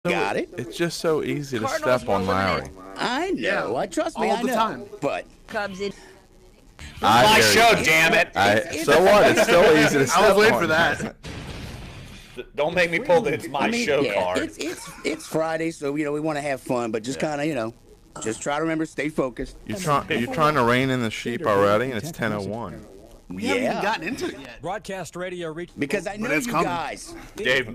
Got it. It's just so easy to Cardinals step on Larry. I know. I trust me. all I the know. time. But Cubs in. My show, damn it. So what? It's still easy to step I was waiting on. for that. Don't make me pull the "It's my show" yeah, card. it's Friday, so we want to have fun, but just kind of just try to remember, stay focused. You're trying to rein in the sheep already, and it's 10:01. We haven't even gotten into it yet. Broadcast radio reach. Because I know it's you coming. guys. Dave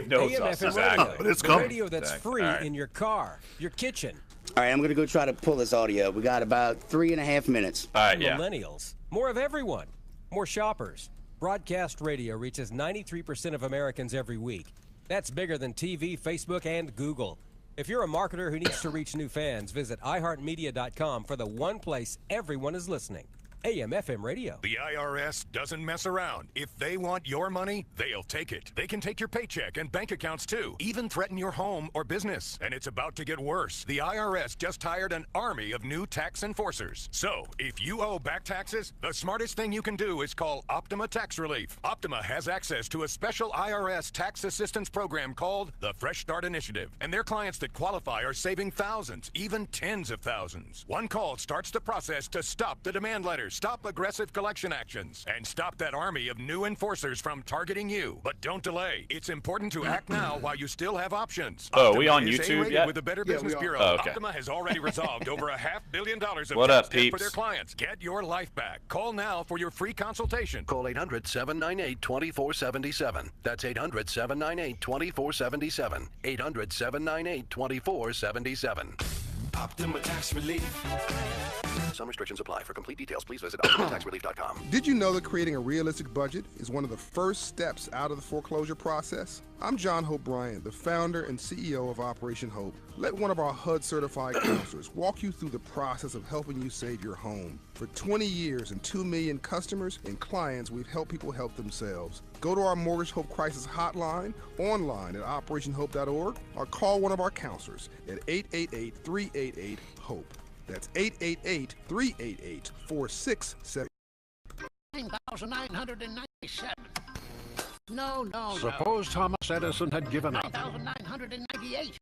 knows AM, us FM exactly. radio. But it's The coming. radio that's free All right. in your car, your kitchen. All right, I'm gonna go try to pull this audio. We got about 3.5 minutes. All right, yeah. Millennials. More of everyone. More shoppers. Broadcast radio reaches 93% of Americans every week. That's bigger than TV, Facebook, and Google. If you're a marketer who needs to reach new fans, visit iHeartMedia.com for the one place everyone is listening. AM FM radio. The IRS doesn't mess around. If they want your money, they'll take it. They can take your paycheck and bank accounts too, even threaten your home or business. And it's about to get worse. The IRS just hired an army of new tax enforcers. So, if you owe back taxes, the smartest thing you can do is call Optima Tax Relief. Optima has access to a special IRS tax assistance program called the Fresh Start Initiative. And their clients that qualify are saving thousands, even tens of thousands. One call starts the process to stop the demand letters, stop aggressive collection actions, and stop that army of new enforcers from targeting you. But don't delay. It's important to act now while you still have options. Oh, are we on Optima is YouTube A-rated yet? with the Better Business we are. Bureau. Oh, okay. Optima has already resolved over $500 million of What tax up, debt for peeps? their clients. Get your life back. Call now for your free consultation. Call 800-798-2477. That's 800-798-2477. 800-798-2477. Optima Tax Relief. Some restrictions apply. For complete details, please visit OptimaTaxRelief.com. Did you know that creating a realistic budget is one of the first steps out of the foreclosure process? I'm John Hope Bryant, the founder and CEO of Operation Hope. Let one of our HUD-certified counselors walk you through the process of helping you save your home. For 20 years and 2 million customers and clients, we've helped people help themselves. Go to our Mortgage Hope Crisis Hotline, online at operationhope.org, or call one of our counselors at 888-388-HOPE. That's 888-388-4677. 9,997. No. Suppose Thomas Edison had given up. 9,998.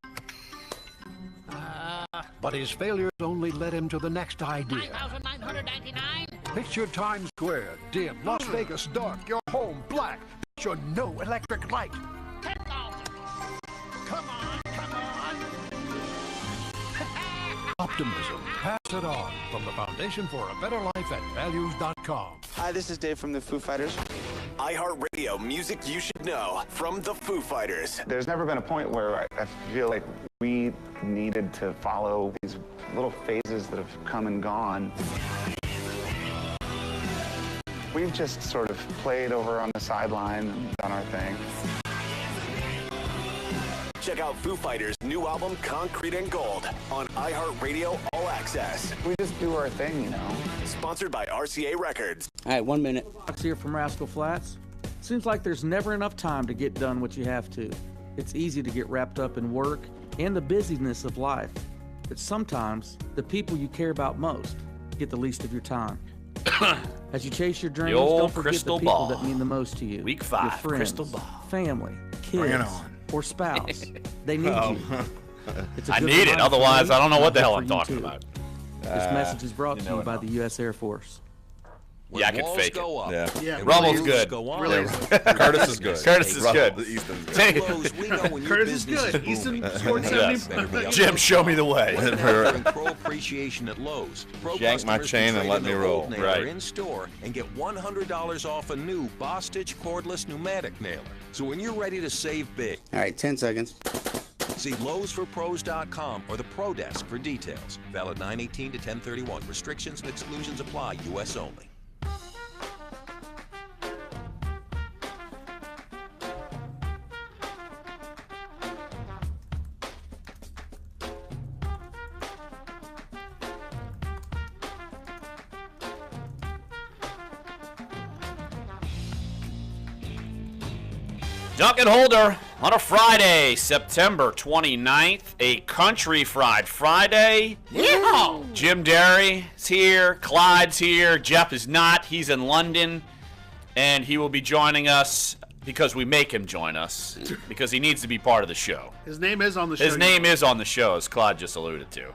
But his failures only led him to the next idea. 9,999. Picture Times Square, dim, Las Vegas dark, your home black. Picture no electric light. 10,000. Come on. Optimism. Pass it on from the Foundation for a Better Life at Values.com. Hi, this is Dave from the Foo Fighters. iHeartRadio, music you should know from the Foo Fighters. There's never been a point where I feel like we needed to follow these little phases that have come and gone. We've just sort of played over on the sideline and done our thing. Check out Foo Fighters' new album, Concrete and Gold, on iHeartRadio All Access. We just do our thing, Sponsored by RCA Records. All right, 1 minute. Here from Rascal Flats. Seems like there's never enough time to get done what you have to. It's easy to get wrapped up in work and the busyness of life. But sometimes the people you care about most get the least of your time. As you chase your dreams, don't forget the people that mean the most to you. Week 5, your friends, crystal ball. family, Bring it kids, on. or spouse. They need you. It's a I good need it, reminder otherwise for me I don't know what the and hell for I'm you talking too. about. This message is brought to you by the U.S. Air Force. Yeah, I can fake it. Yeah. Rummel's good. Curtis is good. Curtis is good. Curtis is good. Easton scored 70. Jim, show me the way. Pro appreciation at Lowe's. Yank my chain and let me roll. Right. In store and get $100 off a new Boss-Stitch cordless pneumatic nailer. So when you're ready to save big, All right, 10 seconds. see Lowe'sForPros.com or the Pro Desk for details. Valid 9/18 to 10/31. Restrictions and exclusions apply. U.S. only. Dunc and Holder on a Friday, September 29th, a Country Fried Friday. Yeehaw! Jim Derry's here, Clyde's here, Jeff is not, he's in London, and he will be joining us because we make him join us, because he needs to be part of the show. His name is on the show. His name is on the show, as Claude just alluded to.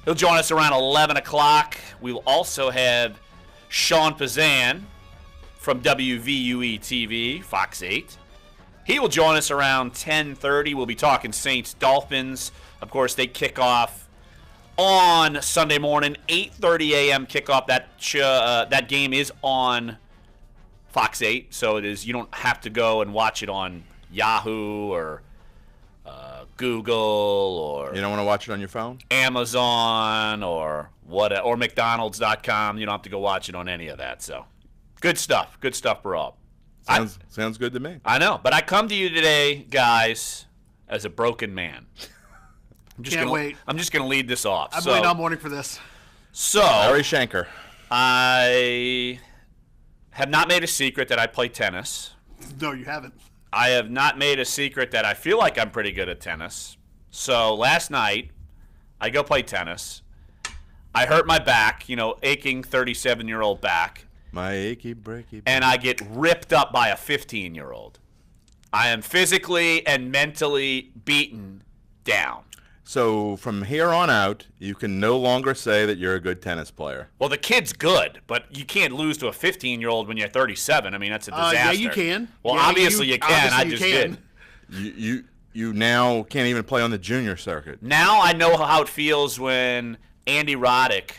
He'll join us around 11 o'clock. We will also have Sean Pazan from WVUE TV, Fox 8. He will join us around 10:30. We'll be talking Saints Dolphins. Of course, they kick off on Sunday morning, 8:30 a.m. kickoff. That game is on Fox 8, so it is. You don't have to go and watch it on Yahoo or Google or. You don't want to watch it on your phone? Amazon or McDonald's.com. You don't have to go watch it on any of that. So, good stuff. Good stuff, Rob. Sounds good to me. I know, but I come to you today, guys, as a broken man. Can't wait. I'm just going to lead this off. I've waited all morning for this. So, Larry Schenker. I have not made a secret that I play tennis. No, you haven't. I have not made a secret that I feel like I'm pretty good at tennis. So last night, I go play tennis. I hurt my back, aching 37-year-old back. My achy, breaky back. And I get ripped up by a 15-year-old. I am physically and mentally beaten down. So from here on out, you can no longer say that you're a good tennis player. Well, the kid's good, but you can't lose to a 15-year-old when you're 37. I mean, that's a disaster. Yeah, you can. Well, yeah, obviously you can. I just did. You now can't even play on the junior circuit. Now I know how it feels when Andy Roddick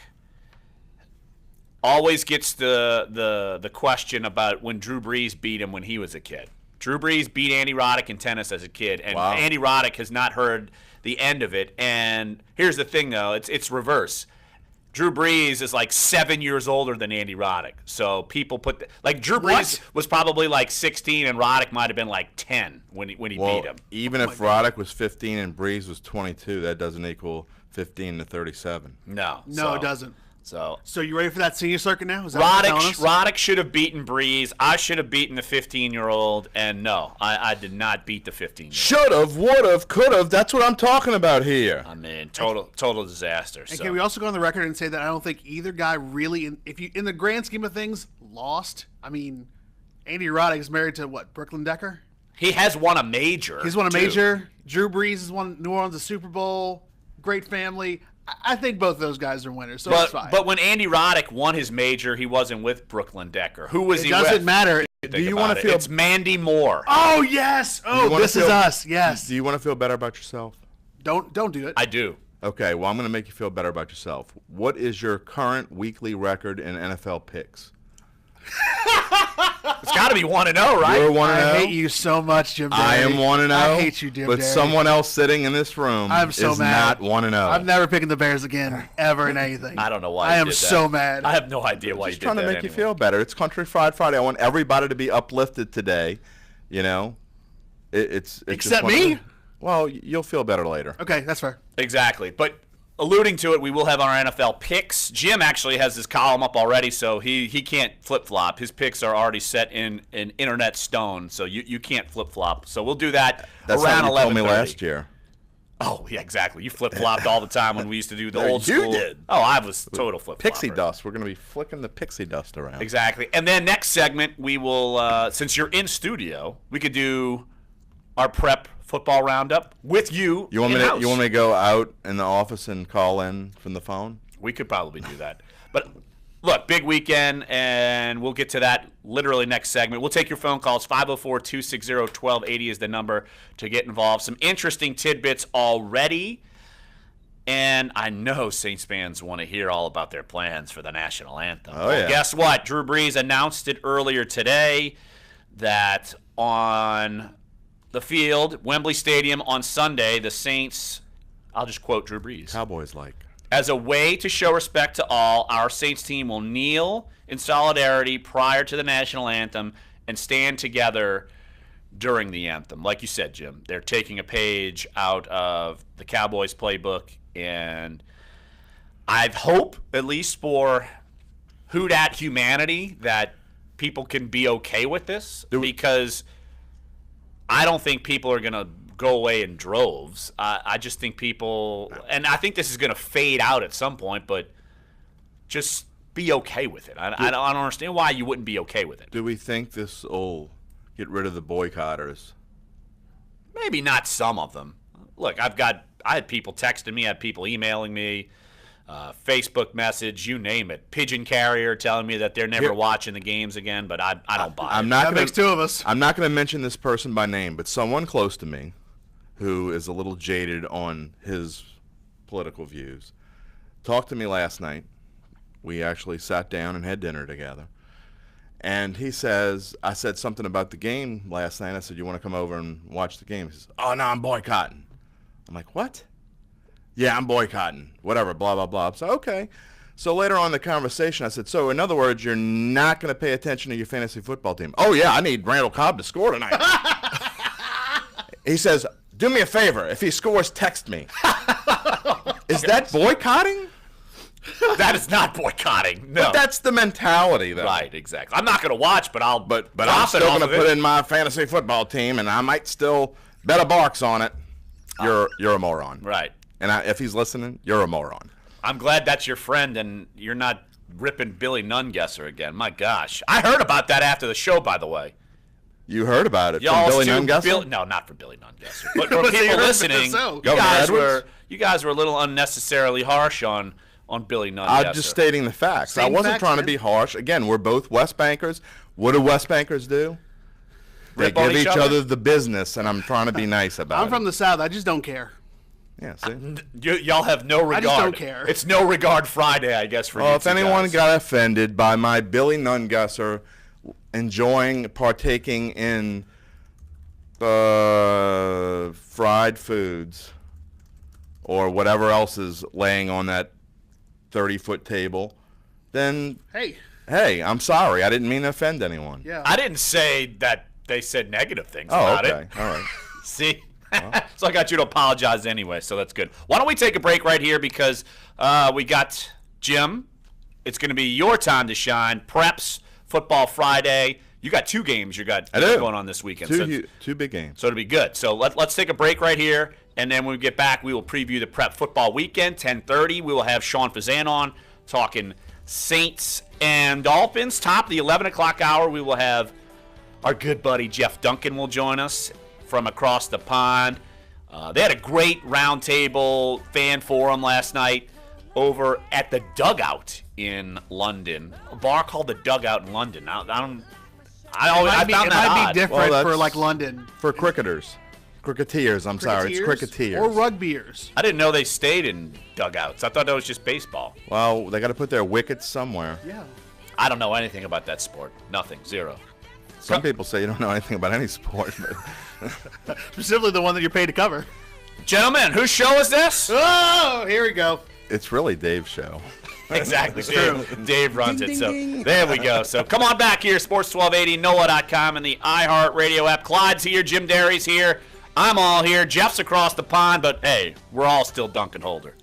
always gets the question about when Drew Brees beat him when he was a kid. Drew Brees beat Andy Roddick in tennis as a kid, and wow. Andy Roddick has not heard the end of it. And here's the thing, though. It's reverse. Drew Brees is like 7 years older than Andy Roddick. So people put Drew Brees was probably like 16, and Roddick might have been like 10 when he beat him. Even if Roddick was 15 and Brees was 22, that doesn't equal 15 to 37. No, it doesn't. So you ready for that senior circuit now? Is that what you're telling us? Roddick should have beaten Brees. I should have beaten the 15-year-old, and no, I did not beat the 15-year-old. Should have, would have, could have. That's what I'm talking about here. I mean, total disaster. And can we also go on the record and say that I don't think either guy really, in the grand scheme of things, lost? I mean, Andy Roddick is married to what, Brooklyn Decker? He has won a major. He's won a major. Drew Brees has won New Orleans a Super Bowl. Great family. I think both of those guys are winners, so it's fine. But when Andy Roddick won his major, he wasn't with Brooklyn Decker. Who was he with? It doesn't matter. Do you want to feel? It's Mandy Moore. Oh yes. Oh, this is us. Yes. Do you want to feel better about yourself? Don't do it. I do. Okay. Well, I'm going to make you feel better about yourself. What is your current weekly record in NFL picks? It's got to be 1-0, right? You're 1-0. I hate you so much, Jim. I am 1-0. I hate you, Jim. But someone else sitting in this room is mad. not 1-0. I'm never picking the Bears again, ever in anything. I don't know why. I am so mad. I have no idea why you did that. Just trying to make you feel better. It's Country Fried Friday. I want everybody to be uplifted today. It's except me. Well, you'll feel better later. Okay, that's fair. Exactly, but. Alluding to it, we will have our NFL picks. Jim actually has his column up already, so he can't flip-flop. His picks are already set in internet stone, so you can't flip-flop. So we'll do that That's around 11:30. That's told me last year. Oh, yeah, exactly. You flip-flopped all the time when we used to do the old school. You did. Oh, I was total flip-flopper. Pixie dust. We're going to be flicking the pixie dust around. Exactly. And then next segment, we will, since you're in studio, we could do our prep football roundup with you. You want me to go out in the office and call in from the phone? We could probably do that. But look, big weekend, and we'll get to that literally next segment. We'll take your phone calls. 504-260-1280 is the number to get involved. Some interesting tidbits already. And I know Saints fans want to hear all about their plans for the national anthem. Oh, yeah. Guess what? Drew Brees announced it earlier today that on the field, Wembley Stadium on Sunday, the Saints, I'll just quote Drew Brees. Cowboys like. As a way to show respect to all, our Saints team will kneel in solidarity prior to the national anthem and stand together during the anthem. Like you said, Jim, they're taking a page out of the Cowboys playbook, and I hope, at least for Hoot at humanity, that people can be okay with this, because I don't think people are going to go away in droves. I just think people, and I think this is going to fade out at some point, but just be okay with it. I don't understand why you wouldn't be okay with it. Do we think this will get rid of the boycotters? Maybe not some of them. look, I had people texting me, I had people emailing me, Facebook message, you name it. Pigeon carrier telling me that they're never watching the games again, but I don't buy it. That makes two of us. I'm not going to mention this person by name, but someone close to me who is a little jaded on his political views talked to me last night. We actually sat down and had dinner together. And he says, I said something about the game last night. I said, you want to come over and watch the game? He says, oh, no, I'm boycotting. I'm like, what? Yeah, I'm boycotting. Whatever, blah, blah, blah. So, okay. So later on in the conversation, I said, so in other words, you're not going to pay attention to your fantasy football team? Oh, yeah, I need Randall Cobb to score tonight. He says, do me a favor. If he scores, text me. Is that boycotting? That is not boycotting. No. But that's the mentality, though. Right, exactly. I'm not going to watch, but I'll But I'm still going to put in my fantasy football team, and I might still bet a barks on it. You're a moron. Right. And if he's listening, you're a moron. I'm glad that's your friend, and you're not ripping Billy Nungesser again. My gosh. I heard about that after the show, by the way. You heard about it from Billy Nungesser? No, not from Billy Nungesser. But for people listening, you guys were a little unnecessarily harsh on Billy Nungesser. I'm just stating the facts. I wasn't trying to be harsh. Again, we're both West Bankers. What do West Bankers do? They give each other the business, and I'm trying to be nice about it. I'm from the South. I just don't care. Yeah, see? Y'all have no regard. I just don't care. It's no regard Friday, I guess, for you if anyone guys. got offended by my Billy Nungesser partaking in fried foods or whatever else is laying on that 30-foot table, then hey, I'm sorry. I didn't mean to offend anyone. Yeah. I didn't say that they said negative things about it. All right. See? So I got you to apologize anyway, so that's good. Why don't we take a break right here because we got Jim. It's going to be your time to shine. Preps, Football Friday. You got two games going on this weekend. Two big games. So it'll be good. So let's take a break right here, and then when we get back, we will preview the Prep Football Weekend, 10:30. We will have Sean Fazan on talking Saints and Dolphins. Top of the 11 o'clock hour, we will have our good buddy Jeff Duncan will join us from across the pond. They had a great roundtable fan forum last night over at the Dugout in London. A bar called the Dugout in London. I found that might odd. be different for like London. For cricketers. Cricketers, I'm sorry. It's cricketers. Or rugbyers. I didn't know they stayed in dugouts. I thought that was just baseball. Well, they got to put their wickets somewhere. Yeah. I don't know anything about that sport. Nothing. Zero. Some people say you don't know anything about any sport. But specifically the one that you're paid to cover. Gentlemen, whose show is this? Oh, here we go. It's really Dave's show. Exactly. Dave runs it. So there we go. So come on back here, Sports 1280, NOLA.com, and the iHeartRadio app. Clyde's here. Jim Derry's here. I'm all here. Jeff's across the pond, but hey, we're all still Duncan Holder.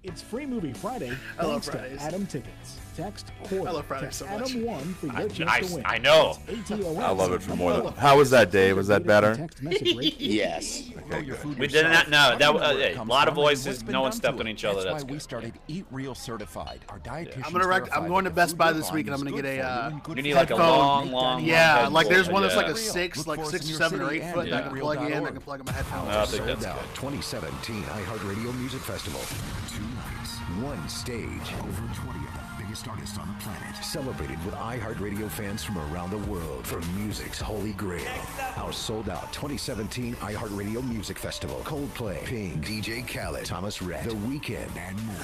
It's Free Movie Friday. I love thanks to Fridays. Adam Tickets. Text quarter. I love Fridays Text so much. Adam 1 for your chance to win. I know. I love it for more than. How was that, Dave? Was that better? Yes. Okay, good. We did not know. That a lot of voices. No one stepped on each other. That's That's why we good. started Eat Real Certified. Our dietitians I'm going to Best Buy this week, and I'm going to get a You need like a long. Yeah, headphone. like there's one that's like a Look for us 6 in or your 7 or city 8 and foot that I at can plug in. real.org. I can plug in my headphones. I think Sold that's out good. 2017 iHeartRadio Music Festival. 2 nights, 1 stage, over 20 of the biggest artists on the planet. Celebrated with iHeartRadio fans from around the world for music's holy grail. Our sold-out 2017 iHeartRadio Music Festival. Coldplay, Pink, DJ Khaled, Thomas Rhett, The Weeknd, and more.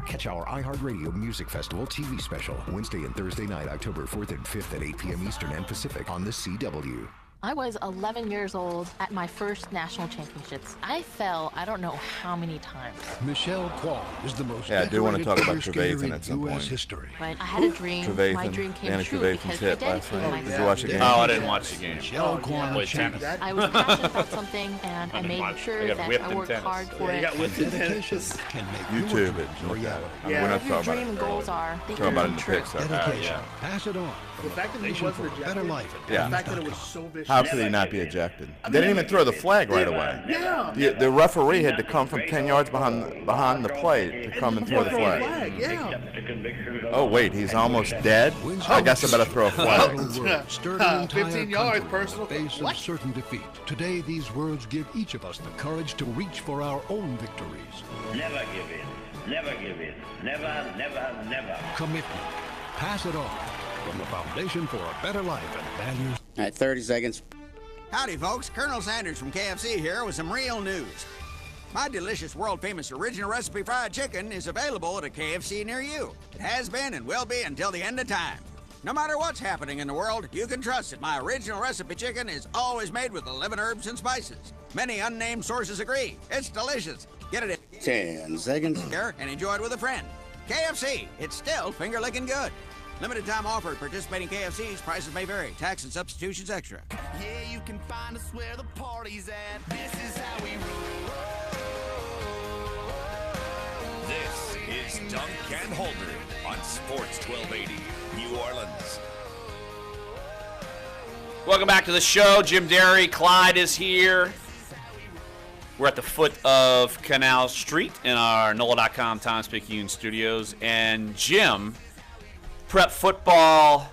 Catch our iHeartRadio Music Festival TV special Wednesday and Thursday night, October 4th and 5th at 8 p.m. Eastern and Pacific on the CW. I was 11 years old at my first national championships. I fell, I don't know how many times. Michelle Quall is the most Yeah, I do want to talk about decorated figure Trevathan in at some U.S. point. history. But I had a dream. My dream came Danny true Trevathan's because hit I last dedicated night. Did myself. you watch the game? Oh, I didn't watch the game. Michelle Quall Played tennis. I was passionate about something, and I made sure got that whipped I in worked tennis. hard for it. Dedication can make YouTube it. Look at it. We're not Your talking dream and about goals it. are. They Talking about it in come the true. picks. Dedication. Pass it on. The fact that he Foundation was for a rejected, better life. the fact that it was so vicious. How could he not be ejected? They didn't even throw the flag right away. Yeah. The referee had to come from 10 yards behind the plate to come and throw the flag. Yeah. Oh, wait, he's almost dead? I guess I better throw a flag. 15 yards, personal. Face of certain defeat. Today, these words give each of us the courage to reach for our own victories. Never give in. Never give in. Never, never, never. Commitment. Pass it on. From the Foundation for a Better Life and Values. All right, 30 seconds. Howdy, folks. Colonel Sanders from KFC here with some real news. My delicious, world-famous original recipe fried chicken is available at a KFC near you. It has been and will be until the end of time. No matter what's happening in the world, you can trust that my original recipe chicken is always made with 11 herbs and spices. Many unnamed sources agree. It's delicious. Get it in 10 seconds. here and enjoy it with a friend. KFC, it's still finger-licking good. Limited time offer at participating KFCs. Prices may vary. Tax and substitutions extra. Yeah, you can find us where the party's at. This is how we roll. This is Dunc and Holder on Sports 1280, New Orleans. Welcome back to the show. Jim Derry, Clyde is here. We're at the foot of Canal Street in our NOLA.com Times-Picayune studios. And Jim, prep football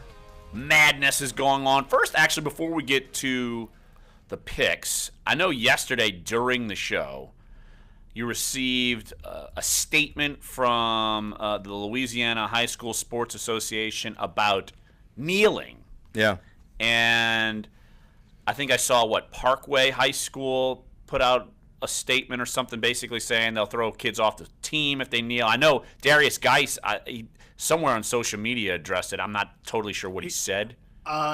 madness is going on. First, actually, before we get to the picks, I know yesterday during the show, you received a statement from the Louisiana High School Sports Association about kneeling. Yeah. And I think I saw, Parkway High School put out a statement or something basically saying they'll throw kids off the team if they kneel. I know Darius Geis, he somewhere on social media addressed it. I'm not totally sure what he said.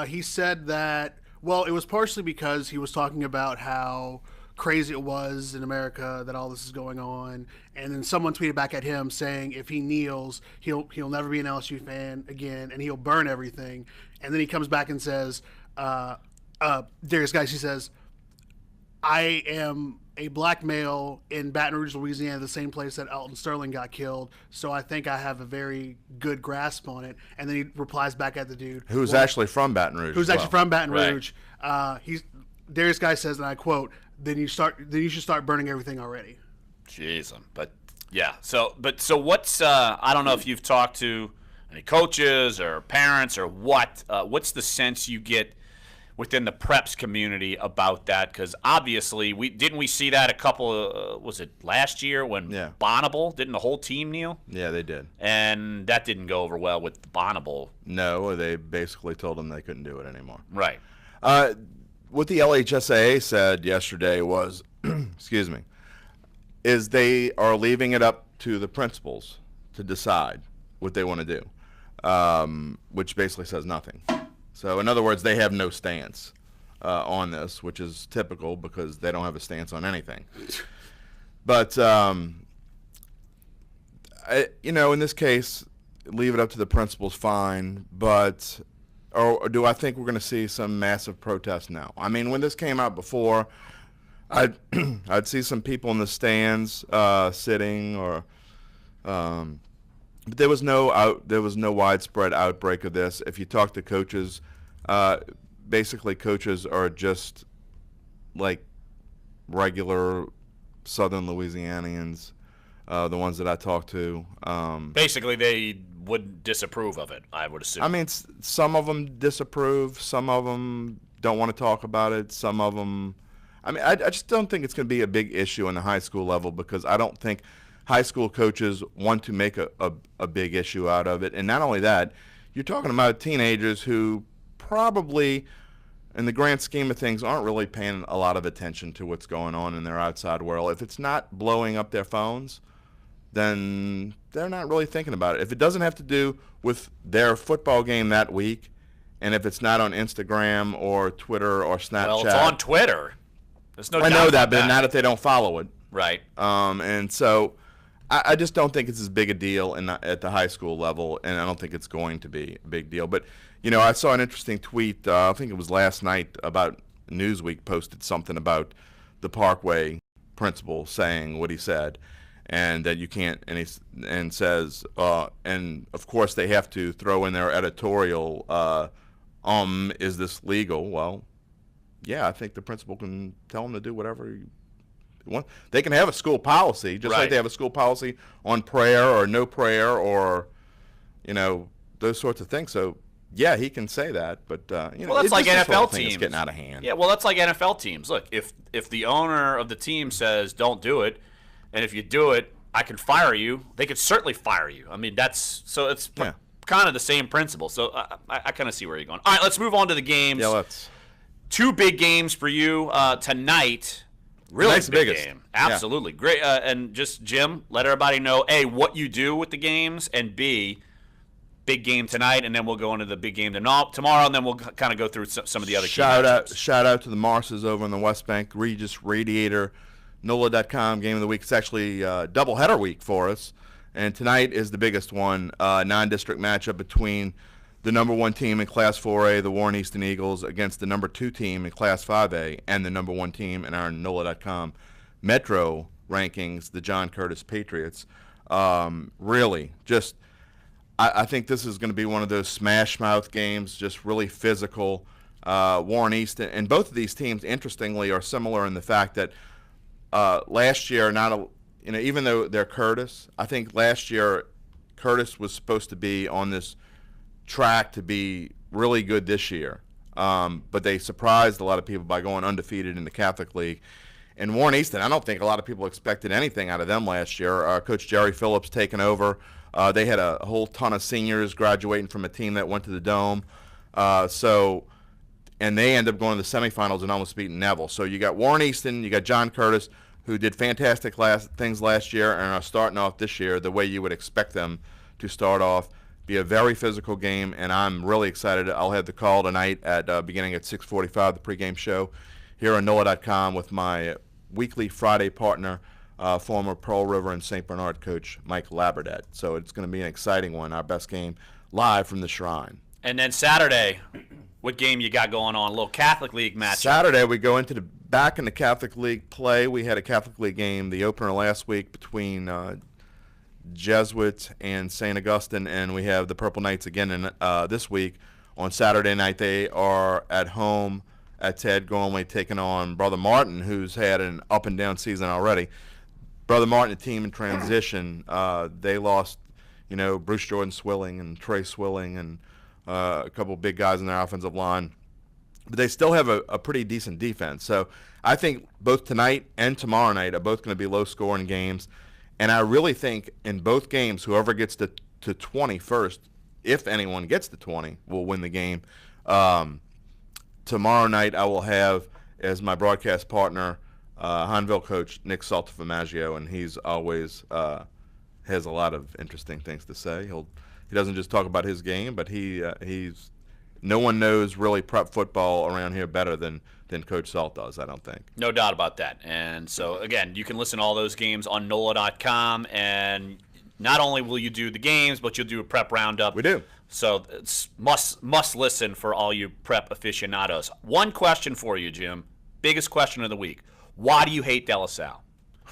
He said that, well, it was partially because he was talking about how crazy it was in America that all this is going on, and then someone tweeted back at him saying if he kneels, he'll never be an LSU fan again, and he'll burn everything. And then he comes back and says, Darius Geis, he says, I am a black male in Baton Rouge, Louisiana, the same place that Alton Sterling got killed, so I think I have a very good grasp on it. And then he replies back at the dude Who's actually from Baton Rouge. Who's actually from Baton Rouge. Right. Darius Geis says, and I quote, then you should start burning everything already. Jeez, but yeah. So what's I don't know if you've talked to any coaches or parents or what's the sense you get within the preps community about that? Because obviously we see that a couple was it last year when Bonnable, didn't the whole team kneel? Yeah, they did. And that didn't go over well with Bonnable. No, they basically told them they couldn't do it anymore. Right. What the LHSAA said yesterday was, excuse me, is they are leaving it up to the principals to decide what they want to do, which basically says nothing. So, in other words, they have no stance on this, which is typical because they don't have a stance on anything. But, in this case, leave it up to the principals, fine. But, or do I think we're going to see some massive protest now? I mean, when this came out before, I'd see some people in the stands sitting, or but there was no widespread outbreak of this. If you talk to coaches, basically coaches are just like regular Southern Louisianians, the ones that I talk to. Basically, they would disapprove of it, I would assume. I mean, some of them disapprove. Some of them don't want to talk about it. Some of them, I mean, I just don't think it's going to be a big issue in the high school level because I don't think high school coaches want to make a big issue out of it. And not only that, you're talking about teenagers who probably, in the grand scheme of things, aren't really paying a lot of attention to what's going on in their outside world. If it's not blowing up their phones, then they're not really thinking about it. If it doesn't have to do with their football game that week, and if it's not on Instagram or Twitter or Snapchat. Well, it's on Twitter. There's no doubt I know that, about but not if they don't follow it. Right. And so I just don't think it's as big a deal at the high school level, and I don't think it's going to be a big deal. But, I saw an interesting tweet, I think it was last night, about Newsweek posted something about the Parkway principal saying what he said, and that you can't, and says, and of course they have to throw in their editorial, is this legal? Well, yeah, I think the principal can tell them to do whatever you want. They can have a school policy, just like they have a school policy on prayer or no prayer or, those sorts of things. So, yeah, he can say that, but well, that's like NFL teams getting out of hand. Yeah, well, that's like NFL teams. Look, if the owner of the team says don't do it, and if you do it, I can fire you. They could certainly fire you. I mean, it's kind of the same principle. So I kind of see where you're going. All right, let's move on to the games. Yeah, let's. 2 big games for you tonight. Really big game. Absolutely. Great. And just, Jim, let everybody know, A, what you do with the games, and B, big game tonight, and then we'll go into the big game tomorrow, and then we'll kind of go through some of the other shout out to the Marses over in the West Bank. Regis Radiator, NOLA.com game of the week. It's actually doubleheader week for us, and tonight is the biggest one, non-district matchup between the number 1 team in Class 4A, the Warren Easton Eagles, against the number 2 team in Class 5A and the number 1 team in our NOLA.com Metro rankings, the John Curtis Patriots. Really, just I think this is going to be one of those smash mouth games, just really physical. Warren Easton, and both of these teams, interestingly, are similar in the fact that last year, even though they're Curtis, I think last year Curtis was supposed to be on this track to be really good this year, but they surprised a lot of people by going undefeated in the Catholic League. And Warren Easton, I don't think a lot of people expected anything out of them last year. Coach Jerry Phillips taking over. They had a whole ton of seniors graduating from a team that went to the Dome. And they ended up going to the semifinals and almost beating Neville. So you got Warren Easton, you got John Curtis, who did fantastic things last year and are starting off this year the way you would expect them to start off. Be a very physical game, and I'm really excited. I'll have the call tonight beginning at 6:45, the pregame show here on NOLA.com with my weekly Friday partner, former Pearl River and St. Bernard coach Mike Labradette. So it's going to be an exciting one, our best game live from the Shrine. And then Saturday, what game you got going on? A little Catholic League matchup. Saturday, we go into back in the Catholic League play. We had a Catholic League game, the opener last week between Jesuits and St. Augustine, and we have the Purple Knights again this week. On Saturday night, they are at home at Ted Gormley taking on Brother Martin, who's had an up-and-down season already. Brother Martin, a team in transition, they lost, Bruce Jordan Swilling and Trey Swilling and a couple of big guys in their offensive line. But they still have a pretty decent defense. So I think both tonight and tomorrow night are both going to be low-scoring games. And I really think in both games, whoever gets to 20 first, if anyone gets to 20, will win the game. Tomorrow night I will have as my broadcast partner Hanville coach Nick Saltafamaggio, and he's always has a lot of interesting things to say. He doesn't just talk about his game, but he's no one knows really prep football around here better than Coach Salt does, I don't think. No doubt about that. And so, again, you can listen to all those games on NOLA.com, and not only will you do the games, but you'll do a prep roundup. We do. So it's must listen for all you prep aficionados. One question for you, Jim. Biggest question of the week. Why do you hate De La Salle?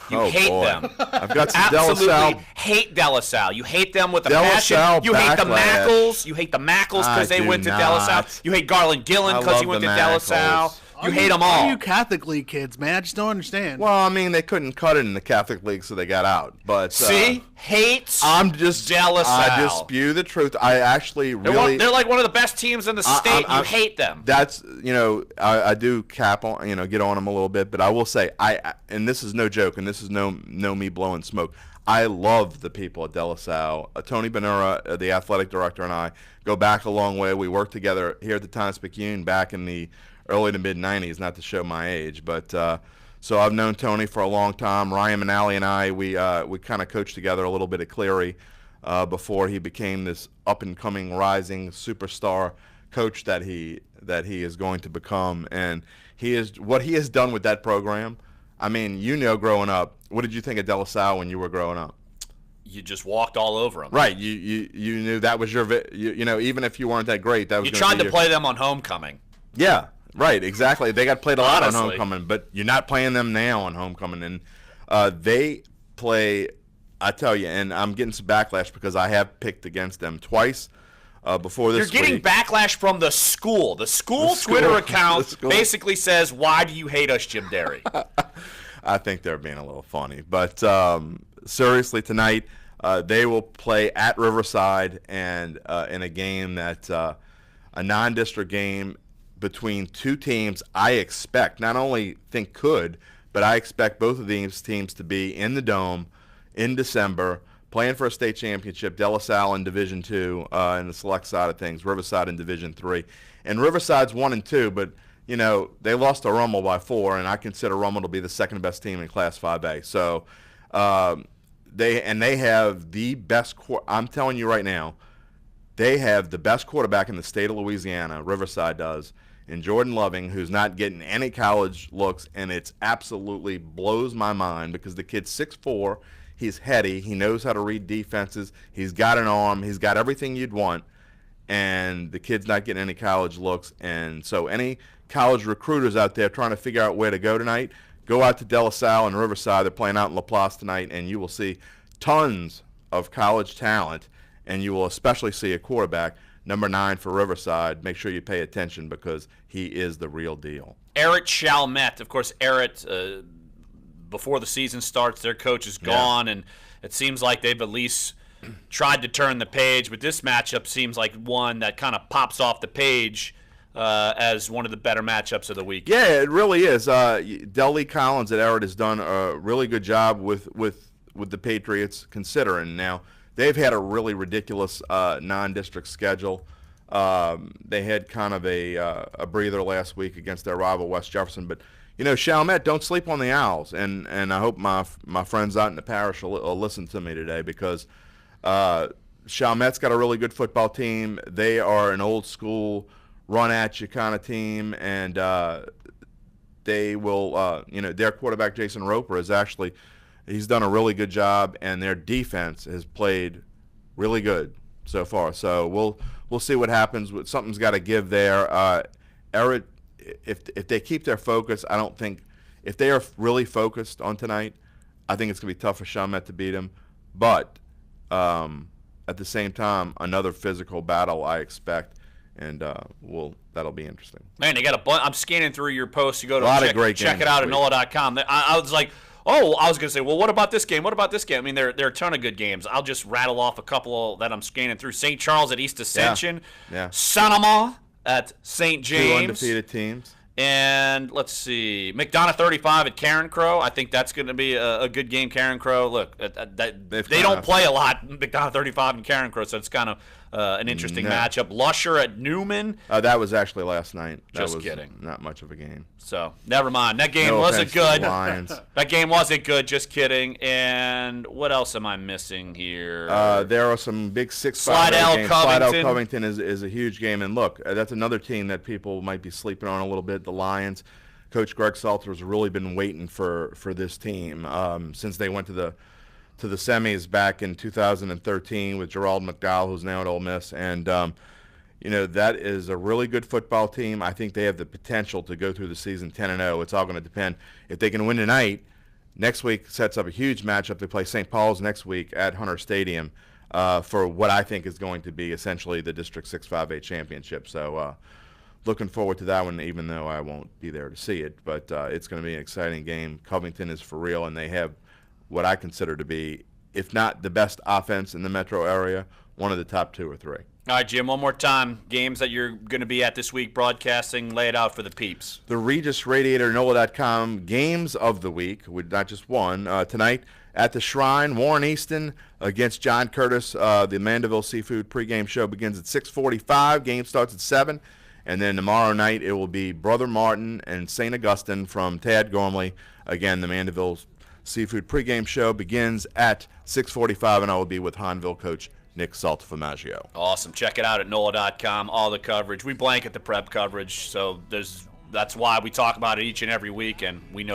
You hate them. I've got some Absolutely De La Salle. Hate De La Salle. You hate them with a De La passion. Salle You hate the backlash. Mackles. You hate the Mackles because they went to De La Salle. You hate Garland Gillen because he went to De La Salle. You hate them all. All you Catholic League kids, man. I just don't understand. Well, I mean, they couldn't cut it in the Catholic League, so they got out. But see, hates. I'm just De La Salle. I just spew the truth. I actually really. They're like one of the best teams in the state. You hate them. That's I do cap on get on them a little bit, but I will say and this is no joke, and this is no me blowing smoke. I love the people at De La Salle. Tony Benura, the athletic director, and I go back a long way. We worked together here at the Times-Picayune back in the early to mid-'90s, not to show my age, but so I've known Tony for a long time. Ryan Manali and I, we kind of coached together a little bit at Cleary before he became this up-and-coming, rising superstar coach that he is going to become. And what he has done with that program. I mean, growing up, what did you think of De La Salle when you were growing up? You just walked all over them. Right. You knew that was your even if you weren't that great, that was. You tried to play them on homecoming. Yeah. Right, exactly. They got played a lot on homecoming, but you're not playing them now on homecoming. And they play, I tell you, and I'm getting some backlash because I have picked against them twice. before this You're getting week. backlash from the school. The school Twitter account basically says, "Why do you hate us, Jim Derry?" I think they're being a little funny. But seriously, tonight they will play at Riverside, and in a game that a non-district game between two teams I expect, not only think could, but I expect both of these teams to be in the Dome in December, playing for a state championship. De La Salle in Division II in the select side of things, Riverside in Division III. And Riverside's 1-2, but you know, they lost to Rummel by 4, and I consider Rummel to be the second best team in Class 5A. So they have the best I'm telling you right now, they have the best quarterback in the state of Louisiana, Riverside does, in Jordan Loving, who's not getting any college looks, and it's absolutely blows my mind because the kid's 6'4", he's heady, he knows how to read defenses, he's got an arm, he's got everything you'd want, and the kid's not getting any college looks. And so any college recruiters out there trying to figure out where to go tonight, go out to De La Salle and Riverside. They're playing out in LaPlace tonight, and you will see tons of college talent, and you will especially see a quarterback, number 9 for Riverside. Make sure you pay attention because he is the real deal. Eric Chalmette, of course, Eric, before the season starts, their coach is gone, and it seems like they've at least tried to turn the page, but this matchup seems like one that kind of pops off the page as one of the better matchups of the week. Yeah, it really is. Del Lee Collins at Everett has done a really good job with the Patriots, considering now they've had a really ridiculous non-district schedule. They had kind of a breather last week against their rival West Jefferson, but you know, Chalmette, don't sleep on the Owls, and I hope my friends out in the parish will listen to me today, because Chalmette's got a really good football team. They are an old school run at you kind of team, and they will, their quarterback Jason Roper he's done a really good job, and their defense has played really good so far. So we'll see what happens. Something's got to give there. Eric, if they keep their focus, I don't think if they are really focused on tonight, I think it's gonna be tough for Chalmette to beat him. But at the same time, another physical battle I expect. And that'll be interesting. Man, they got a bunch. I'm scanning through your posts. You go to check it out at NOLA.com. I was like, I was going to say, well, what about this game? What about this game? I mean, there are a ton of good games. I'll just rattle off a couple that I'm scanning through. St. Charles at East Ascension. Yeah. Sonoma at St. James. 2 undefeated teams. And let's see, McDonough 35 at Karen Crow. I think that's going to be a good game. Karen Crow, look, they don't play a lot, McDonough 35 and Karen Crow, so it's kind of an interesting matchup. Lusher at Newman. That was actually last night. Just kidding. Not much of a game. So never mind. That game wasn't good. That game wasn't good. Just kidding. And what else am I missing here? There are some big 6-5 Slidell games. Covington. Slidell Covington is a huge game, and look, that's another team that people might be sleeping on a little bit. The Lions. Coach Greg Salter has really been waiting for this team since they went to the semis back in 2013 with Gerald McDowell, who's now at Ole Miss, and that is a really good football team. I think they have the potential to go through the season 10-0. It's all going to depend if they can win tonight. Next week sets up a huge matchup. They play St. Paul's next week at Hunter Stadium for what I think is going to be essentially the District 6-5A championship. So looking forward to that one, even though I won't be there to see it. But it's going to be an exciting game. Covington is for real, and they have what I consider to be, if not the best offense in the metro area, one of the top 2 or 3. All right, Jim, one more time. Games that you're going to be at this week broadcasting. Lay it out for the peeps. The Regis Radiator, NOLA.com games of the week, with not just one. Tonight at the Shrine, Warren Easton against John Curtis. The Mandeville Seafood pregame show begins at 6:45. Game starts at 7. And then tomorrow night it will be Brother Martin and St. Augustine from Tad Gormley. Again, the Mandeville Seafood pregame show begins at 6:45, and I will be with Hanville coach Nick Saltafamaggio. Awesome. Check it out at NOLA.com. All the coverage. We blanket the prep coverage, so that's why we talk about it each and every week, and we know.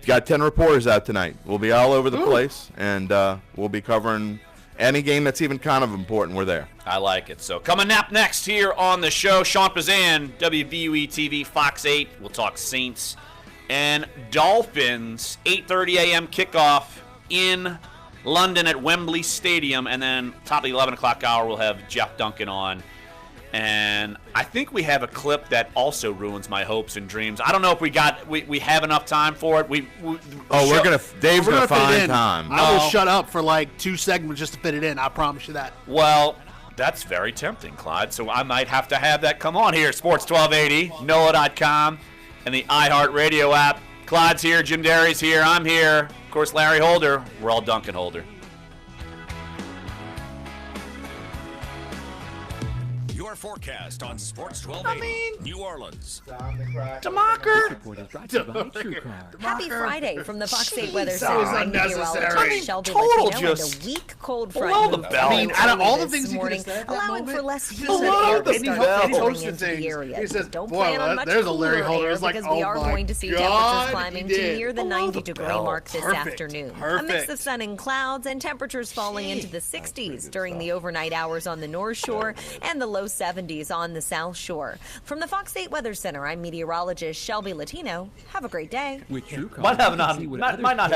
Got 10 reporters out tonight. We'll be all over the place, and we'll be covering any game that's even kind of important. We're there. I like it. So coming up next here on the show, Sean Pazan, WVUE-TV, Fox 8. We'll talk Saints and Dolphins. 8:30 a.m. kickoff in London at Wembley Stadium. And then top of the 11 o'clock hour, we'll have Jeff Duncan on And I think we have a clip that also ruins my hopes and dreams. I don't know if we have enough time for it. Dave's gonna find time. I will shut up for like 2 segments just to fit it in. I promise you that. Well, that's very tempting, Clyde. So I might have to have that come on here. Sports 1280, NOLA.com, and the iHeartRadio app. Clyde's here, Jim Derry's here, I'm here. Of course, Larry Holder. We're all Dunc and Holder. Your forecast on Sports 1280, New Orleans. DeMacher. Happy Friday from the Fox 8 Weather Center. I'm meteorologist Shelby total Latino, just and a weak cold below front the moved belt. I mean, out of all the this things you could morning, have said at that allowing moment, for less below humid air the to start belt. entering He into the area. He says, Don't boy, plan on much there's a cooler Larry Holder. air It's like, because oh we are my going to see God, temperatures climbing he to did. near the Below 90-degree belt. mark this Perfect. afternoon. A Perfect. mix of sun and clouds, and temperatures falling into the 60s during the overnight hours on the North Shore and the low 70s on the South Shore. From the Fox 8 Weather Center, I'm meteorologist Shelby Latino. Have a great day. With TrueCar, Might not have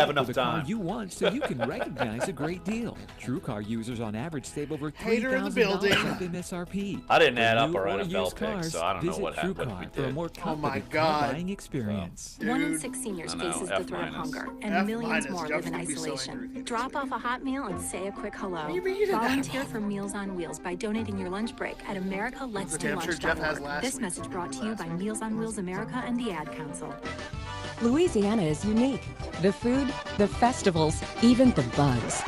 for enough the car time. you want, so you can recognize a great deal. TrueCar users on average save over Hater in the $3,000 building. off MSRP. I didn't For add up new our or NFL used picks, cars, so I don't know visit what happened. TrueCar We for a did. more Oh my confident God. car buying experience. 1 in 6 seniors I know, faces F the threat of minus. hunger, and F millions minus. more Jeff's live in gonna be so isolation. angry. Drop off a hot meal and say a quick hello. You read it that Volunteer long. for Meals on Wheels by donating your lunch break at Okay, I'm sure Jeff has americaletsdolunch.org. last This week. message brought to you by Meals on Wheels America and the Ad Council. Louisiana is unique. The food, the festivals, even the bugs.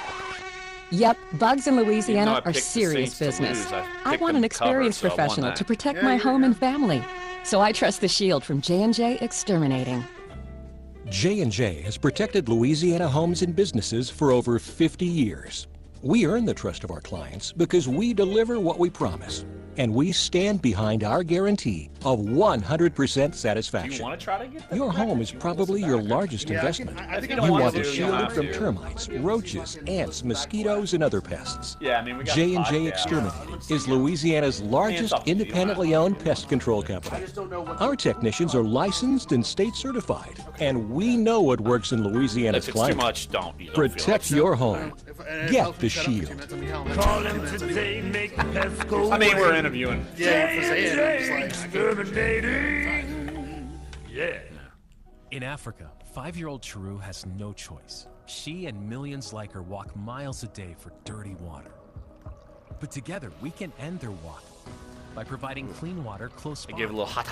Yep, bugs in Louisiana I are picked the serious Saints to business. lose, I picked want them an to cover, experienced so I won professional that. to protect my home and family. So I trust the Shield from J&J Exterminating. J&J has protected Louisiana homes and businesses for over 50 years. We earn the trust of our clients because we deliver what we promise. And we stand behind our guarantee of 100% satisfaction. Do you want to try to get that Your back? home is probably your largest investment. I think I You don't want want to to. shield You it have from to. termites, roaches, ants, mosquitoes, and other pests. Yeah, I mean, we got J&J podcast. Exterminating is Louisiana's largest independently owned pest control company. Our technicians are licensed and state certified, and we know what works in Louisiana's If it's too climate. much, don't. You don't Protect your home. Get the Shield. Call him today, make the pest go I mean, we're away. interviewing. Yeah, for saying it, it's like- Exterminating. Yeah. In Africa, 5-year-old Chiru has no choice. She and millions like her walk miles a day for dirty water. But together, we can end their walk by providing clean water close by. I gave a little hot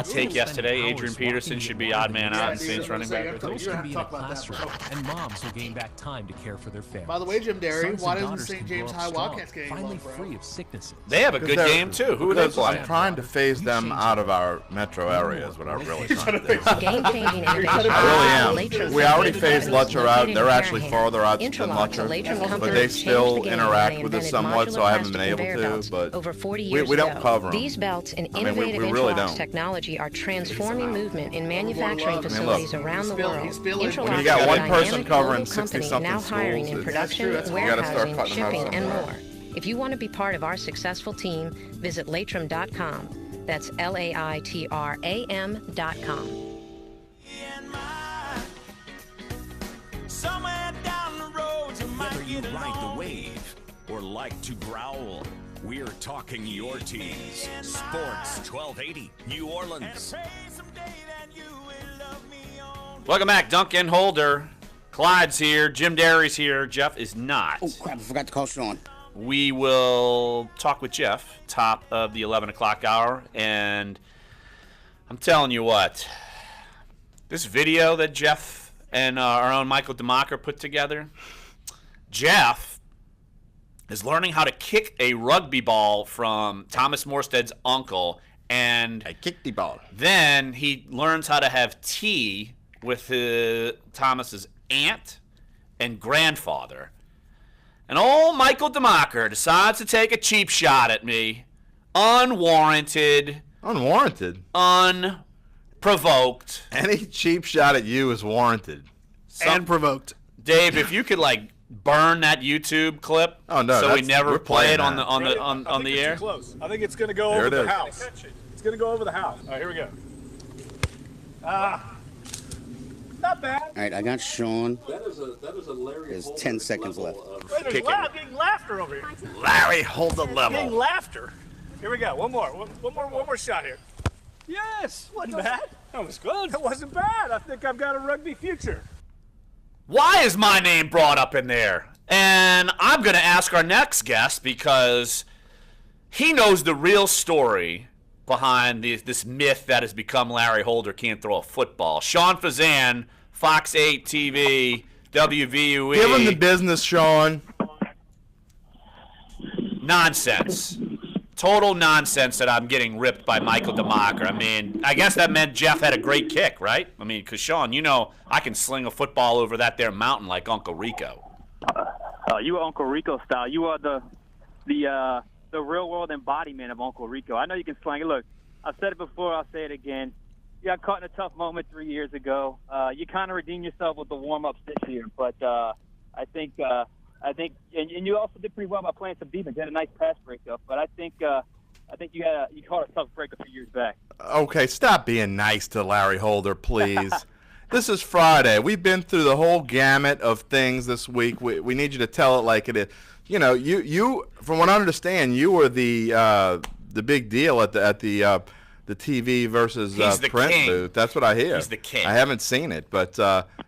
take yesterday. Adrian Peterson should be odd man out and Saints running back. Those can be in a classroom, and moms will gain back time to care for their families. By the way, Jim Derry, Sons why and doesn't daughters St. can James grow up High strong, Wildcats get any finally love, bro? free of sicknesses. They have a good game too. Who are they playing? I'm trying to phase them out of our metro area is what I'm really trying to do. Game-changing innovation. I really am. We already phased Lutcher out. They're actually Farrahan. farther out than Interlock, the Lutcher, Latrim but company, they changed still the game interact when with they us invented somewhat, so modular I haven't been plastic able conveyor to. belts But over 40 we years don't ago. cover them. These belts and I mean, innovative we really Interlock's don't. technology are transforming movement in manufacturing look, facilities around the world. Interlock when you got is a one person dynamic covering global company 60-something now hiring in schools, production, you gotta start warehousing, cutting them out shipping, and somewhere. more. If you want to be part of our successful team, visit Latrim.com. That's LAITRAM.com. Somewhere down the road, you might Whether you get ride along. the wave or like to growl, we're talking your teams. Sports 1280, New Orleans. Welcome back, Dunc and Holder. Clyde's here. Jim Derry's here. Jeff is not. Oh, crap. I forgot to call Sean. We will talk with Jeff, top of the 11 o'clock hour. And I'm telling you what, this video that Jeff and our own Michael DeMacher put together, Jeff is learning how to kick a rugby ball from Thomas Morstead's uncle. And I kicked the ball. Then he learns how to have tea with Thomas's aunt and grandfather. And old Michael DeMacher decides to take a cheap shot at me. Unwarranted. Unwarranted? Unprovoked. Any cheap shot at you is warranted. And provoked. Dave, if you could burn that YouTube clip so we never play it on the air. Close. I think it's going to go There over it the is. house. It's going to go over the house. All right, here we go. Not bad. All right, I got Sean. That is a Larry. There's 10 seconds left. Wait, there's getting laughter over here. Larry, hold the Getting level. laughter. Here we go. One more shot here. Yes. Wasn't bad. That was good. That wasn't bad. I think I've got a rugby future. Why is my name brought up in there? And I'm going to ask our next guest because he knows the real story behind this myth that has become Larry Holder can't throw a football. Sean Fazan, Fox 8 TV, WVUE. Give him the business, Sean. Nonsense. Total nonsense that I'm getting ripped by Michael DeMacher. I mean, I guess that meant Jeff had a great kick, right? I mean, because, Sean, you know I can sling a football over that there mountain like Uncle Rico. You are Uncle Rico style. You are the real-world embodiment of Uncle Rico. I know you can sling it. Look, I've said it before. I'll say it again. You got caught in a tough moment 3 years ago. You kind of redeemed yourself with the warm-ups this year. But I think, and you also did pretty well by playing some defense. You had a nice pass breakup. But I think you caught a tough break a few years back. Okay, stop being nice to Larry Holder, please. This is Friday. We've been through the whole gamut of things this week. We need you to tell it like it is. You know, you from what I understand, you were the big deal at the TV versus print king. booth. That's what I hear. He's the king. I haven't seen it, but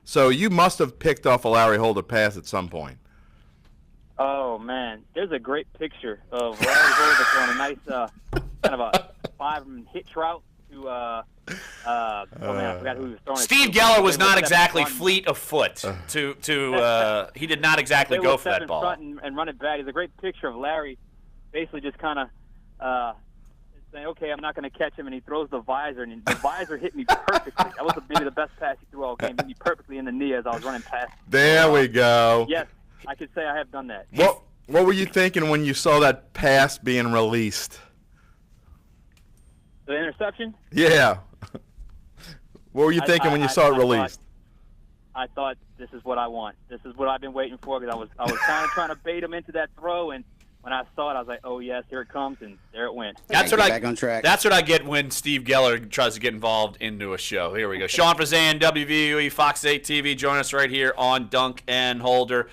so you must have picked off a Larry Holder pass at some point. Oh, man. There's a great picture of Larry Holder throwing a nice kind of a 5-hitch route to I forgot who he was throwing Steve it to. Geller was not exactly Front. fleet of foot. He did not exactly go for that ball. Front and run it back. It's a great picture of Larry basically just kind of saying, okay, I'm not going to catch him, and he throws the visor, and the visor hit me perfectly. That was maybe the best pass he threw all game. Hit me perfectly in the knee as I was running past. There we go. Yes, I could say I have done that. What were you thinking when you saw that pass being released? The interception? Yeah. What were you thinking when you saw it released? I thought, this is what I want. This is what I've been waiting for, because I was kind of trying to bait him into that throw, and when I saw it, I was like, oh, yes, here it comes, and there it went. That's back on track. That's what I get when Steve Geller tries to get involved into a show. Here we go. Sean Fazan, WVUE, Fox 8 TV. Join us right here on Dunc and Holder.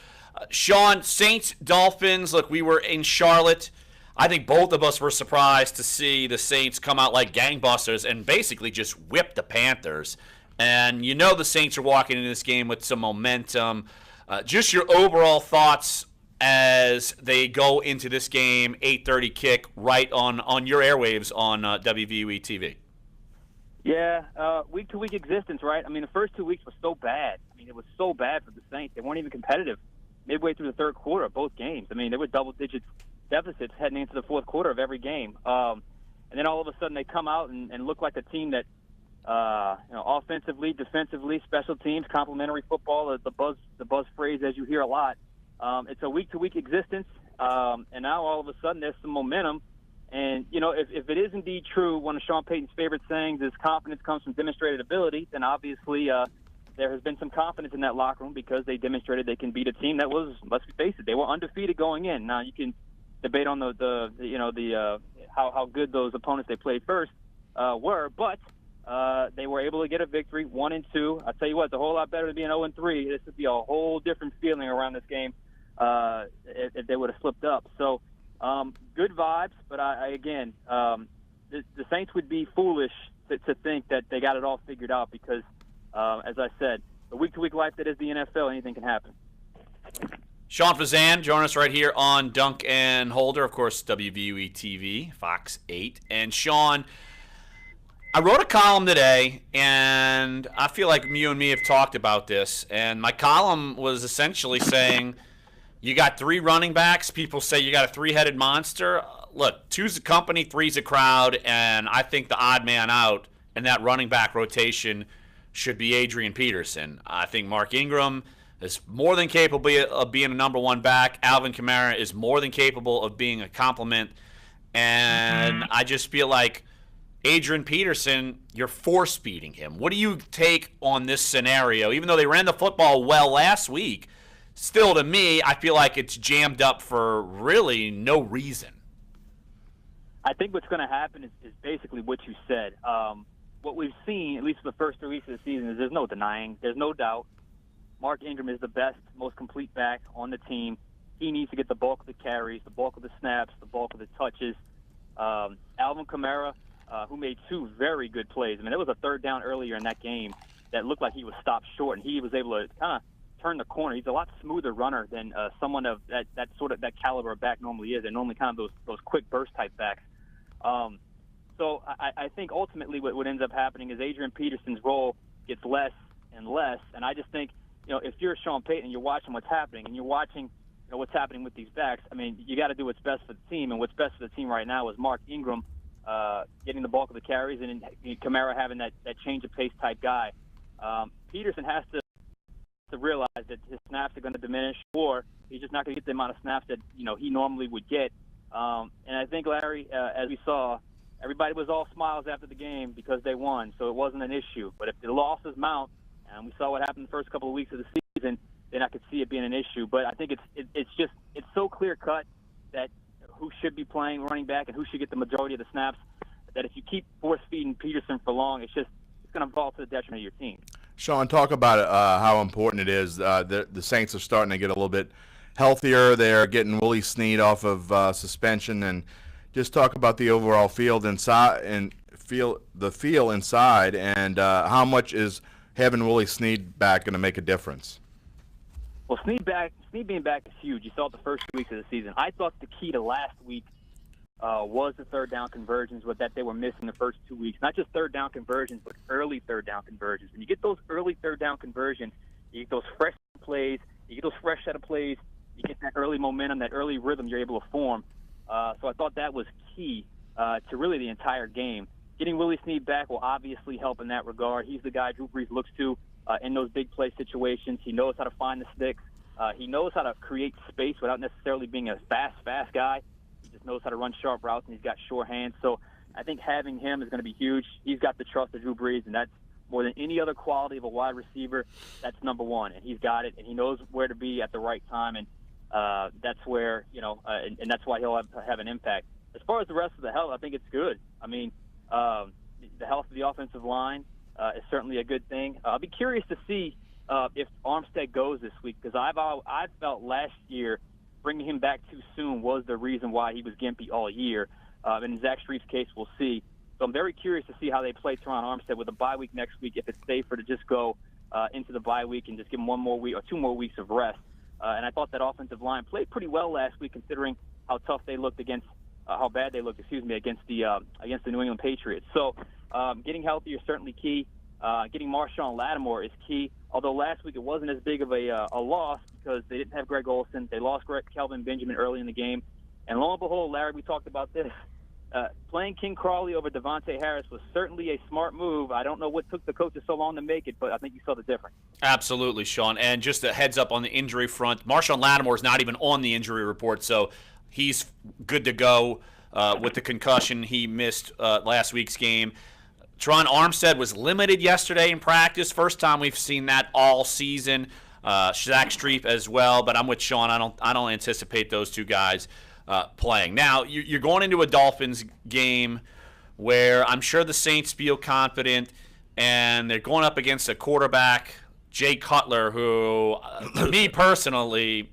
Sean, Saints, Dolphins. Look, we were in Charlotte. I think both of us were surprised to see the Saints come out like gangbusters and basically just whip the Panthers. And you know the Saints are walking into this game with some momentum. Just your overall thoughts as they go into this game, 8:30 kick, right on your airwaves on WVUE TV. Yeah, week-to-week existence, right? I mean, the first 2 weeks were so bad. I mean, it was so bad for the Saints. They weren't even competitive midway through the third quarter of both games. I mean, they were double-digit deficits heading into the fourth quarter of every game. And then all of a sudden they come out and look like a team that, offensively, defensively, special teams, complementary football, the buzz phrase as you hear a lot. It's a week-to-week existence, and now all of a sudden there's some momentum. And, if it is indeed true, one of Sean Payton's favorite sayings is confidence comes from demonstrated ability, then obviously there has been some confidence in that locker room because they demonstrated they can beat a team that was, let's face it, they were undefeated going in. Now you can debate on how good those opponents they played first were, but they were able to get a victory, 1-2. I tell you what, it's a whole lot better than being 0-3. This would be a whole different feeling around this game if they would have slipped up. So good vibes, but the Saints would be foolish to think that they got it all figured out because, as I said, the week-to-week life that is the NFL, anything can happen. Sean Fazan, join us right here on Dunc and Holder, of course, WVUE TV, Fox 8. And Sean, I wrote a column today, and I feel like you and me have talked about this, and my column was essentially saying you got 3 running backs. People say you got a 3-headed monster. Look, 2's a company, 3's a crowd, and I think the odd man out in that running back rotation should be Adrian Peterson. I think Mark Ingram is more than capable of being a number 1 back. Alvin Kamara is more than capable of being a complement. And I just feel like Adrian Peterson, you're force-feeding him. What do you take on this scenario? Even though they ran the football well last week, still to me, I feel like it's jammed up for really no reason. I think what's going to happen is basically what you said. What we've seen, at least for the first 3 weeks of the season, is there's no denying, there's no doubt. Mark Ingram is the best, most complete back on the team. He needs to get the bulk of the carries, the bulk of the snaps, the bulk of the touches. Alvin Kamara, who made 2 very good plays. I mean, there was a third down earlier in that game that looked like he was stopped short, and he was able to kind of turn the corner. He's a lot smoother runner than someone of that caliber of back normally is. They're normally kind of those quick burst type backs. So I think ultimately what ends up happening is Adrian Peterson's role gets less and less, and I just think, if you're Sean Payton and you're watching what's happening, and you're watching what's happening with these backs, I mean, you got to do what's best for the team, and what's best for the team right now is Mark Ingram getting the bulk of the carries, and Kamara having that change of pace type guy. Peterson has to realize that his snaps are going to diminish, or he's just not going to get the amount of snaps that he normally would get. And I think, Larry, as we saw, everybody was all smiles after the game because they won, so it wasn't an issue. But if the losses mount, and we saw what happened the first couple of weeks of the season, then I could see it being an issue. But I think it's so clear cut that who should be playing running back and who should get the majority of the snaps, that if you keep force feeding Peterson for long, it's going to fall to the detriment of your team. Sean, talk about how important it is. The Saints are starting to get a little bit healthier. They're getting Willie Snead off of suspension, and just talk about the overall field inside and the feel inside, and how much is having Willie Snead back going to make a difference? Well, Snead being back is huge. You saw it the first 2 weeks of the season. I thought the key to last week was the third down conversions, that they were missing the first 2 weeks. Not just third down conversions, but early third down conversions. When you get those early third down conversions, you get those fresh plays, you get those fresh set of plays, you get that early momentum, that early rhythm you're able to form. So I thought that was key to really the entire game. Getting Willie Snead back will obviously help in that regard. He's the guy Drew Brees looks to in those big play situations. He knows how to find the sticks. He knows how to create space without necessarily being a fast guy. He just knows how to run sharp routes, and he's got sure hands. So I think having him is going to be huge. He's got the trust of Drew Brees, and that's more than any other quality of a wide receiver. That's number one, and he's got it, and he knows where to be at the right time, and that's where, and that's why he'll have an impact. As far as the rest of the health, I think it's good. I mean, the health of the offensive line is certainly a good thing. I'll be curious to see if Armstead goes this week, because I felt last year bringing him back too soon was the reason why he was gimpy all year. In Zach Streif's case, we'll see. So I'm very curious to see how they play Teron Armstead with a bye week next week, if it's safer to just go into the bye week and just give him 1 more week or 2 more weeks of rest. And I thought that offensive line played pretty well last week, considering how tough they looked against, how bad they looked, against the New England Patriots. So getting healthy is certainly key. Getting Marshawn Lattimore is key. Although last week it wasn't as big of a loss because they didn't have Greg Olsen. They lost Kelvin Benjamin early in the game. And lo and behold, Larry, we talked about this. Playing King Crawley over Devontae Harris was certainly a smart move. I don't know what took the coaches so long to make it, but I think you saw the difference. Absolutely, Sean. And just a heads up on the injury front, Marshawn Lattimore is not even on the injury report, so he's good to go with the concussion. He missed last week's game. Teron Armstead was limited yesterday in practice. First time we've seen that all season. Zach Streif as well, but I'm with Sean. I don't anticipate those two guys playing. Now, you're going into a Dolphins game where I'm sure the Saints feel confident, and they're going up against a quarterback, Jay Cutler, who, me personally,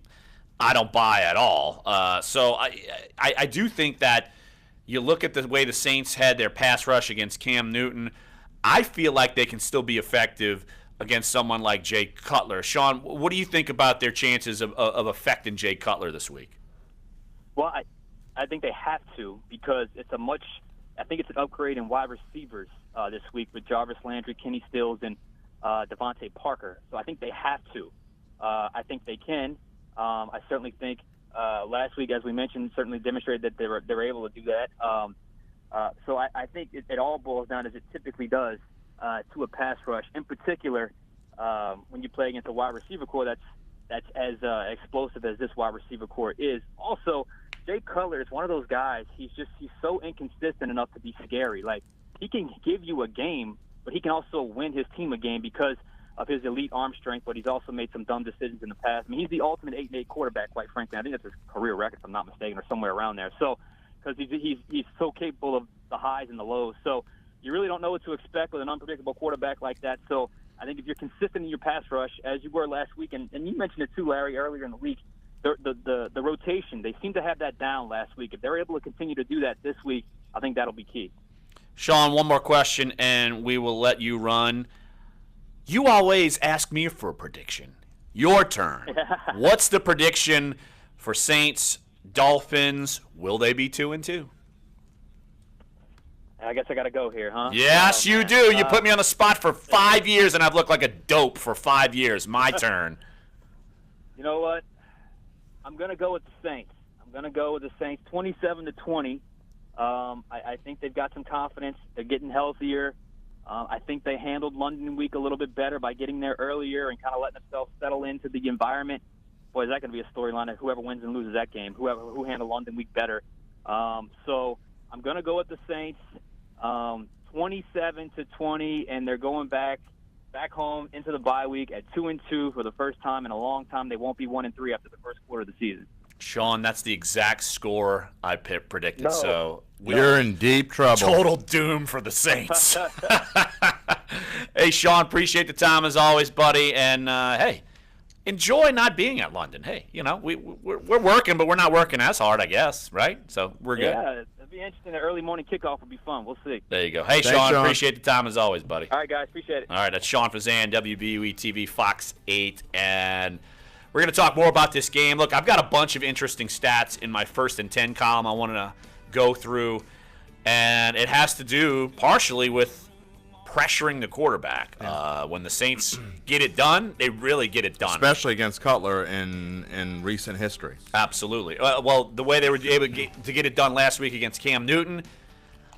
I don't buy at all. So I do think that you look at the way the Saints had their pass rush against Cam Newton, I feel like they can still be effective against someone like Jay Cutler. Sean, what do you think about their chances of affecting Jay Cutler this week? Well, I think they have to, because I think it's an upgrade in wide receivers this week with Jarvis Landry, Kenny Stills, and Devontae Parker. So I think they have to. I think they can. I certainly think last week, as we mentioned, certainly demonstrated that they were able to do that. So I think it all boils down, as it typically does, to a pass rush. In particular, when you play against a wide receiver core that's as explosive as this wide receiver core is. Also, Jay Cutler is one of those guys. He's so inconsistent enough to be scary. Like, he can give you a game, but he can also win his team a game because of his elite arm strength, but he's also made some dumb decisions in the past. I mean, he's the ultimate 8-8 quarterback, quite frankly. I think that's his career record, if I'm not mistaken, or somewhere around there. So, because he's so capable of the highs and the lows. So you really don't know what to expect with an unpredictable quarterback like that. So I think if you're consistent in your pass rush, as you were last week, and you mentioned it too, Larry, earlier in the week, the rotation, they seem to have that down last week. If they're able to continue to do that this week, I think that'll be key. Sean, one more question, and we will let you run. You always ask me for a prediction. Your turn. What's the prediction for Saints, Dolphins? Will they be 2-2? I guess I got to go here, huh? Yes, you do. You put me on the spot for 5 years, and I've looked like a dope for 5 years. My turn. You know what? I'm going to go with the Saints. 27-20. I think they've got some confidence. They're getting healthier. I think they handled London week a little bit better by getting there earlier and kind of letting themselves settle into the environment. Boy, is that going to be a storyline of whoever wins and loses that game, who handled London week better. So I'm going to go with the Saints, 27-20, and they're going back home into the bye week at 2-2 for the first time in a long time. They won't be 1-3 after the first quarter of the season. Sean, that's the exact score I predicted. No. So you're in deep trouble. Total doom for the Saints. Hey, Sean, appreciate the time as always, buddy. And hey, enjoy not being at London. Hey, we're working, but we're not working as hard, I guess, right? So we're good. Yeah, it'll be interesting. The early morning kickoff will be fun. We'll see. There you go. Hey, Thanks, Sean, Sean. appreciate the time as always, buddy. All right, guys, appreciate it. All right, that's Sean Fazan, WBUE TV, Fox 8, and we're going to talk more about this game. Look, I've got a bunch of interesting stats in my 1st and 10 column I want to go through, and it has to do partially with pressuring the quarterback. When the Saints get it done, they really get it done. Especially against Cutler in recent history. Absolutely. Well, the way they were able to get it done last week against Cam Newton,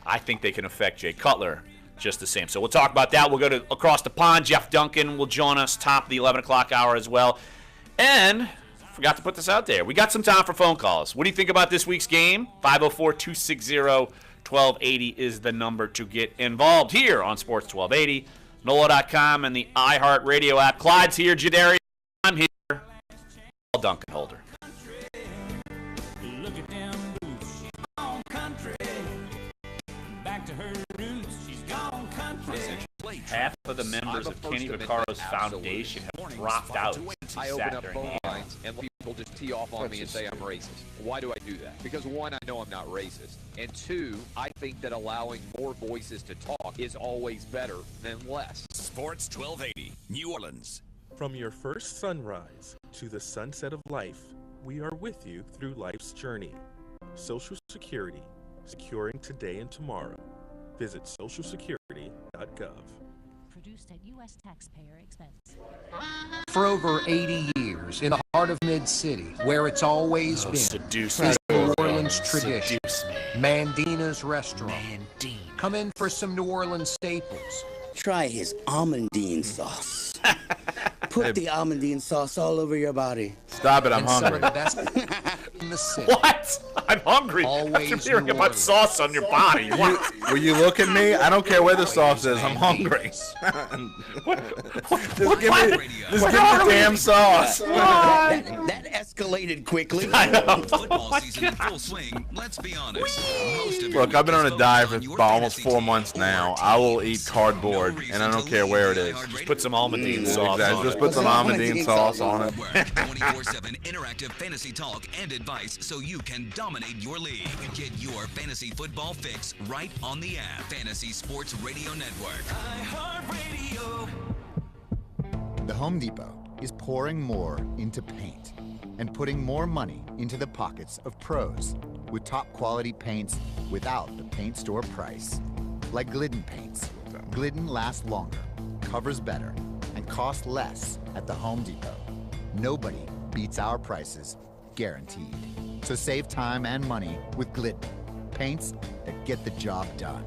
I think they can affect Jay Cutler just the same. So we'll talk about that. We'll go to across the pond. Jeff Duncan will join us top of the 11 o'clock hour as well. And forgot to put this out there. We got some time for phone calls. What do you think about this week's game? 504-260-1280 is the number to get involved here on Sports 1280, NOLA.com, and the iHeartRadio app. Clyde's here. Jadarius, I'm here. Duncan Holder. Look at them boots, she's gone country. Back to her roots, she's gone country. Half of the members of Kenny Vaccaro's foundation have dropped out since he sat during the game. Lines and people just tee off on me and say I'm racist. Why do I do that? Because one, I know I'm not racist. And two, I think that allowing more voices to talk is always better than less. Sports 1280, New Orleans. From your first sunrise to the sunset of life, we are with you through life's journey. Social Security, securing today and tomorrow. Visit socialsecurity.gov. Produced at U.S. taxpayer expense. For over 80 years, in the heart of Mid-City, where it's always been, seduce is me. New Orleans tradition. Seduce me. Mandina's Restaurant. Come in for some New Orleans staples. Try his almondine sauce. Put the almondine sauce all over your body. Stop it, I'm And some hungry. of the best in the city. What? I'm hungry. Always After hearing New about Orleans. sauce on your body. What? Will you look at me? I don't care where the sauce is. I'm hungry. Just give me the damn sauce. That escalated quickly. Football season in full swing. Let's be honest. Most of your Look, I've been on a weekends diet focus for on your almost fantasy 4 months now. I will eat cardboard, and I don't care where it is. Just put some almondine sauce Exactly. on Just it. put some almondine sauce on it. 24/7 interactive fantasy talk and advice so you can dominate your league. Get your fantasy football fix right on the app. Fantasy Sports Radio Network. The Home Depot is pouring more into paint and putting more money into the pockets of pros with top quality paints without the paint store price. Like Glidden paints. Glidden lasts longer, covers better, and costs less at the Home Depot. Nobody beats our prices, guaranteed. So save time and money with Glidden. Paints that get the job done.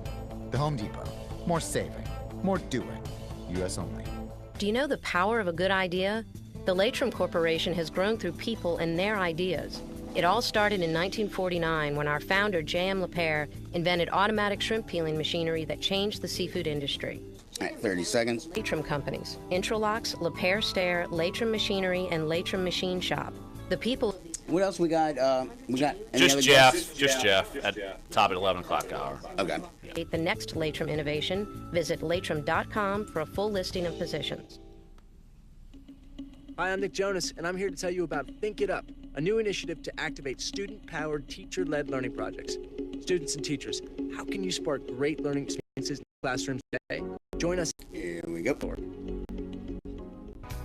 The Home Depot. More saving, more doing. U.S. only. Do you know the power of a good idea? The Latrim Corporation has grown through people and their ideas. It all started in 1949 when our founder, J.M. Lapierre, invented automatic shrimp peeling machinery that changed the seafood industry. All right, 30 seconds. Latrim Companies, Intralocks, Lapierre Stair, Latrim Machinery, and Latrim Machine Shop. The people... What else we got? We got any Just other Jeff. guests? Just Jeff at top at 11 o'clock hour. Okay. The next Latrim innovation, visit latrim.com for a full listing of positions. Hi, I'm Nick Jonas, and I'm here to tell you about Think It Up, a new initiative to activate student-powered, teacher-led learning projects. Students and teachers, how can you spark great learning experiences in classrooms today? Join us. Here we go.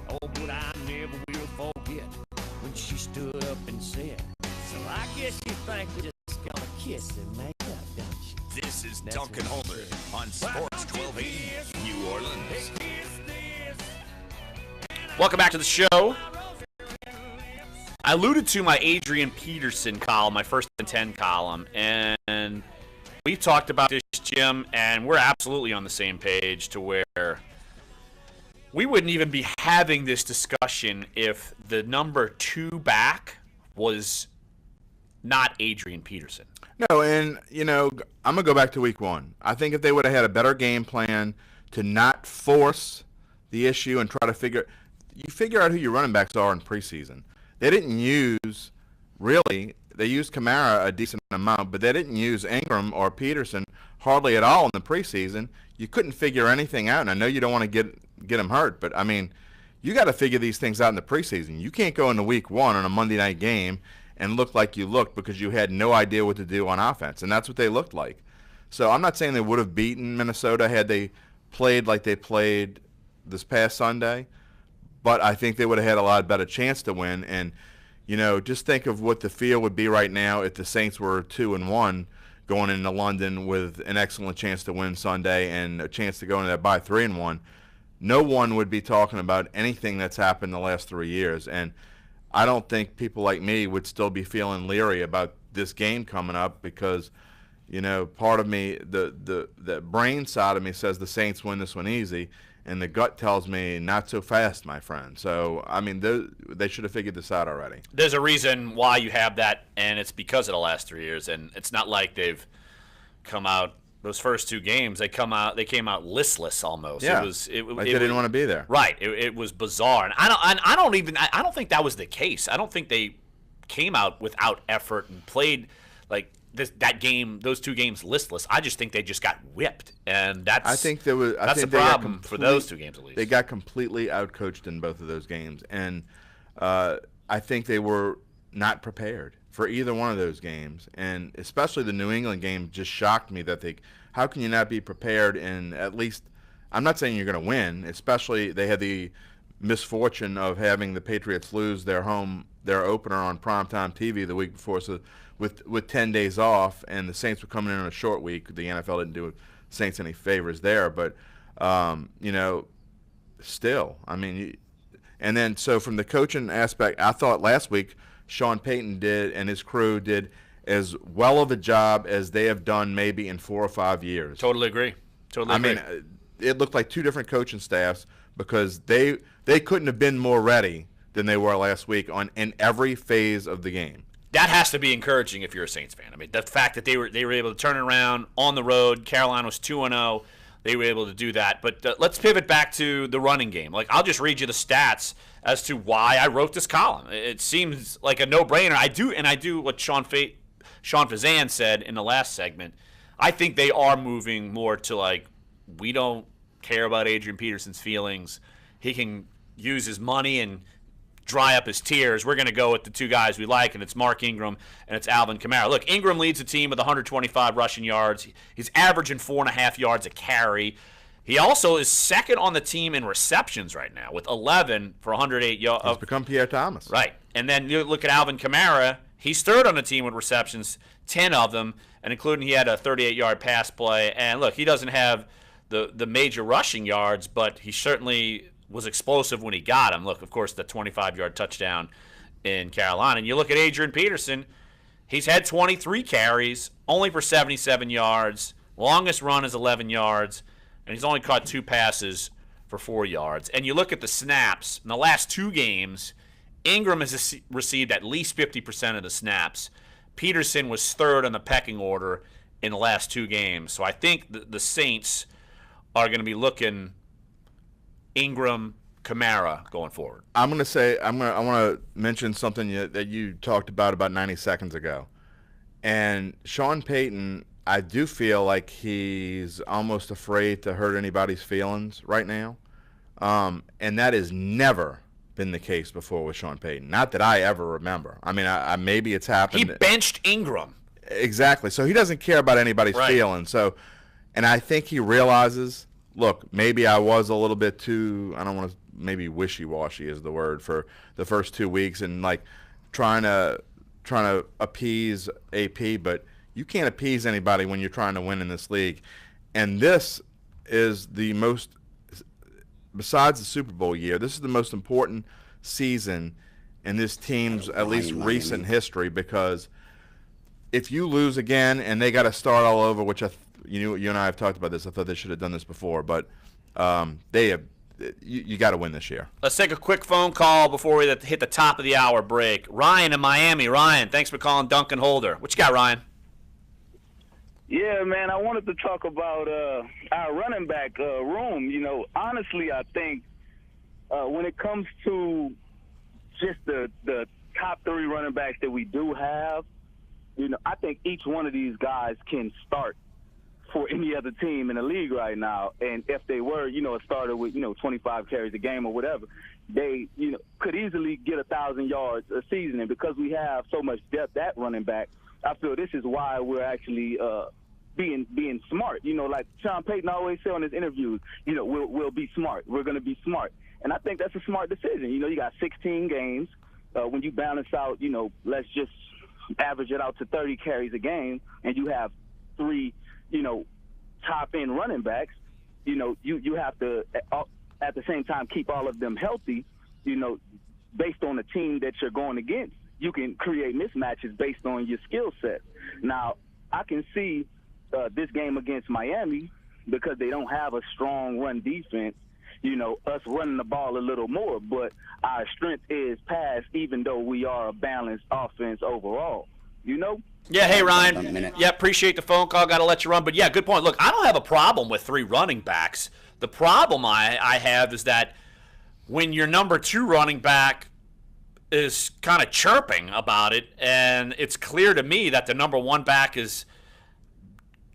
Oh, but I never will forget when she stood up and said, so I guess you think we're just gonna kiss and make up, don't you? This is Dunc and Homer on Sports 1280 New Orleans. Welcome back to the show. I alluded to my Adrian Peterson column, my first and 10 column, and we talked about this, Jim, and we're absolutely on the same page to where we wouldn't even be having this discussion if the number 2 back was not Adrian Peterson. No, and, I'm going to go back to week 1. I think if they would have had a better game plan to not force the issue and try to figure out who your running backs are in preseason. They didn't use, really, they used Kamara a decent amount, but they didn't use Ingram or Peterson hardly at all in the preseason. You couldn't figure anything out, and I know you don't want to get them hurt, but, you got to figure these things out in the preseason. You can't go into week 1 on a Monday night game and look like you looked because you had no idea what to do on offense, and that's what they looked like. So I'm not saying they would have beaten Minnesota had they played like they played this past Sunday, but I think they would have had a lot better chance to win. And, just think of what the field would be right now if the Saints were 2-1 going into London with an excellent chance to win Sunday and a chance to go into that bye 3-1. No one would be talking about anything that's happened the last 3 years. And I don't think people like me would still be feeling leery about this game coming up because, part of me, the brain side of me says the Saints win this one easy. And the gut tells me not so fast, my friend. So, they should have figured this out already. There's a reason why you have that, and it's because of the last 3 years. And it's not like they've come out those first 2 games. They came out listless almost. Yeah, they didn't want to be there. Right. It was bizarre, and I don't think that was the case. I don't think they came out without effort and played like those 2 games listless. I just think they just got whipped, and that's the problem for those 2 games at least. They got completely outcoached in both of those games, and I think they were not prepared for either one of those games, and especially the New England game just shocked me that how can you not be prepared? And at least, I'm not saying you're going to win, especially they had the misfortune of having the Patriots lose their opener on primetime TV the week before, so with 10 days off, and the Saints were coming in on a short week. The NFL didn't do Saints any favors there, but still, and then so from the coaching aspect, I thought last week Sean Payton did and his crew did as well of a job as they have done maybe in 4 or 5 years. Totally agree. It looked like 2 different coaching staffs because they couldn't have been more ready than they were last week in every phase of the game. That has to be encouraging if you're a Saints fan. The fact that they were able to turn it around on the road. Carolina was 2-0. They were able to do that. But let's pivot back to the running game. I'll just read you the stats as to why I wrote this column. It seems like a no-brainer. I do what Sean Fazan said in the last segment. I think they are moving more to we don't care about Adrian Peterson's feelings. He can use his money and dry up his tears. We're going to go with the 2 guys we like, and it's Mark Ingram and it's Alvin Kamara. Look, Ingram leads the team with 125 rushing yards. He's averaging 4.5 yards a carry. He also is second on the team in receptions right now with 11 for 108 yards. He's become Pierre Thomas. Right. And then you look at Alvin Kamara. He's third on the team with receptions, 10 of them, and including he had a 38-yard pass play. And look, he doesn't have the major rushing yards, but he certainly was explosive when he got him. Look, of course, the 25-yard touchdown in Carolina. And you look at Adrian Peterson, he's had 23 carries, only for 77 yards. Longest run is 11 yards, and he's only caught 2 passes for 4 yards. And you look at the snaps. In the last 2 games, Ingram has received at least 50% of the snaps. Peterson was third on the pecking order in the last 2 games. So I think the Saints are going to be looking Ingram, Kamara going forward. I want to mention something that you talked about 90 seconds ago. And Sean Payton, I do feel like he's almost afraid to hurt anybody's feelings right now. And that has never been the case before with Sean Payton. Not that I ever remember. I mean, I maybe it's happened. He benched Ingram. Exactly. So he doesn't care about anybody's feelings. So, and I think he realizes, look, maybe I was a little bit too, I don't want to, maybe wishy-washy is the word for the first 2 weeks, and like trying to appease AP, but you can't appease anybody when you're trying to win in this league. And this is the most, besides the Super Bowl year, this is the most important season in this team's at least recent history, because if you lose again and they got to start all over, which you and I have talked about this, I thought they should have done this before, but they have. You got to win this year. Let's take a quick phone call before we hit the top of the hour break. Ryan in Miami. Ryan, thanks for calling Dunc and Holder. What you got, Ryan? Yeah, man, I wanted to talk about our running back room. You know, honestly, I think when it comes to just the top 3 running backs that we do have, you know, I think each one of these guys can start for any other team in the league right now. And if they were, you know, a starter with, 25 carries a game or whatever, they, could easily get 1,000 yards a season. And because we have so much depth at running back, I feel this is why we're actually being smart. You know, like Sean Payton always said in his interviews, we'll be smart. We're going to be smart. And I think that's a smart decision. You know, you got 16 games. When you balance out, let's just average it out to 30 carries a game, and you have 3, top-end running backs, you have to, at the same time, keep all of them healthy, based on the team that you're going against. You can create mismatches based on your skill set. Now, I can see this game against Miami, because they don't have a strong run defense, us running the ball a little more, but our strength is pass, even though we are a balanced offense overall, Yeah, hey, Ryan. Yeah, appreciate the phone call. Got to let you run. But, yeah, good point. Look, I don't have a problem with 3 running backs. The problem I have is that when your number 2 running back is kind of chirping about it, and it's clear to me that the number 1 back is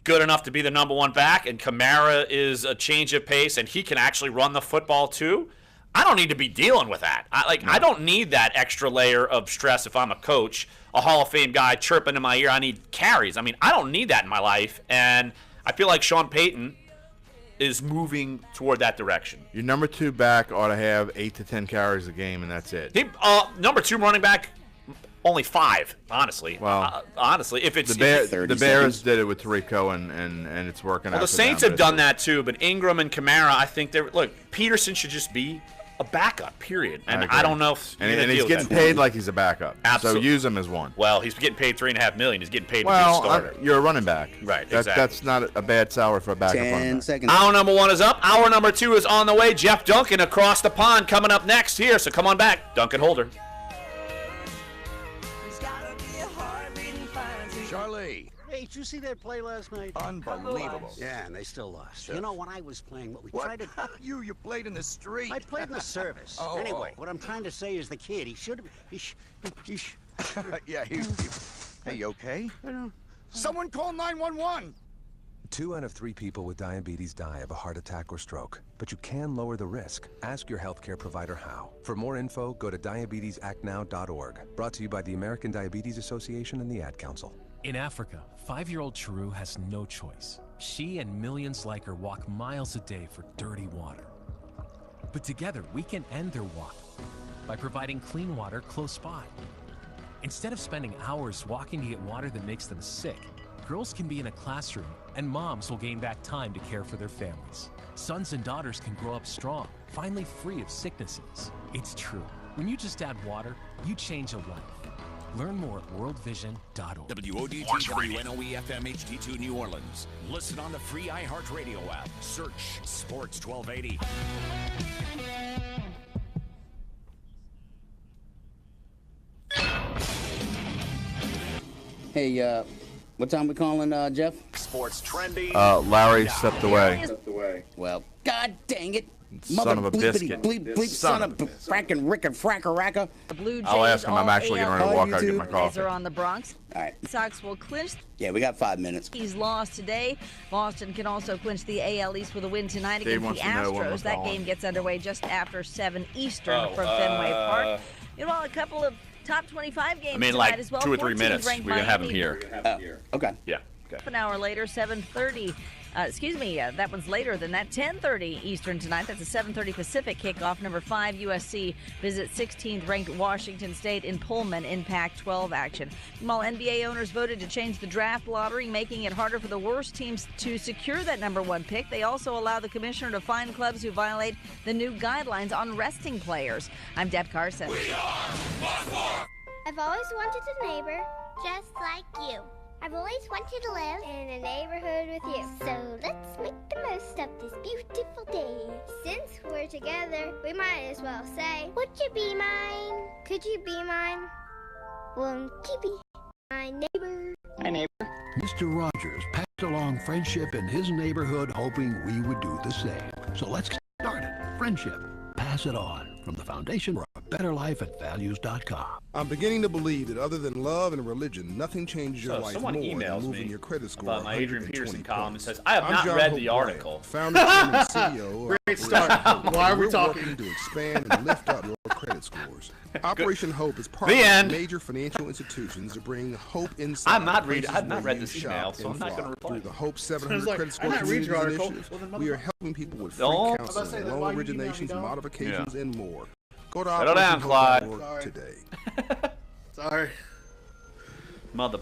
good enough to be the number 1 back, and Kamara is a change of pace, and he can actually run the football too, I don't need to be dealing with that. I don't need that extra layer of stress if I'm a coach, a Hall of Fame guy chirping in my ear. I need carries. I mean, I don't need that in my life, and I feel like Sean Payton is moving toward that direction. Your number 2 back ought to have 8 to 10 carries a game, and that's it. Number 2 running back, only 5, honestly. Well, honestly, if it's the Bears did it with Tarico, and it's working out. Well, the Saints have done that too, but Ingram and Kamara, I think Peterson should just be a backup, period. And I don't know if he's getting paid like he's a backup. Absolutely. So use him as one. Well, he's getting paid $3.5 million. He's getting paid to be a starter. You're a running back. Right, exactly. That's not a bad salary for a backup running back. 10 seconds. Hour number 1 is up. Hour number 2 is on the way. Jeff Duncan across the pond coming up next here. So come on back, Duncan Holder. Charlie. Hey, did you see their play last night? Unbelievable. Yeah, and they still lost. Sure. You know, when I was playing, what we tried to... You played in the street. I played in the service. Anyway, what I'm trying to say is the kid, he should have... Yeah, Hey, you okay? Someone call 911! 2 out of 3 people with diabetes die of a heart attack or stroke, but you can lower the risk. Ask your healthcare provider how. For more info, go to diabetesactnow.org. Brought to you by the American Diabetes Association and the Ad Council. In Africa, 5-year-old Chiru has no choice. She and millions like her walk miles a day for dirty water. But together, we can end their walk by providing clean water close by. Instead of spending hours walking to get water that makes them sick, girls can be in a classroom, and moms will gain back time to care for their families. Sons and daughters can grow up strong, finally free of sicknesses. It's true. When you just add water, you change a life. Learn more at worldvision.org. WODT WNOE-FM HD2 New Orleans. Listen on the free iHeartRadio app. Search Sports 1280. Hey, what time we calling, Jeff? Sports trendy. Larry stepped away. Well, God dang it. Son of a biscuit. Bleep, son of a frackin' rick and fracker racker. The Blue Jays I'll ask him. I'm all actually getting ready to walk out and get my coffee. are on the Bronx. All right. Sox will clinch. Yeah, we got 5 minutes. He's lost today. Boston can also clinch the AL East with a win tonight Dave against the wants to know when we're Astros. That calling. game gets underway just after 7 Eastern from Fenway Park. Meanwhile, a couple of top 25 games tonight like as well. 2 or 3 14 minutes. We're ranked going to have him Miami. here. Okay. Yeah. Okay. Half an hour later, 7:30. That one's later than that. 10:30 Eastern tonight. That's a 7:30 Pacific kickoff. Number 5 USC visits 16th ranked Washington State in Pullman in Pac-12 action. While NBA owners voted to change the draft lottery, making it harder for the worst teams to secure that number 1 pick, they also allow the commissioner to fine clubs who violate the new guidelines on resting players. I'm Deb Carson. I've always wanted a neighbor just like you. I've always wanted to live in a neighborhood with you. So let's make the most of this beautiful day. Since we're together, we might as well say, would you be mine? Could you be mine? Won't you be my neighbor? My neighbor. Mr. Rogers passed along friendship in his neighborhood, hoping we would do the same. So let's get started. Friendship. Pass it on. From the Foundation for a Better Life at Values.com. I'm beginning to believe that other than love and religion, nothing changes your So life someone more than emails moving me your credit score about my Adrian 120 Peterson column and points. says, I have I'm not John read Hope the Bryant, article. Founder, chairman, and CEO of Great Operation start. Hope. Why are we We're talking? working to expand and lift up your credit scores. Operation Hope is part The of end. major financial institutions to bring hope inside. I've not places read where this you email, shop so I'm and not going to thrive. reply. Through the Hope So 700 it's like, Credit I Score didn't read Communities your article. Initiative, Well, then we are helping people with free Don't. counseling, loan originations, modifications, and more. Go to Settle down, Clyde. operationhope.org today. Sorry. Mother.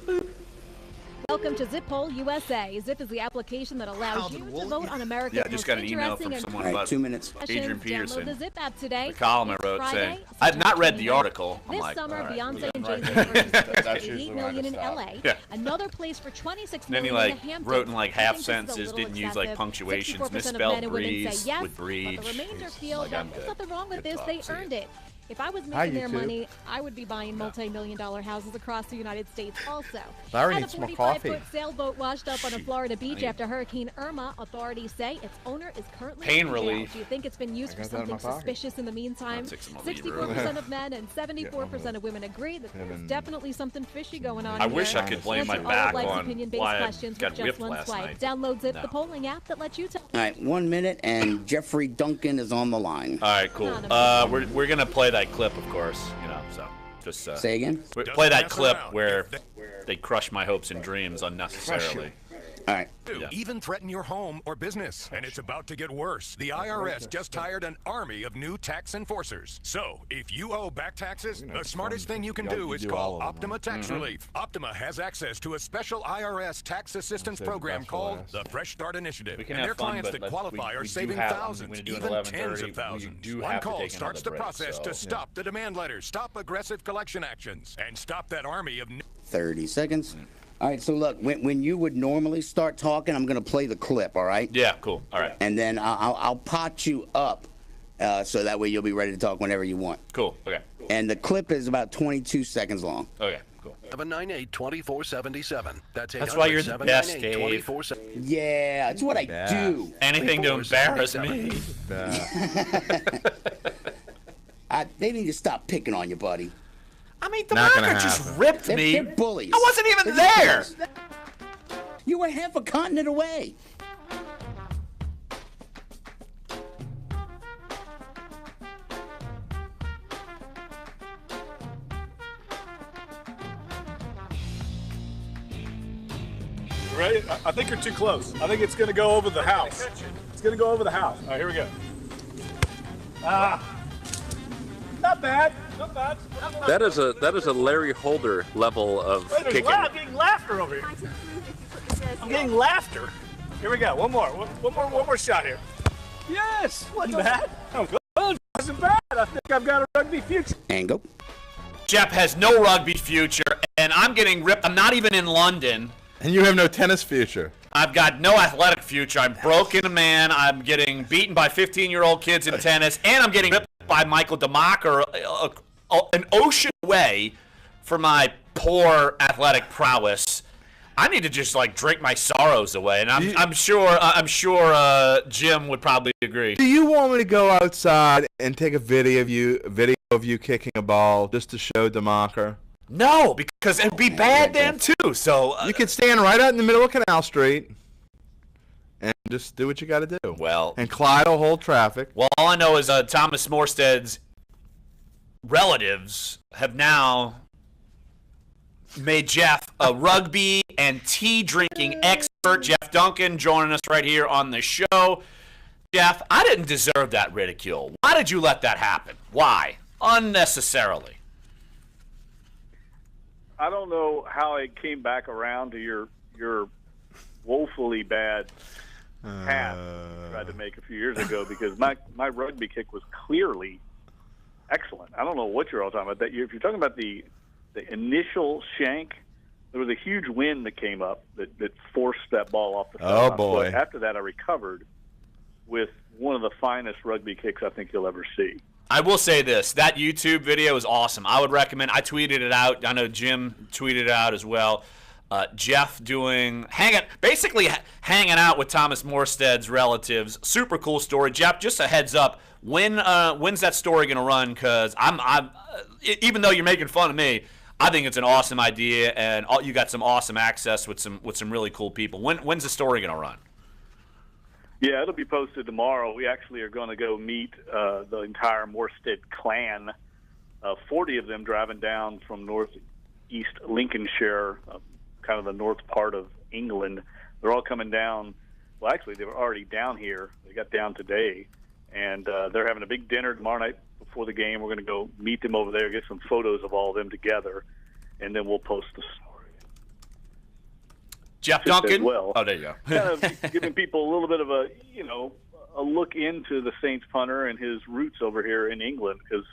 Welcome to Zip Poll USA. Zip is the application that allows you to vote on America's Yeah, I just most got an email interesting from and someone All right, about 2 minutes. Adrian Download Peterson. the Zip app today. The column I It's wrote Friday, saying, I have not read the September 29th. article. I'm This like, summer, all right. Beyonce and Right. Jay-Z purchased That's $8 usually when I million in stop. LA. Yeah. Another place for $26 And then he million in like the Hamptons. wrote in like I half think this is a sentences, little didn't use like excessive. punctuations, 64% of misspelled men and women breeze say yes, with breed. but the remainder feel Like, that I'm there's good. nothing wrong with Good this. talk. They See earned ya. it. If I was Hi, making their YouTube. money, I would be buying multi-million-dollar houses across the United States also. Larry Had needs a some more coffee. 45-foot sailboat washed up on a Florida beach after Hurricane Irma. Authorities say its owner is currently Pain in jail. relief. Do you think it's been used for got that in my something pocket. suspicious in the meantime? I'll take some, I'll leave it. 64% of men and 74% of women agree that there's definitely something fishy going on I here. wish I could blame my Answer all back of life's on opinion-based why I questions got with just whipped one last swipe. night. Download Zip, No. the polling app that lets you tell. All right, 1 minute, and Jeffrey Duncan is on the line. All right, cool. We're gonna play that clip, of course. You know, so just Say again? Play that clip where they crush my hopes and dreams unnecessarily. All right. Even threaten your home or business. And it's about to get worse. The IRS just hired an army of new tax enforcers. So, if you owe back taxes, the smartest thing you can do is call Optima Tax Relief. Optima has access to a special IRS tax assistance program called the Fresh Start Initiative. We can And have their fun, clients but that qualify are we do saving have- thousands, we're gonna do an even 11:30. tens of We thousands. do One have to call take starts the another break, process so- to stop the demand letters, stop aggressive collection actions, and stop that army of 30 seconds. All right, so look, when you would normally start talking, I'm going to play the clip, all right? Yeah, cool. All right. And then I'll pot you up so that way you'll be ready to talk whenever you want. Cool. Okay. And the clip is about 22 seconds long. Okay. Cool. 798-2477. That's why you're the best, Dave. 798-2477. Yeah, that's what I do. Anything to embarrass me. They need to stop picking on you, buddy. I mean, the Not gonna market just happen. ripped They're- me. they're bullies. I wasn't even They're there. bullies. You were half a continent away. Ready? I think you're too close. I think it's going to go over the house. It's going to go over the house. All right, here we go. Not bad. Not bad. That is a Larry Holder level of Wait, kicking. I'm getting laughter over here. I'm getting laughter. Here we go. One more shot here. Yes. Wasn't bad. Oh, good. Wasn't bad. I think I've got a rugby future. And go. Jeff has no rugby future, and I'm getting ripped. I'm not even in London. And you have no tennis future. I've got no athletic future. I'm broken a man. I'm getting beaten by 15-year-old kids in tennis, and I'm getting ripped by Michael DeMacher an ocean away for my poor athletic prowess. I need to just like drink my sorrows away, and I'm sure Jim would probably agree. Do you want me to go outside and take a video of you kicking a ball just to show DeMarker? No, because it'd be bad then too. So you could stand right out in the middle of Canal Street and just do what you got to do. Well, and Clyde will hold traffic. Well, all I know is Thomas Morstead's relatives have now made Jeff a rugby and tea drinking expert. Jeff Duncan joining us right here on the show. Jeff, I didn't deserve that ridicule. Why did you let that happen? Why? Unnecessarily. I don't know how it came back around to your woefully bad pass I tried to make a few years ago, because my rugby kick was clearly excellent. I don't know what you're all talking about. That if you're talking about the initial shank, there was a huge wind that came up that forced that ball off the side of my boy. foot. After that, I recovered with one of the finest rugby kicks I think you'll ever see. I will say this. That YouTube video is awesome. I would recommend. I tweeted it out. I know Jim tweeted it out as well. Jeff basically hanging out with Thomas Morstead's relatives. Super cool story. Jeff, just a heads up. When's that story going to run? Because even though you're making fun of me, I think it's an awesome idea, and you got some awesome access with some really cool people. When's the story going to run? Yeah, it'll be posted tomorrow. We actually are going to go meet the entire Morstead clan, 40 of them driving down from northeast Lincolnshire, kind of the north part of England. They're all coming down. Well, actually, they were already down here. They got down today, and they're having a big dinner tomorrow night before the game. We're going to go meet them over there, get some photos of all of them together, and then we'll post the story. Jeff Duncan. Well, oh, there you go. Kind of giving people a little bit of a look into the Saints punter and his roots over here in England, because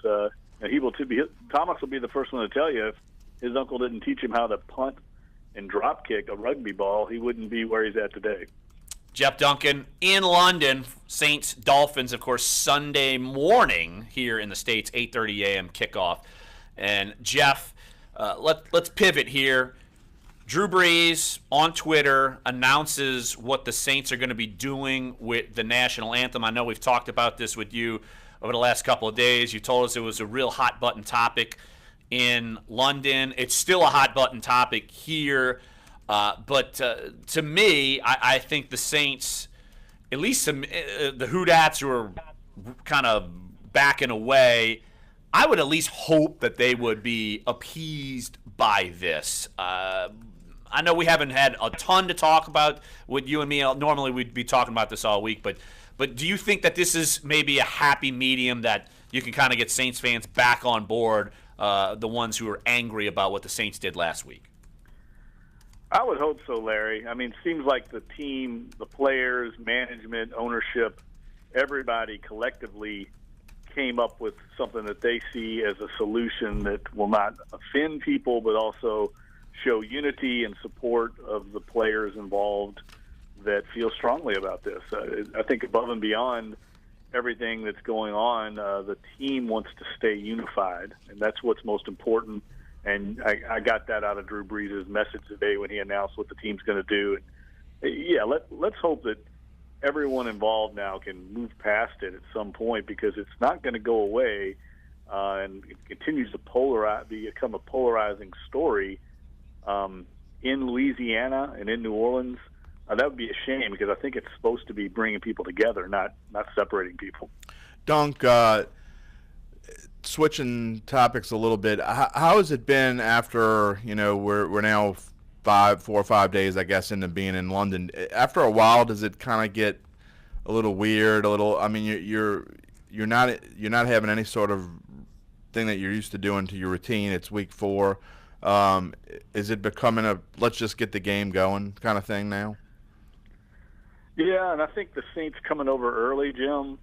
Thomas will be the first one to tell you if his uncle didn't teach him how to punt and drop kick a rugby ball, he wouldn't be where he's at today. Jeff Duncan in London. Saints Dolphins, of course, Sunday morning here in the States, 8:30 a.m. kickoff. And Jeff, let's pivot here. Drew Brees on Twitter announces what the Saints are going to be doing with the national anthem. I know we've talked about this with you over the last couple of days. You told us it was a real hot-button topic in London. It's still a hot-button topic here. But to me, I think the Saints, at least the Hoodats who are kind of backing away, I would at least hope that they would be appeased by this. I know we haven't had a ton to talk about with you and me. Normally we'd be talking about this all week, but do you think that this is maybe a happy medium that you can kind of get Saints fans back on board, the ones who are angry about what the Saints did last week? I would hope so, Larry. I mean, it seems like the team, the players, management, ownership, everybody collectively came up with something that they see as a solution that will not offend people, but also show unity and support of the players involved that feel strongly about this. I think above and beyond everything that's going on, the team wants to stay unified, and that's what's most important. And I got that out of Drew Brees' message today when he announced what the team's going to do. And yeah, let's hope that everyone involved now can move past it at some point, because it's not going to go away, and it continues to become a polarizing story in Louisiana and in New Orleans. That would be a shame, because I think it's supposed to be bringing people together, not separating people. Dunc, switching topics a little bit, how has it been after, we're now 4 or 5 days, I guess, into being in London? After a while, does it kind of get a little weird, you're not having any sort of thing that you're used to doing to your routine? It's week 4. Is it becoming a let's just get the game going kind of thing now? Yeah, and I think the Saints coming over early, Jim,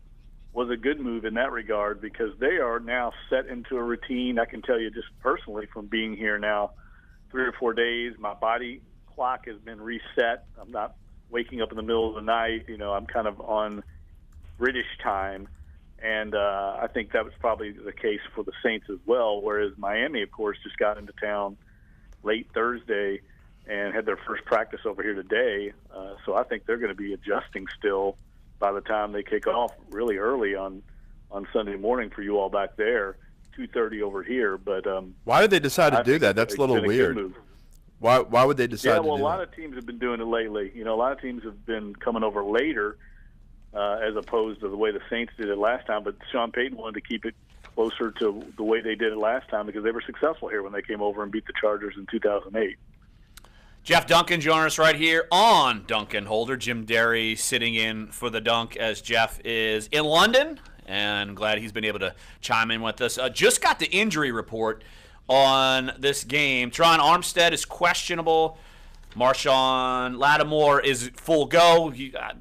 was a good move in that regard, because they are now set into a routine. I can tell you just personally from being here now 3 or 4 days, my body clock has been reset. I'm not waking up in the middle of the night. I'm kind of on British time. And I think that was probably the case for the Saints as well, whereas Miami, of course, just got into town late Thursday. and had their first practice over here today. So I think they're going to be adjusting still by the time they kick off really early on Sunday morning for you all back there, 2:30 over here. But why did they decide to I do think that? That's it's a little been weird. good move. Why would they decide Yeah, to well, do a lot that? of teams have been doing it lately. You know, a lot of teams have been coming over later as opposed to the way the Saints did it last time. But Sean Payton wanted to keep it closer to the way they did it last time because they were successful here when they came over and beat the Chargers in 2008. Jeff Duncan joining us right here on Duncan Holder. Jim Derry sitting in for the Dunk as Jeff is in London, and I'm glad he's been able to chime in with us. Just got the injury report on this game. Teron Armstead is questionable. Marshawn Lattimore is full go.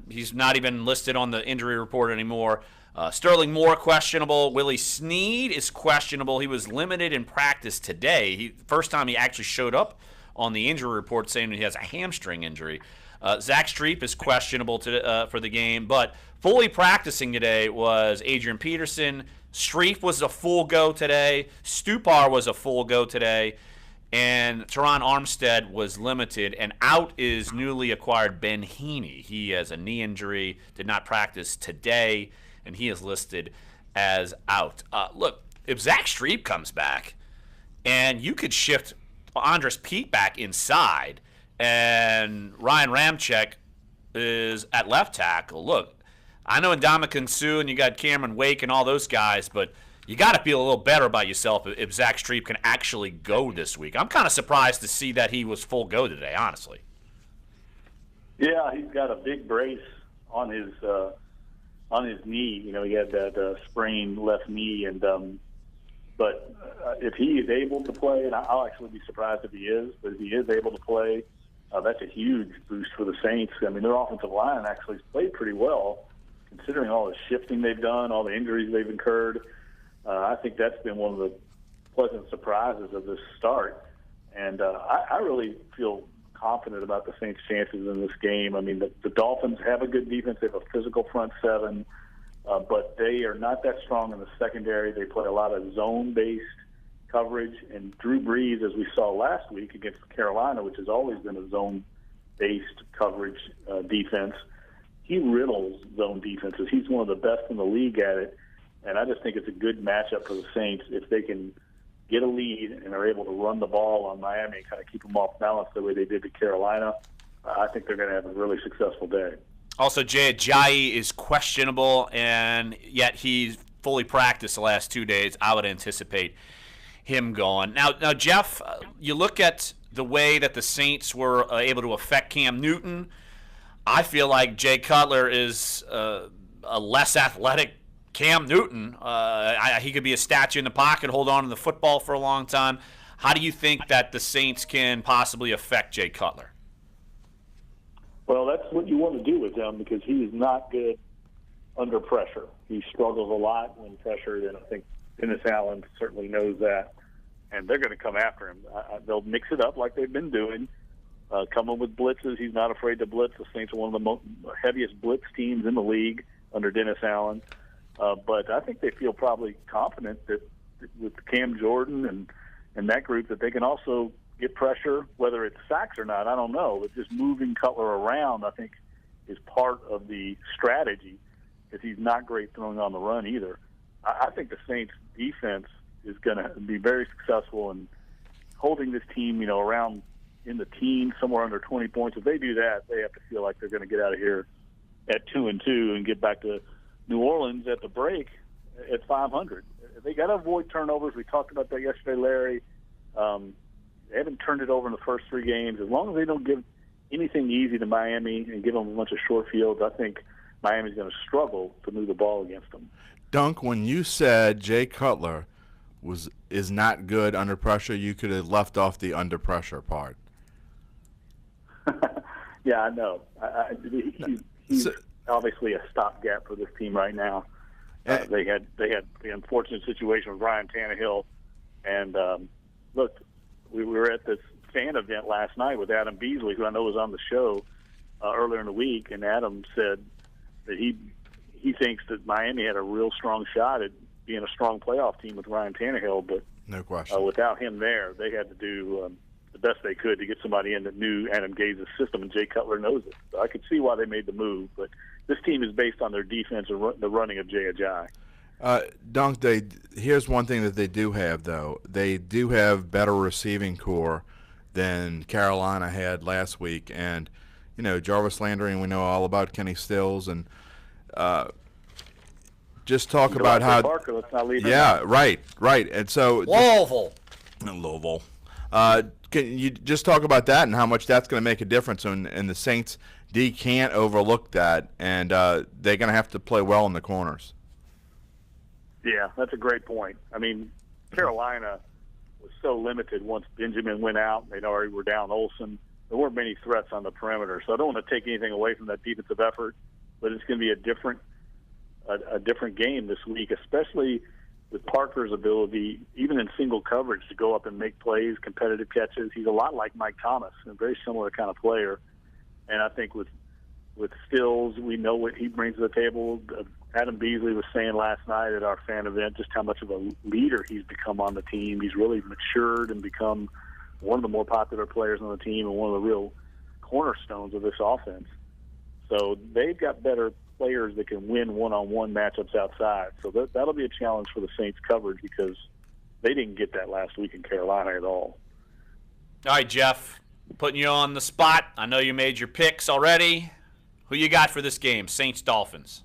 He's not even listed on the injury report anymore. Sterling Moore questionable. Willie Snead is questionable. He was limited in practice today. First time he actually showed up on the injury report saying he has a hamstring injury. Zach Streep is questionable for the game, but fully practicing today was Adrian Peterson. Streep was a full go today. Stupar was a full go today. And Teron Armstead was limited. And out is newly acquired Ben Heaney. He has a knee injury, did not practice today, and he is listed as out. Look, if Zach Streep comes back, and you could shift Andres Pete back inside, and Ryan Ramczyk is at left tackle. Look, I know Ndamukong Suh and you got Cameron Wake and all those guys, but you got to feel a little better about yourself if Zach Streep can actually go this week. I'm kind of surprised to see that he was full go today, honestly. Yeah, he's got a big brace on his knee. You know, he had that sprained left knee, and but if he is able to play, and I'll actually be surprised if he is, but if he is able to play, that's a huge boost for the Saints. I mean, their offensive line actually played pretty well, considering all the shifting they've done, all the injuries they've incurred. I think that's been one of the pleasant surprises of this start. And I really feel confident about the Saints' chances in this game. I mean, the Dolphins have a good defense. They have a physical front seven, but they are not that strong in the secondary. They play a lot of zone-based coverage. And Drew Brees, as we saw last week against Carolina, which has always been a zone-based coverage defense, he riddles zone defenses. He's one of the best in the league at it. And I just think it's a good matchup for the Saints if they can get a lead and are able to run the ball on Miami and kind of keep them off balance the way they did to Carolina. I think they're going to have a really successful day. Also, Jay Ajayi is questionable, and yet he's fully practiced the last 2 days. I would anticipate him going. Now, Jeff, you look at the way that the Saints were able to affect Cam Newton. I feel like Jay Cutler is a less athletic Cam Newton. He could be a statue in the pocket, hold on to the football for a long time. How do you think that the Saints can possibly affect Jay Cutler? Well, that's what you want to do with him because he is not good under pressure. He struggles a lot when pressured, and I think Dennis Allen certainly knows that. And they're going to come after him. They'll mix it up like they've been doing, coming with blitzes. He's not afraid to blitz. The Saints are one of the heaviest blitz teams in the league under Dennis Allen. But I think they feel probably confident that with Cam Jordan and that group that they can also get pressure, whether it's sacks or not, I don't know. But just moving Cutler around, I think, is part of the strategy because he's not great throwing on the run either. I think the Saints' defense is going to be very successful in holding this team, you know, around in the teens, somewhere under 20 points. If they do that, they have to feel like they're going to get out of here at 2-2 and get back to New Orleans at the break at 500. They got to avoid turnovers. We talked about that yesterday, Larry. They haven't turned it over in the first 3 games. As long as they don't give anything easy to Miami and give them a bunch of short fields, I think Miami's going to struggle to move the ball against them. Dunk, when you said Jay Cutler is not good under pressure, you could have left off the under pressure part. Yeah, I know. He's obviously a stopgap for this team right now. They had the unfortunate situation with Ryan Tannehill, and look, we were at this fan event last night with Adam Beasley, who I know was on the show earlier in the week, and Adam said that he thinks that Miami had a real strong shot at being a strong playoff team with Ryan Tannehill, but no question, without him there, they had to do the best they could to get somebody in that knew Adam Gaze's system, and Jay Cutler knows it. So I could see why they made the move, but this team is based on their defense and the running of Jay Ajayi. Dunc, here's one thing that they do have, though. They do have better receiving core than Carolina had last week. And, you know, Jarvis Landry, and we know all about Kenny Stills. And just talk about how – Parker, let's not leave him yeah, out. right. And so – Louisville. Can you just talk about that and how much that's going to make a difference? And the Saints D can't overlook that, and they're going to have to play well in the corners. Yeah, that's a great point. I mean, Carolina was so limited once Benjamin went out. They already were down Olsen. There weren't many threats on the perimeter, so I don't want to take anything away from that defensive effort, but it's going to be a different game this week, especially with Parker's ability, even in single coverage, to go up and make plays, competitive catches. He's a lot like Mike Thomas, a very similar kind of player. And I think with Stills, we know what he brings to the table. Adam Beasley was saying last night at our fan event just how much of a leader he's become on the team. He's really matured and become one of the more popular players on the team and one of the real cornerstones of this offense. So they've got better players that can win one-on-one matchups outside. So that'll be a challenge for the Saints coverage because they didn't get that last week in Carolina at all. All right, Jeff, putting you on the spot. I know you made your picks already. Who you got for this game, Saints-Dolphins?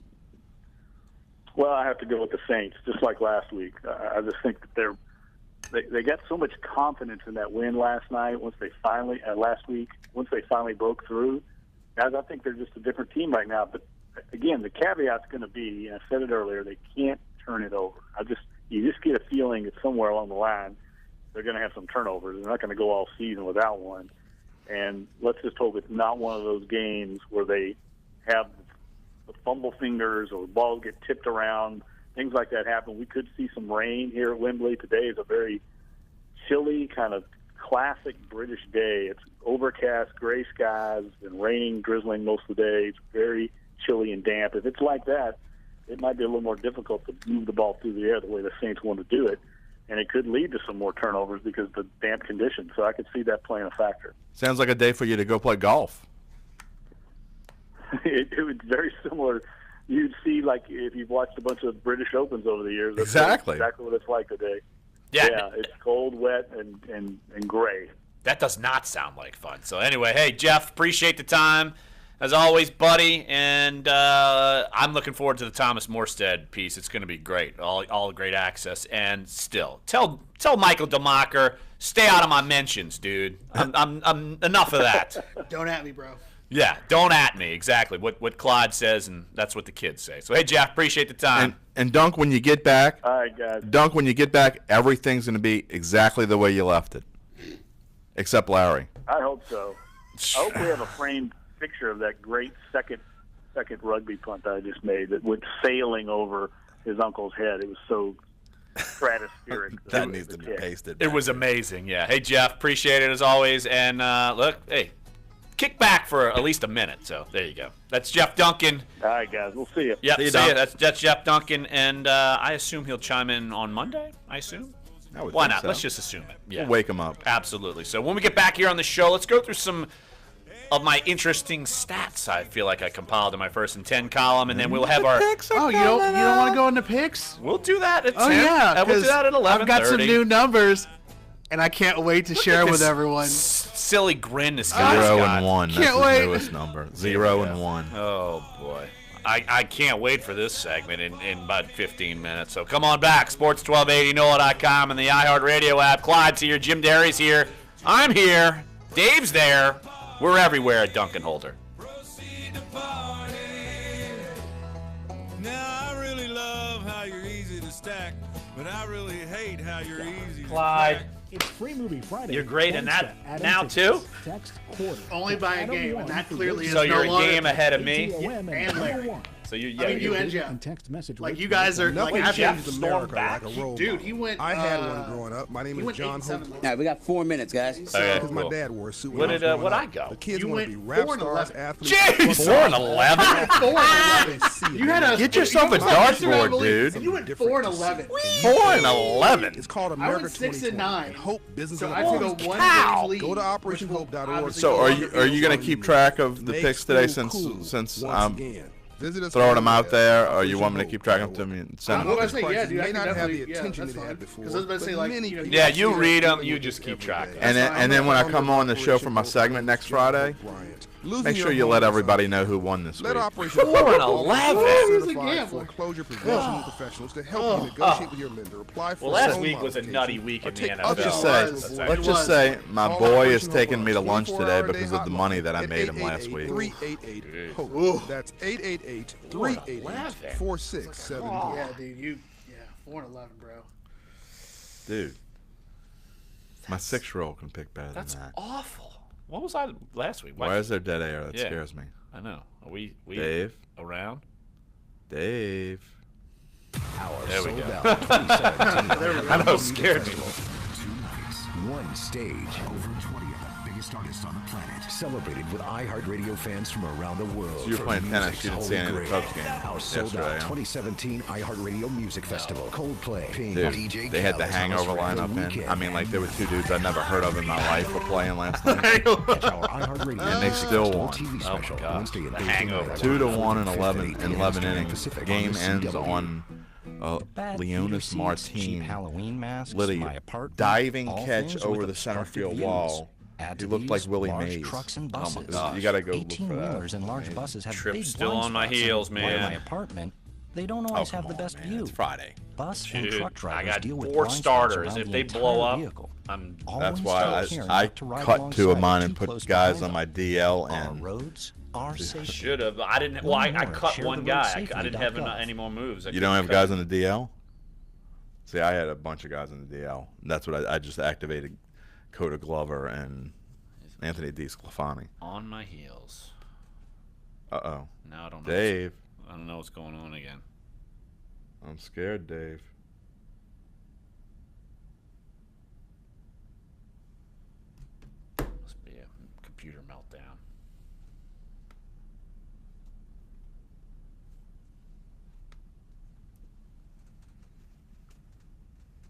Well, I have to go with the Saints, just like last week. I just think that they got so much confidence in that win last night. Once they finally broke through, guys, I think they're just a different team right now. But again, the caveat's going to be, and I said it earlier, they can't turn it over. You just get a feeling that somewhere along the line they're going to have some turnovers. They're not going to go all season without one. And let's just hope it's not one of those games where they have the fumble fingers or balls get tipped around, things like that happen. We could see some rain here at Wembley. Today is a very chilly, kind of classic British day. It's overcast, gray skies, it's been raining, drizzling most of the day. It's very chilly and damp. If it's like that, it might be a little more difficult to move the ball through the air the way the Saints want to do it. And it could lead to some more turnovers because of the damp conditions. So I could see that playing a factor. Sounds like a day for you to go play golf. It was very similar. You'd see, like, if you've watched a bunch of British Opens over the years. That's exactly what it's like today. Yeah, it's cold, wet, and gray. That does not sound like fun. So anyway, hey, Jeff, appreciate the time. As always, buddy, and I'm looking forward to the Thomas Morstead piece. It's going to be great, all great access. And still, tell Michael DeMacher, stay out of my mentions, dude. I'm enough of that. Don't at me, bro. Yeah, don't at me. Exactly what Claude says, and that's what the kids say. So hey, Jeff, appreciate the time. And Dunc, when you get back, all right, guys. Dunc, when you get back, everything's going to be exactly the way you left it, except Larry. I hope so. I hope we have a framed picture of that great second rugby punt that I just made that went sailing over his uncle's head. It was so stratospheric. That needs to be pasted. It was amazing, yeah. Hey, Jeff, appreciate it as always. And look, hey, kick back for at least a minute. So there you go. That's Jeff Duncan. All right, guys, we'll see you. Yep, see you. That's Jeff Duncan, and I assume he'll chime in on Monday. I assume. Why not? So. Let's just assume it. Yeah. We'll wake him up. Absolutely. So when we get back here on the show, let's go through some of my interesting stats I feel like I compiled in my first and 10 column, and then we'll have our picks. Oh, you don't want to go into picks? We'll do that at 10. Oh yeah, we'll do that at 11:30. I've got some new numbers, and I can't wait to share with everyone. Silly grin this guy's 0 got. and 1. Can't That's wait. his newest number. 0 and 1. Oh boy, I can't wait for this segment in about 15 minutes. So come on back, Sports 1280 NOLA.com and the iHeartRadio app. Clyde's here, Jim Derry's here, I'm here, Dave's there. We're everywhere at Duncan Holder. Now I really love how you're easy to stack, but I really hate how you're easy to Clyde. stack. It's Free Movie Friday. You're great in that Adam now Tickets. too? Text quarter. Only by a game, and that clearly is So no you're a longer game ahead of me? ATOM and Larry. So you and Jeff. And text message. Like you guys are like Jeff America like a role dude. model. He went. I had one growing up. My name is John Hope. All right, we got 4 minutes, guys. Because my dad wore a suit. What I go? The kids You want to went be rap 4 and stars, 11. athletes. Jeez, 4 and 11. 4 and 11. You had a Get yourself a dartboard, dude. You went 4 and 11. 4 and 11. It's called I America went 6 and 9. And Hope Business So and I took a Economics. 1 game lead. Go to operationhope.org. So are you going to keep track of the picks today since I'm throwing them out there, or you want me to keep track of them and send them? I was saying, yeah, dude, I may can not have the definitely, attention that's it fine. had before. Because I was about to say, like, you know, Yeah, you read them. You just keep track. And then when I come on the show for my segment next Friday, make sure you let everybody know who won this week. Let Operation 4 and 11. certified foreclosure prevention professionals to help you negotiate with your lender. Apply for Well, last loan week was a modification nutty week in the take NFL. Let's just say my boy is taking me to lunch today because of the money that I made him last week. 388 HOPE. That's 888-388-4672. Yeah, dude, 4 and 11, bro. Dude, my 6-year-old can pick better That's than that. awful. What was I last week? Why is there dead air? That scares me. I know. Are we Dave? Around? Dave. There we go. I know, scared me. 2 nights, 1 stage, over 20 of the biggest artists on the planet, celebrated with iHeartRadio fans from around the world. So you were playing tennis, you didn't see any of the Cubs game Our sold-out yesterday, huh? 2017 iHeartRadio Music Festival. Coldplay, Pink, Dude, DJ they had the Khaled, Hangover Thomas Rhett, lineup The in. Weeknd. I mean, like, there were 2 dudes I'd never heard of in my life were playing last night. Catch our iHeartRadio And they Music still Festival won. TV special Wednesday at The 8 Hangover. 2-1 in 11 Eastern innings. Pacific Game on the ends CW. on Leonis cheap Martin Halloween masks, lit my a apartment, diving all catch things over with the center obstructed field views. wall. Add He to looked like these, Willie large Mays. trucks and Oh my buses. gosh. You gotta go look for that. 18-wheelers and large buses have Trip's big still blind on my spots, heels, and while in man. my apartment, they don't always have the come best on, man. view. It's Friday. Bus and Dude, truck I drivers got deal with 4 blind spots starters. around If the they entire blow up, vehicle. I'm That's Always why take care I not to ride cut 2 of alongside mine too and put close guys behind on my them. DL Our and roads are safe. should have. I didn't. Well, I cut one guy. I didn't have any more moves. You don't have guys on the DL? See, I had a bunch of guys on the DL. That's what I just activated Coda Glover and Anthony DeSclafani. On my heels. Uh-oh. Now I don't know. Dave. I don't know what's going on again. I'm scared, Dave. Must be a computer meltdown.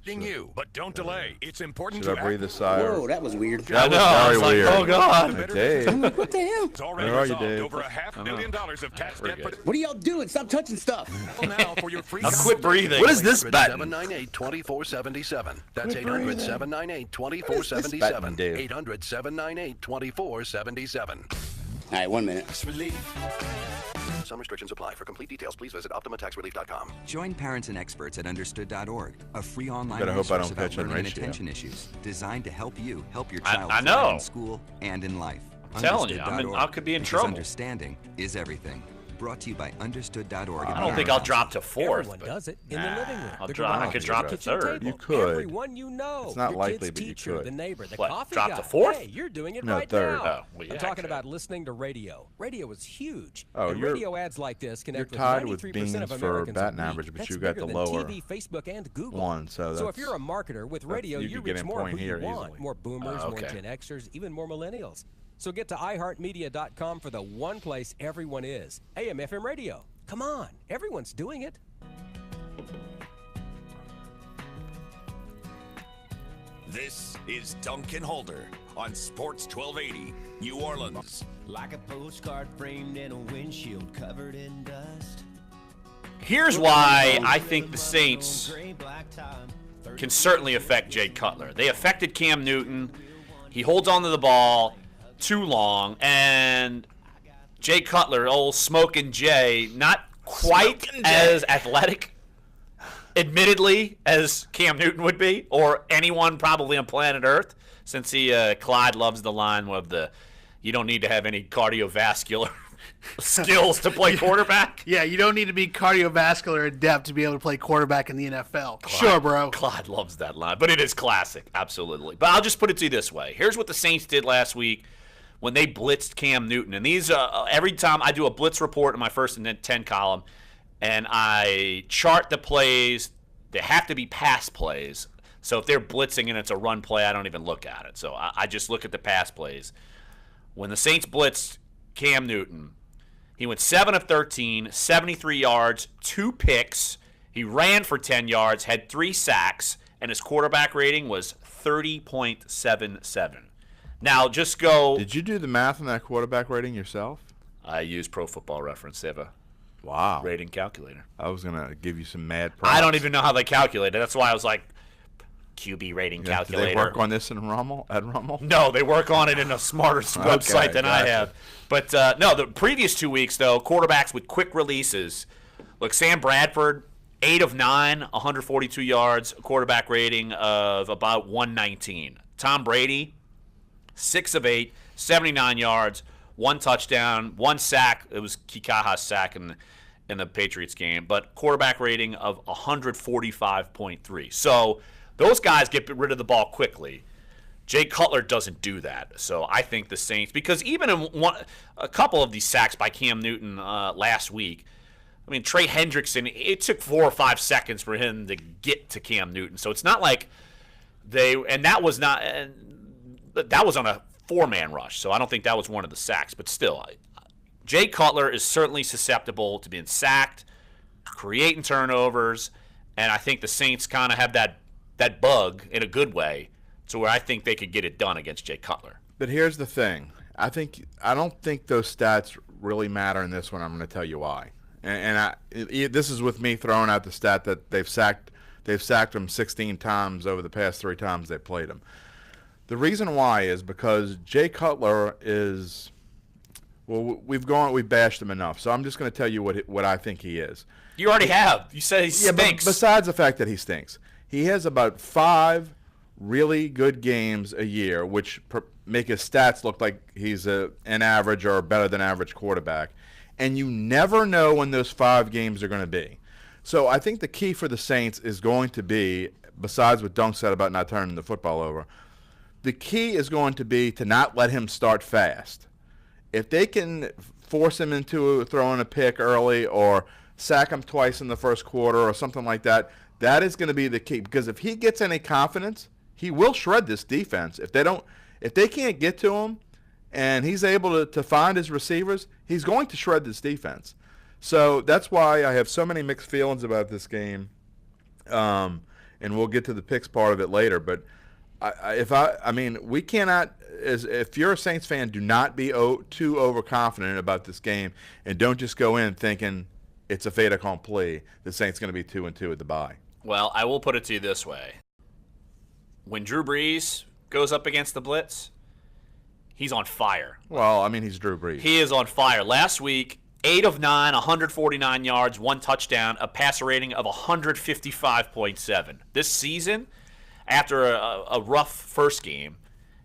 You, but don't delay. It's important Should to I breathe a sigh? Whoa, that was weird. That was very weird. Oh, God. Hey, Dave. What the hell? It's already Where are you, resolved. Dave? Over $500 million of tax debt. But What are y'all doing? Stop touching stuff. now for your free Now quit breathing. What is this button? 800-798-2477. That's Quit breathing. 800-798-2477. Dave? 800-798-2477. All right, 1 minute. Some restrictions apply. For complete details, please visit OptimaTaxRelief.com. Join parents and experts at understood.org, a free online Better hope I resource don't about pitch on learning and ratio. attention issues, designed to help you help your I child thrive know. in school and in life. I'm telling you, Understood.org, I could be in because trouble. Understanding is everything. Brought to you by Understood.org. I don't think I'll drop to 4th. Everyone but does it in the living room. I'll the drop. I garage, could the drop to kitchen 3rd. table. You could. Everyone you know. It's not your likely, kid's but you teacher, could. the neighbor, the What, coffee drop guy. to 4th? Hey, you're doing it No, right 3rd. now. Oh, well, yeah, I'm I talking could. about listening to radio. Radio is huge. Oh, and you're- radio ads like this You're connect with tied with 93% beans of for Americans batting a week. average, but That's you got bigger the than lower TV, Facebook, and Google. one, so So if that's- you're a marketer with radio, you you could get reach in more point who you here want. easily. More boomers, more Gen Xers, even more millennials. So get to iHeartMedia.com for the one place everyone is. AM, FM radio. Come on, everyone's doing it. This is Dunc and Holder on Sports 1280, New Orleans. Like a postcard framed in a windshield covered in dust. Here's why I think the Saints can certainly affect Jay Cutler. They affected Cam Newton. He holds onto the ball too long, and Jay Cutler, old Smokin' Jay, not quite as athletic, admittedly, as Cam Newton would be, or anyone probably on planet Earth, since Clyde loves the line of the, you don't need to have any cardiovascular skills to play quarterback. Yeah, you don't need to be cardiovascular adept to be able to play quarterback in the NFL. Sure, bro. Clyde loves that line, but it is classic, absolutely. But I'll just put it to you this way. Here's what the Saints did last week when they blitzed Cam Newton. And these every time I do a blitz report in my first and 10 column, and I chart the plays. They have to be pass plays. So if they're blitzing and it's a run play, I don't even look at it. So I just look at the pass plays. When the Saints blitzed Cam Newton, he went 7 of 13, 73 yards, 2 picks. He ran for 10 yards, had 3 sacks, and his quarterback rating was 30.77. Now, just go. Did you do the math on that quarterback rating yourself? I use Pro Football Reference. They have a rating calculator. I was going to give you some mad props. I don't even know how they calculate it. That's why I was like, QB rating calculator. Do they work on this at Rummel? No, they work on it in a smarter website than I have. But, no, the previous 2 weeks, though, quarterbacks with quick releases. Look, Sam Bradford, 8 of 9, 142 yards, a quarterback rating of about 119. Tom Brady, 6 of 8, 79 yards, 1 touchdown, 1 sack. It was Kikaha's sack in the Patriots game, but quarterback rating of 145.3. So those guys get rid of the ball quickly. Jay Cutler doesn't do that. So I think the Saints, because even in a couple of these sacks by Cam Newton last week, I mean, Trey Hendrickson, it took 4 or 5 seconds for him to get to Cam Newton. So it's not like that was on a 4-man rush. So I don't think that was one of the sacks. But still, Jay Cutler is certainly susceptible to being sacked, creating turnovers, and I think the Saints kind of have that bug in a good way to where I think they could get it done against Jay Cutler. But here's the thing. I don't think those stats really matter in this one. I'm going to tell you why. And this is with me throwing out the stat that they've sacked him 16 times over the past 3 times they played him. The reason why is because Jay Cutler is, well, we've bashed him enough. So I'm just going to tell you what I think he is. You already have. You said he stinks. But besides the fact that he stinks, he has about 5 really good games a year, which make his stats look like he's an average or better than average quarterback. And you never know when those 5 games are going to be. So I think the key for the Saints is going to be, besides what Dunc said about not turning the football over, the key is going to be to not let him start fast. If they can force him into throwing a pick early or sack him twice in the first quarter or something like that, that is going to be the key. Because if he gets any confidence, he will shred this defense. If they can't get to him and he's able to find his receivers, he's going to shred this defense. So that's why I have so many mixed feelings about this game. And we'll get to the picks part of it later. But we cannot, if you're a Saints fan, do not be too overconfident about this game, and don't just go in thinking it's a fait accompli. The Saints going to be 2-2 at the bye. Well, I will put it to you this way: when Drew Brees goes up against the blitz, he's on fire. Well, I mean, he's Drew Brees. He is on fire. Last week, 8 of 9, 149 yards, 1 touchdown, a passer rating of 155.7. This season, after a rough first game,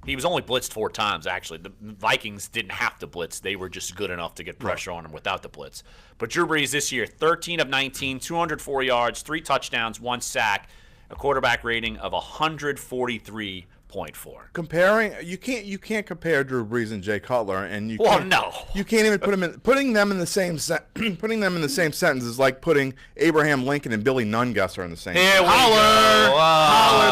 he was only blitzed 4 times, actually. The Vikings didn't have to blitz. They were just good enough to get pressure on him without the blitz. But Drew Brees this year, 13 of 19, 204 yards, 3 touchdowns, 1 sack, a quarterback rating of 143.4. Comparing, you can't compare Drew Brees and Jay Cutler, and you can't even putting them in the same sentence is like putting Abraham Lincoln and Billy Nungusser in the same. Holler,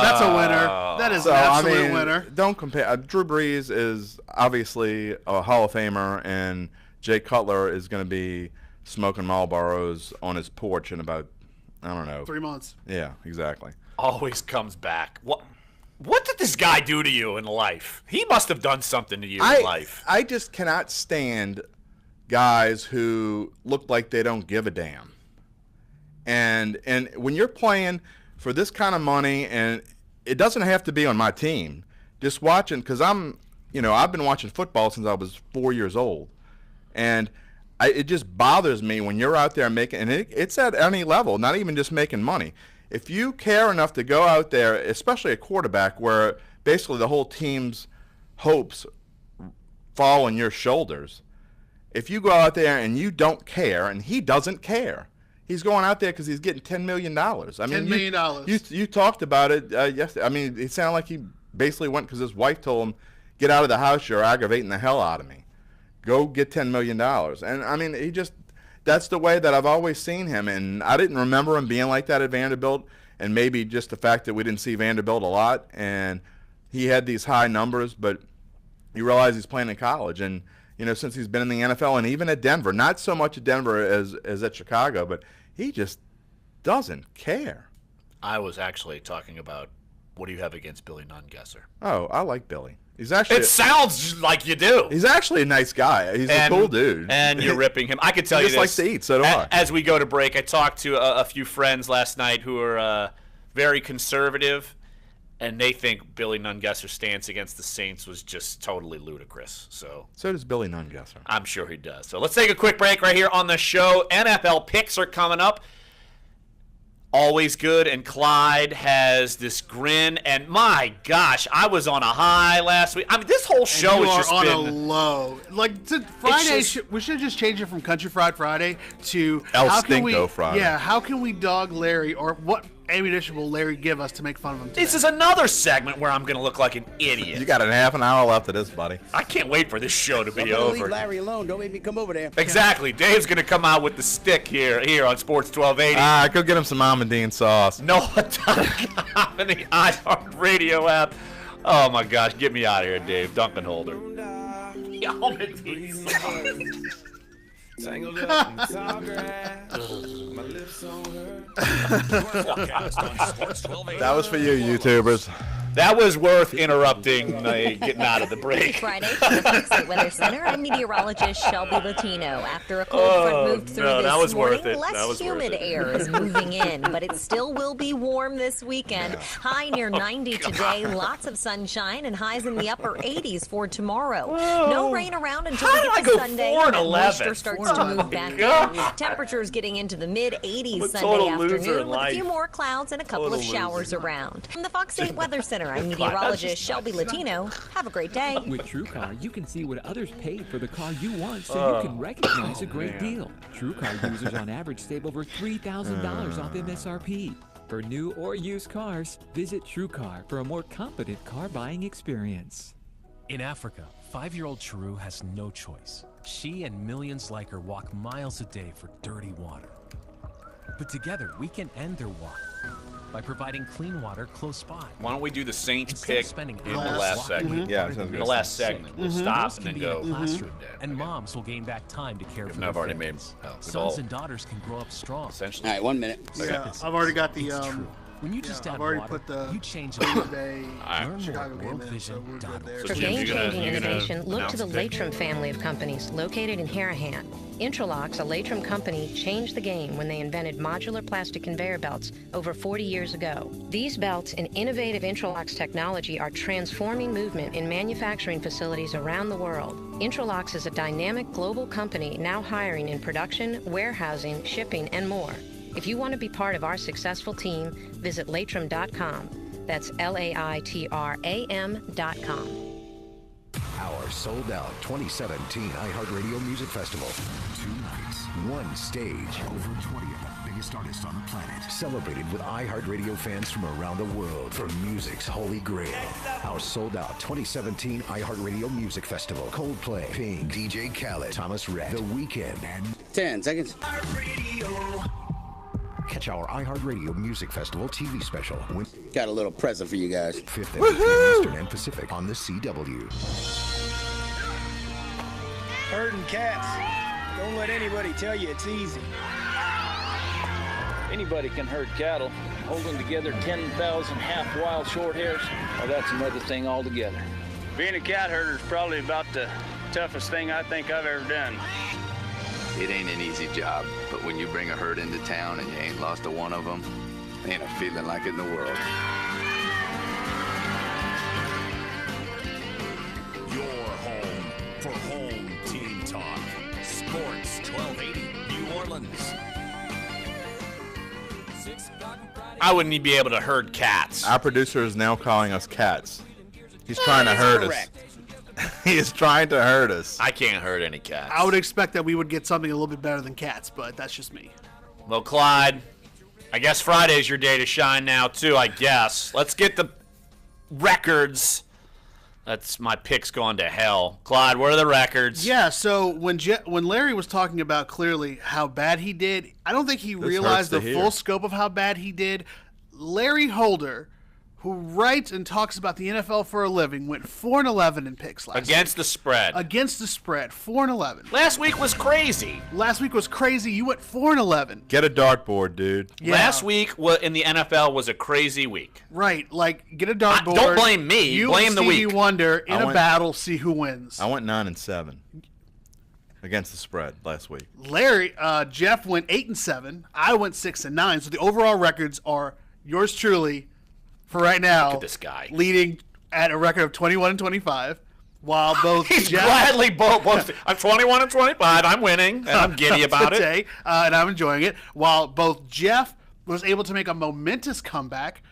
that's a winner. That is an absolute winner. Don't compare. Drew Brees is obviously a Hall of Famer, and Jay Cutler is going to be smoking Marlboros on his porch in about, I don't know, 3 months. Yeah, exactly. Always comes back. What did this guy do to you in life? He must have done something to you in life. I just cannot stand guys who look like they don't give a damn. And when you're playing for this kind of money, and it doesn't have to be on my team, just watching, because I've been watching football since I was 4 years old. And it just bothers me when you're out there making, and it's at any level, not even just making money. If you care enough to go out there, especially a quarterback, where basically the whole team's hopes fall on your shoulders, if you go out there and you don't care, and he doesn't care, he's going out there because he's getting $10 million. I mean, $10 million. You talked about it yesterday. I mean, it sounded like he basically went because his wife told him get out of the house. You're aggravating the hell out of me. Go get $10 million. And, I mean, that's the way that I've always seen him. And I didn't remember him being like that at Vanderbilt. And maybe just the fact that we didn't see Vanderbilt a lot. And he had these high numbers, but you realize he's playing in college. And, you know, since he's been in the NFL and even at Denver, not so much at Denver as at Chicago, but he just doesn't care. I was actually talking about what do you have against Billy Nungesser? Oh, I like Billy. He's actually. It sounds like you do. He's actually a nice guy. He's a cool dude. And you're ripping him. I could tell he you this. He just likes to eat, so do I. As we go to break, I talked to a few friends last night who are very conservative, and they think Billy Nungesser's stance against the Saints was just totally ludicrous. So does Billy Nungesser. I'm sure he does. So let's take a quick break right here on the show. NFL picks are coming up. Always good, and Clyde has this grin, and my gosh, I was on a high last week. I mean, this whole show has just been on a low. Like Friday, we should just change it from Country Fried Friday to El how can Stinko we? Friday. Yeah, how can we dog Larry, or what ammunition will Larry give us to make fun of him today? This is another segment where I'm going to look like an idiot. You got a half an hour left of this, buddy. I can't wait for this show to be Don't over. leave Larry alone. Don't make me come over there. Exactly. Dave's going to come out with the stick here on Sports 1280. Go get him some Almondine sauce. NOLA.com and the iHeartRadio app. Oh, my gosh. Get me out of here, Dave. Duncan Holder. Almondine sauce. Tangled up in the tall grass. My lips on her. That was for you, YouTubers. That was worth interrupting getting out of the break. Friday from the Fox State Weather Center, I'm meteorologist Shelby Latino. After a cold front moved through this morning, less humid air is moving in, but it still will be warm this weekend. High near 90 today, lots of sunshine, and highs in the upper 80s for tomorrow. No rain around until we get to Sunday. Moisture starts to move back in. Temperatures getting into the mid-80s Sunday afternoon with a few more clouds and a couple of showers around. From the Fox State Weather Center, I'm meteorologist Shelby Latino. Have a great day. With TrueCar, you can see what others paid for the car you want, so you can recognize a great deal. TrueCar users on average save over $3,000 off MSRP. For new or used cars, visit TrueCar for a more confident car buying experience. In Africa, 5-year-old Chiru has no choice. She and millions like her walk miles a day for dirty water. But together, we can end their walk by providing clean water close by. Why don't we do the Saints pick in the hours last segment? Yeah, sounds good. In the last segment, we'll stop and then go. And moms will gain back time to care for their I've already made sons and daughters can grow up strong. Essentially. All right, 1 minute. Yeah, I've already got the. When you just add I've already water, put the you change Day Learn Chicago more game in, so we're good there. For game-changing innovation, look to the Latrim family of companies located in Harahan. Intralocks, a Latrim company, changed the game when they invented modular plastic conveyor belts over 40 years ago. These belts and innovative Intralocks technology are transforming movement in manufacturing facilities around the world. Intralocks is a dynamic global company now hiring in production, warehousing, shipping, and more. If you want to be part of our successful team, visit Latrim.com. That's LAITRAM.com. Our sold-out 2017 iHeartRadio Music Festival. 2 nights, 1 stage, over 20 of the biggest artists on the planet. Celebrated with iHeartRadio fans from around the world for music's holy grail. Our sold-out 2017 iHeartRadio Music Festival. Coldplay, Pink, DJ Khaled, Thomas Rhett, The Weeknd, and 10 seconds. Catch our iHeartRadio Music Festival TV special. Got a little present for you guys. 5th and 15th Eastern and Pacific on the CW. Herding cats. Don't let anybody tell you it's easy. Anybody can herd cattle. Holding together 10,000 half-wild short hairs, well, that's another thing altogether. Being a cat herder is probably about the toughest thing I think I've ever done. It ain't an easy job, but when you bring a herd into town and you ain't lost a one of them, ain't a feeling like it in the world. Your home for home team talk. Sports 1280 New Orleans. I wouldn't be able to herd cats. Our producer is now calling us cats. He's trying to herd us. He is trying to hurt us. I can't hurt any cats. I would expect that we would get something a little bit better than cats, but that's just me. Well, Clyde, I guess Friday's your day to shine now, too, I guess. Let's get the records That's my pick's gone to hell. Clyde, what are the records? Yeah, so when Larry was talking about clearly how bad he did, I don't think he realized the full scope of how bad he did. Larry Holder, who writes and talks about the NFL for a living, went 4-11 in picks last week. Against the spread. Against the spread, 4-11. Last week was crazy. You went 4-11. Get a dartboard, dude. Yeah. Last week in the NFL was a crazy week. Right, like get a dartboard. Don't blame me. You blame and the Stevie week. Wonder in a battle, see who wins. I went 9-7 against the spread last week. Jeff went 8-7. I went 6-9. So the overall records are yours truly. For right now, look at this guy leading at a record of 21-25, while both he's Jeff, gladly both. I'm 21-25. I'm winning, and I'm giddy about it. And I'm enjoying it. While both Jeff was able to make a momentous comeback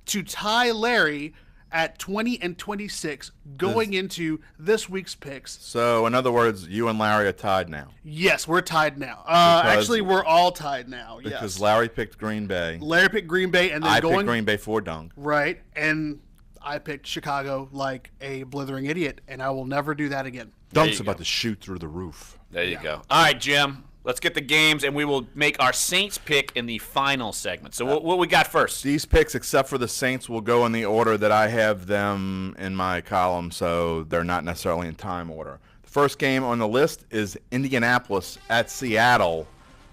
to tie Larry at 20-26 going into this week's picks. So, in other words, you and Larry are tied now. Yes, we're tied now. Actually, we're all tied now. Because Larry picked Green Bay. Larry picked Green Bay, and then I picked Green Bay for Dunc. Right, and I picked Chicago like a blithering idiot, and I will never do that again. Dunc's about to shoot through the roof. There you go. All right, Jim. Let's get the games, and we will make our Saints pick in the final segment. So what we got first? These picks, except for the Saints, will go in the order that I have them in my column, so they're not necessarily in time order. The first game on the list is Indianapolis at Seattle.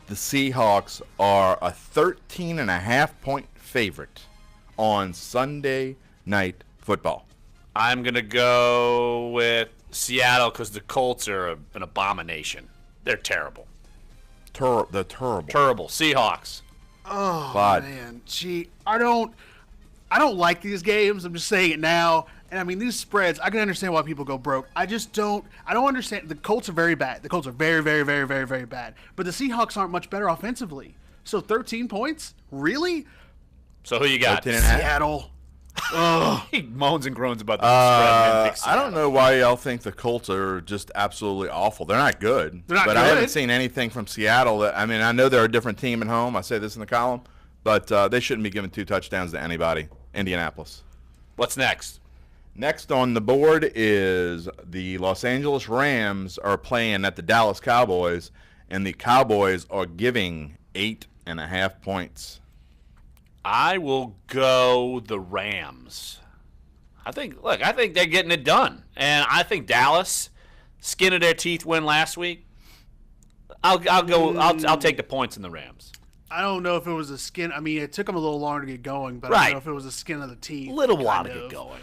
The Seahawks are a 13.5-point favorite on Sunday Night Football. I'm going to go with Seattle because the Colts are an abomination. They're terrible. They're terrible. Terrible. Seahawks. Oh, Clyde. man. Gee, I don't like these games. I'm just saying it now. And, I mean, these spreads, I can understand why people go broke. I don't understand. The Colts are very bad. The Colts are very, very, very, very, very bad. But the Seahawks aren't much better offensively. So 13 points? Really? So who you got? Seattle. He moans and groans about the spread. I don't know why y'all think the Colts are just absolutely awful. They're not good. But I haven't seen anything from Seattle. I know they're a different team at home. I say this in the column. But they shouldn't be giving 2 touchdowns to anybody. Indianapolis. What's next? Next on the board is the Los Angeles Rams are playing at the Dallas Cowboys, and the Cowboys are giving 8.5 points. I will go the Rams. I think they're getting it done. And I think Dallas, skin of their teeth win last week. I'll take the points in the Rams. I don't know if it was a skin. I mean, it took them a little longer to get going, but I don't know if it was a skin of the teeth. A little while to get going.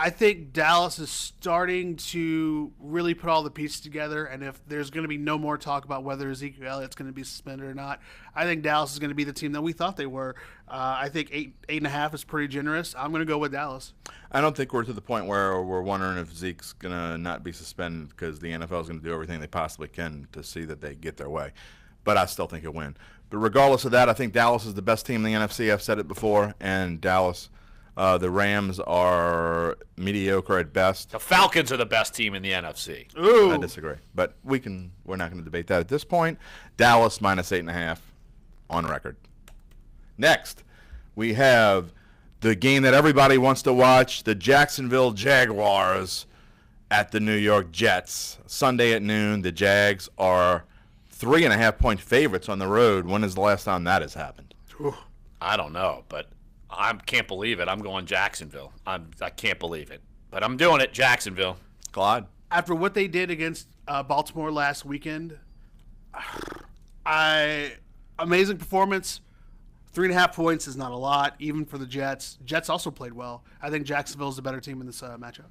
I think Dallas is starting to really put all the pieces together, and if there's going to be no more talk about whether Ezekiel Elliott's going to be suspended or not, I think Dallas is going to be the team that we thought they were. I think 8.5 is pretty generous. I'm going to go with Dallas. I don't think we're to the point where we're wondering if Zeke's going to not be suspended because the NFL is going to do everything they possibly can to see that they get their way. But I still think he'll win. But regardless of that, I think Dallas is the best team in the NFC. I've said it before, and Dallas. The Rams are mediocre at best. The Falcons are the best team in the NFC. Ooh. I disagree, but we're not going to debate that at this point. Dallas minus 8.5 on record. Next, we have the game that everybody wants to watch: the Jacksonville Jaguars at the New York Jets. Sunday at noon. The Jags are 3.5-point favorites on the road. When is the last time that has happened? Ooh. I don't know, but I can't believe it. I'm going Jacksonville. I can't believe it. But I'm doing it, Jacksonville. Clyde? After what they did against Baltimore last weekend, amazing performance. 3.5 points is not a lot, even for the Jets. Jets also played well. I think Jacksonville's the better team in this matchup.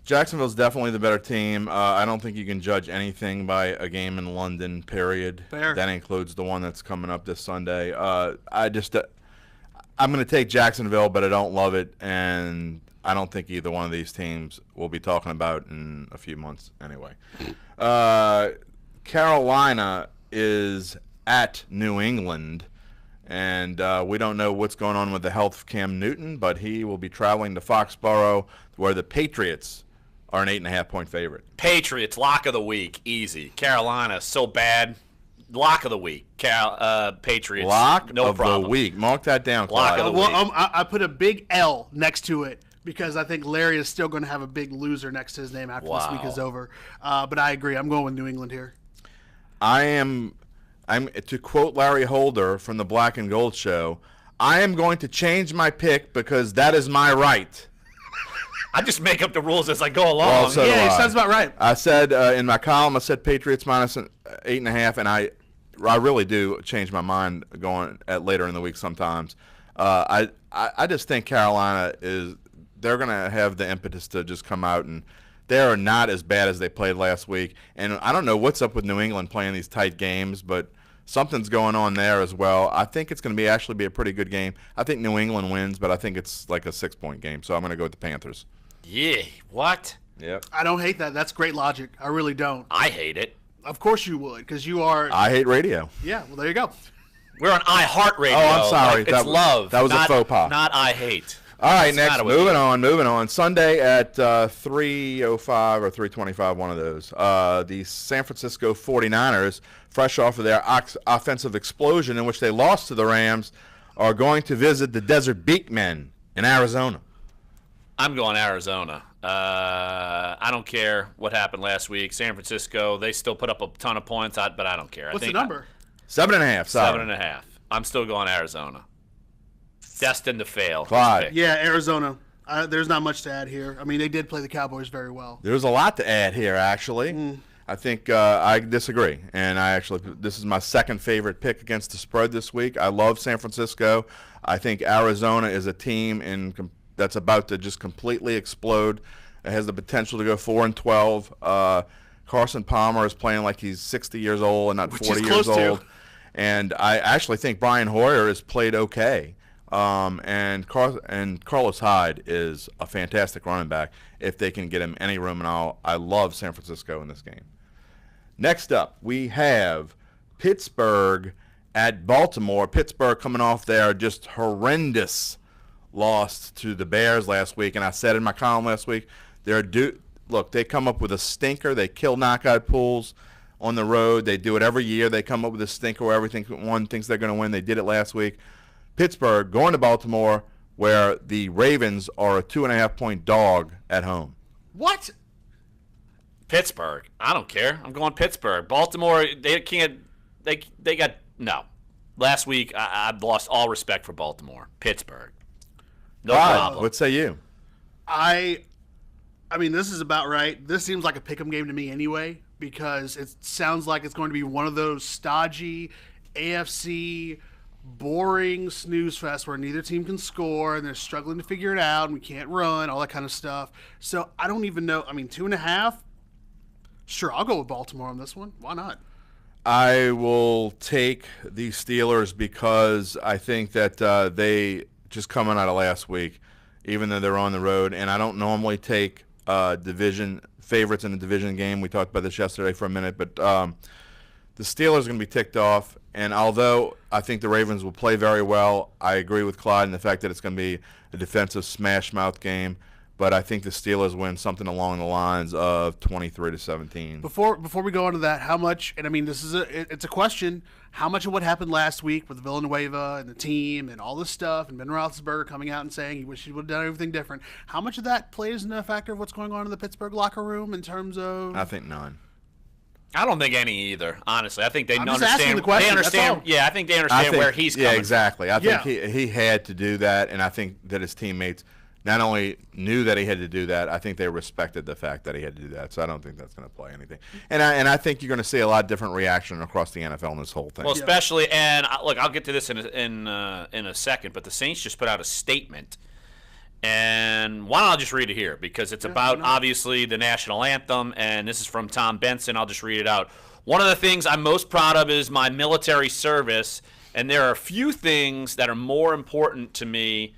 Jacksonville's definitely the better team. I don't think you can judge anything by a game in London, period. Fair. That includes the one that's coming up this Sunday. I'm going to take Jacksonville, but I don't love it, and I don't think either one of these teams we'll be talking about in a few months anyway. Carolina is at New England, and we don't know what's going on with the health of Cam Newton, but he will be traveling to Foxborough, where the Patriots are an 8.5-point favorite. Patriots, lock of the week, easy. Carolina, so bad. Lock of the week, Patriots. Lock no of problem. the week. Mark that down, Lock Clyde. of the week. I put a big L next to it because I think Larry is still going to have a big loser next to his name after this week is over. But I agree. I'm going with New England here. I'm to quote Larry Holder from the Black and Gold show, I am going to change my pick because that is my right. I just make up the rules as I go along. Well, so yeah, it sounds about right. I said in my column, I said Patriots minus 8.5, and I really do change my mind going at later in the week sometimes. I just think Carolina they're going to have the impetus to just come out, and they are not as bad as they played last week. And I don't know what's up with New England playing these tight games, but something's going on there as well. I think it's going to actually be a pretty good game. I think New England wins, but I think it's like a 6-point game, so I'm going to go with the Panthers. Yeah, what? Yep. I don't hate that. That's great logic. I really don't. I hate it. Of course you would, because you are. I hate radio. Yeah, well, there you go. We're on iHeartRadio. Oh, I'm sorry. It's love. That was not, a faux pas. Not I hate. All right, That's next, moving on. Sunday at 3:05 or 3:25, one of those. The San Francisco 49ers, fresh off of their offensive explosion in which they lost to the Rams, are going to visit the Desert Beakmen in Arizona. I'm going Arizona. I don't care what happened last week. San Francisco, they still put up a ton of points, but I don't care. What's the number? 7.5. Sorry. 7.5. I'm still going Arizona. Destined to fail. Clyde. Yeah, Arizona. There's not much to add here. I mean, they did play the Cowboys very well. There's a lot to add here, actually. I think I disagree, and this is my second favorite pick against the spread this week. I love San Francisco. I think Arizona is a team that's about to just completely explode. It has the potential to go 4-12. Carson Palmer is playing like he's 60 years old and not 40 years old. And I actually think Brian Hoyer has played okay. And Carlos Hyde is a fantastic running back if they can get him any room and all. I love San Francisco in this game. Next up, we have Pittsburgh at Baltimore. Pittsburgh coming off their just horrendous loss to the Bears last week, and I said in my column last week, they come up with a stinker. They kill knockout pools on the road. They do it every year. They come up with a stinker where one thinks they're going to win. They did it last week. Pittsburgh going to Baltimore, where the Ravens are a 2.5-point dog at home. What? Pittsburgh. I don't care. I'm going Pittsburgh. Baltimore, they can't. They got no. Last week, I've lost all respect for Baltimore. Pittsburgh. No problem. What say you? I mean, this is about right. This seems like a pick'em game to me anyway, because it sounds like it's going to be one of those stodgy AFC boring snooze fest where neither team can score and they're struggling to figure it out and we can't run, all that kind of stuff. So I don't even know. I mean, 2.5. Sure, I'll go with Baltimore on this one. Why not? I will take the Steelers because I think that they just coming out of last week, even though they're on the road, and I don't normally take division favorites in a division game. We talked about this yesterday for a minute, but the Steelers are going to be ticked off, and although I think the Ravens will play very well, I agree with Clyde in the fact that it's going to be a defensive smash-mouth game, but I think the Steelers win something along the lines of 23-17. Before we go on to that, how much, and I mean, it's a question, how much of what happened last week with Villanueva and the team and all this stuff and Ben Roethlisberger coming out and saying he wished he would have done everything different, how much of that plays into a factor of what's going on in the Pittsburgh locker room in terms of... I think none. I don't think any either, honestly. I think they understand. Just asking the question, they understand. Yeah, I think they understand where he's coming. Yeah, exactly. I think he had to do that, and I think that his teammates not only knew that he had to do that, I think they respected the fact that he had to do that. So I don't think that's going to play anything. And I think you're going to see a lot different reaction across the NFL in this whole thing. Well, especially, and look, I'll get to this in a second, but the Saints just put out a statement. And why don't I just read it here? Because it's about, obviously, the national anthem, and this is from Tom Benson. I'll just read it out. One of the things I'm most proud of is my military service, and there are a few things that are more important to me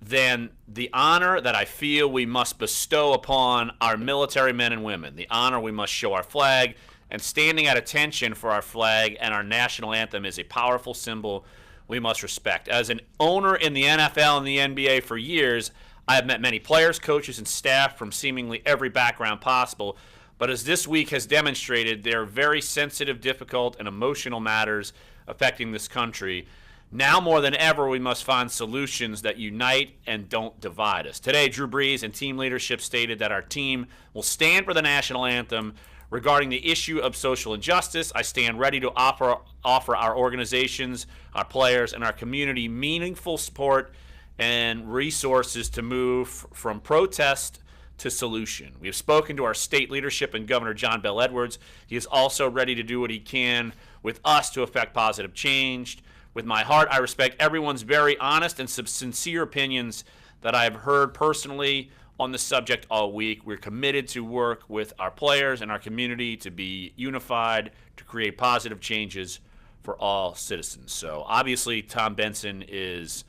than the honor that I feel we must bestow upon our military men and women, the honor we must show our flag, and standing at attention for our flag and our national anthem is a powerful symbol we must respect. As an owner in the NFL and the NBA for years, I have met many players, coaches, and staff from seemingly every background possible. But as this week has demonstrated, there are very sensitive, difficult, and emotional matters affecting this country. Now more than ever, we must find solutions that unite and don't divide us. Today, Drew Brees and team leadership stated that our team will stand for the national anthem. Regarding the issue of social injustice, I stand ready to offer our organizations, our players, and our community meaningful support and resources to move from protest to solution. We have spoken to our state leadership and Governor John Bel Edwards. He is also ready to do what he can with us to effect positive change. With my heart, I respect everyone's very honest and sincere opinions that I have heard personally on the subject all week. We're committed to work with our players and our community to be unified, to create positive changes for all citizens. So obviously, Tom Benson is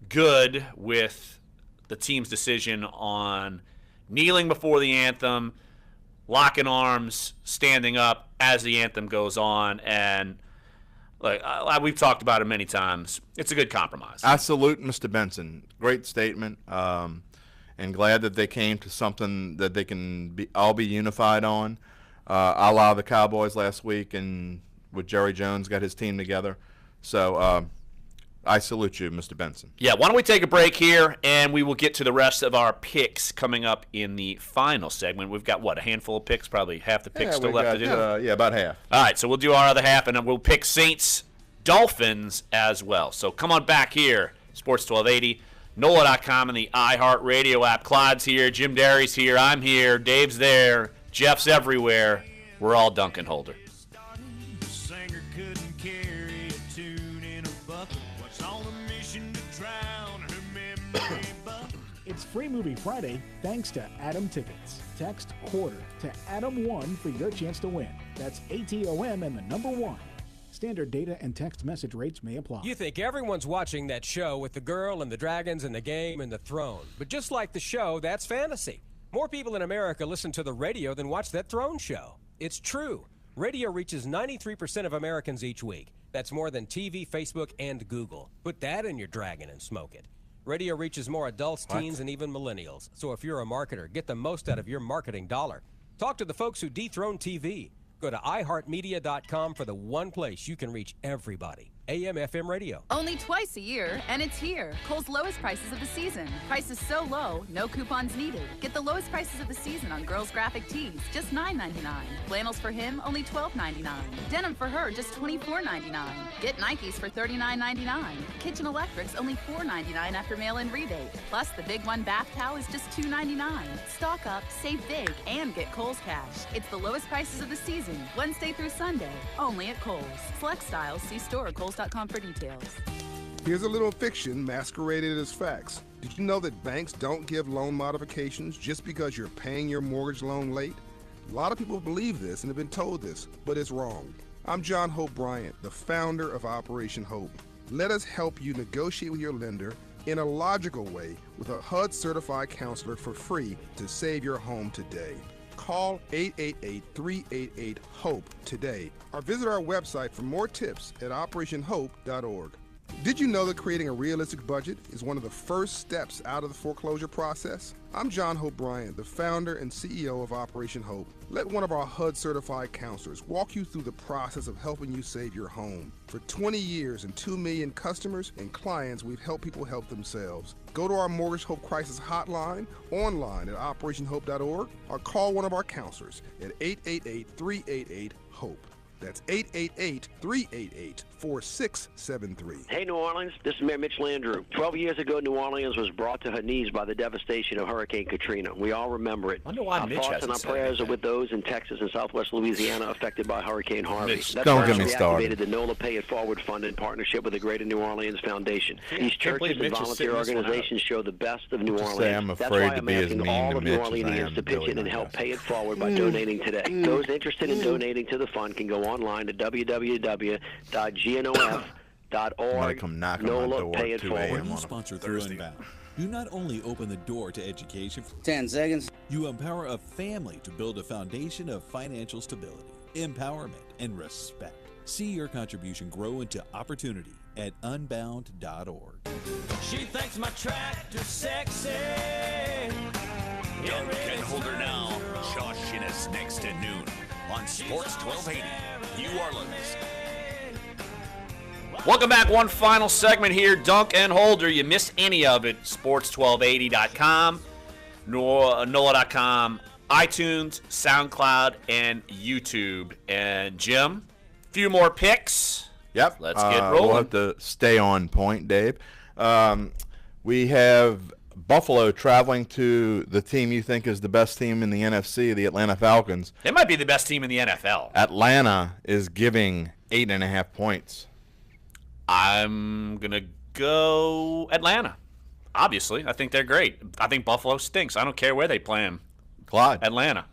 good with the team's decision on kneeling before the anthem, locking arms, standing up as the anthem goes on, and we've talked about it many times. It's a good compromise. I salute Mr. Benson. Great statement, and glad that they came to something that they can all be unified on. A la the Cowboys last week, and with Jerry Jones got his team together. So I salute you, Mr. Benson. Yeah, why don't we take a break here, and we will get to the rest of our picks coming up in the final segment. We've got, a handful of picks, probably half the picks still left to do? Yeah, about half. All right, so we'll do our other half, and then we'll pick Saints, Dolphins as well. So come on back here, Sports 1280, NOLA.com, and the iHeartRadio app. Clyde's here, Jim Derry's here, I'm here, Dave's there, Jeff's everywhere. We're all Dunc and Holder. It's Free Movie Friday thanks to Atom Tickets. Text quarter to Atom1 for your chance to win. That's ATOM and the number 1. Standard data and text message rates may apply. You think everyone's watching that show with the girl and the dragons and the game and the throne. But just like the show, that's fantasy. More people in America listen to the radio than watch that throne show. It's true. Radio reaches 93% of Americans each week. That's more than TV, Facebook, and Google. Put that in your dragon and smoke it. Radio reaches more adults, teens, and even millennials. So if you're a marketer, get the most out of your marketing dollar. Talk to the folks who dethrone TV. Go to iHeartMedia.com for the one place you can reach everybody. AM/FM radio. Only twice a year, and it's here. Kohl's lowest prices of the season. Prices so low, no coupons needed. Get the lowest prices of the season on girls' graphic tees, just $9.99. Flannels for him, only $12.99. Denim for her, just $24.99. Get Nikes for $39.99. Kitchen electrics, only $4.99 after mail-in rebate. Plus, the Big One bath towel is just $2.99. Stock up, save big, and get Kohl's cash. It's the lowest prices of the season, Wednesday through Sunday, only at Kohl's. Select styles, see store at Kohl's.com for details. Here's a little fiction masqueraded as facts. Did you know that banks don't give loan modifications just because you're paying your mortgage loan late? A lot of people believe this and have been told this, but it's wrong. I'm John Hope Bryant, the founder of Operation Hope. Let us help you negotiate with your lender in a logical way with a HUD-certified counselor for free to save your home today. Call 888-388-HOPE today or visit our website for more tips at operationhope.org. Did you know that creating a realistic budget is one of the first steps out of the foreclosure process? I'm John Hope Bryant, the founder and CEO of Operation Hope. Let one of our HUD-certified counselors walk you through the process of helping you save your home. For 20 years and 2 million customers and clients, we've helped people help themselves. Go to our Mortgage Hope Crisis Hotline, online at operationhope.org, or call one of our counselors at 888-388-HOPE. That's 888-388-4673. Hey, New Orleans, this is Mayor Mitch Landrieu. 12 years ago, New Orleans was brought to her knees by the devastation of Hurricane Katrina. We all remember it. I wonder why Mitch thoughts and our prayers are with those in Texas and southwest Louisiana affected by Hurricane Harvey. Mitch, That's don't why get we me started. activated the NOLA Pay It Forward Fund in partnership with the Greater New Orleans Foundation. These churches and volunteer organizations show the best of New Orleans. Say I'm That's afraid why to I'm be as asking mean all to of New Mitch as I Orleanians am to pitch Billy in and help Madison. pay it forward by donating today. Those interested in donating to the fund can go online to www.gnof.org. NOLA Pay It Forward. You sponsor Through and Bound. You not only open the door to education, 10 seconds. You empower a family to build a foundation of financial stability, empowerment, and respect. See your contribution grow into opportunity at unbound.org. She thinks my tractor's sexy. Dunc and Holder now. Josh Shinnis next at noon on Sports 1280. New Orleans. Welcome back. One final segment here. Dunk and Holder. You missed any of it, sports1280.com, NOLA.com, iTunes, SoundCloud, and YouTube. And Jim, a few more picks. Yep. Let's get rolling. We'll have to stay on point, Dave. We have Buffalo traveling to the team you think is the best team in the NFC, the Atlanta Falcons. They might be the best team in the NFL. Atlanta is giving 8.5 points. I'm going to go Atlanta. Obviously. I think they're great. I think Buffalo stinks. I don't care where they play them. Clyde. Atlanta.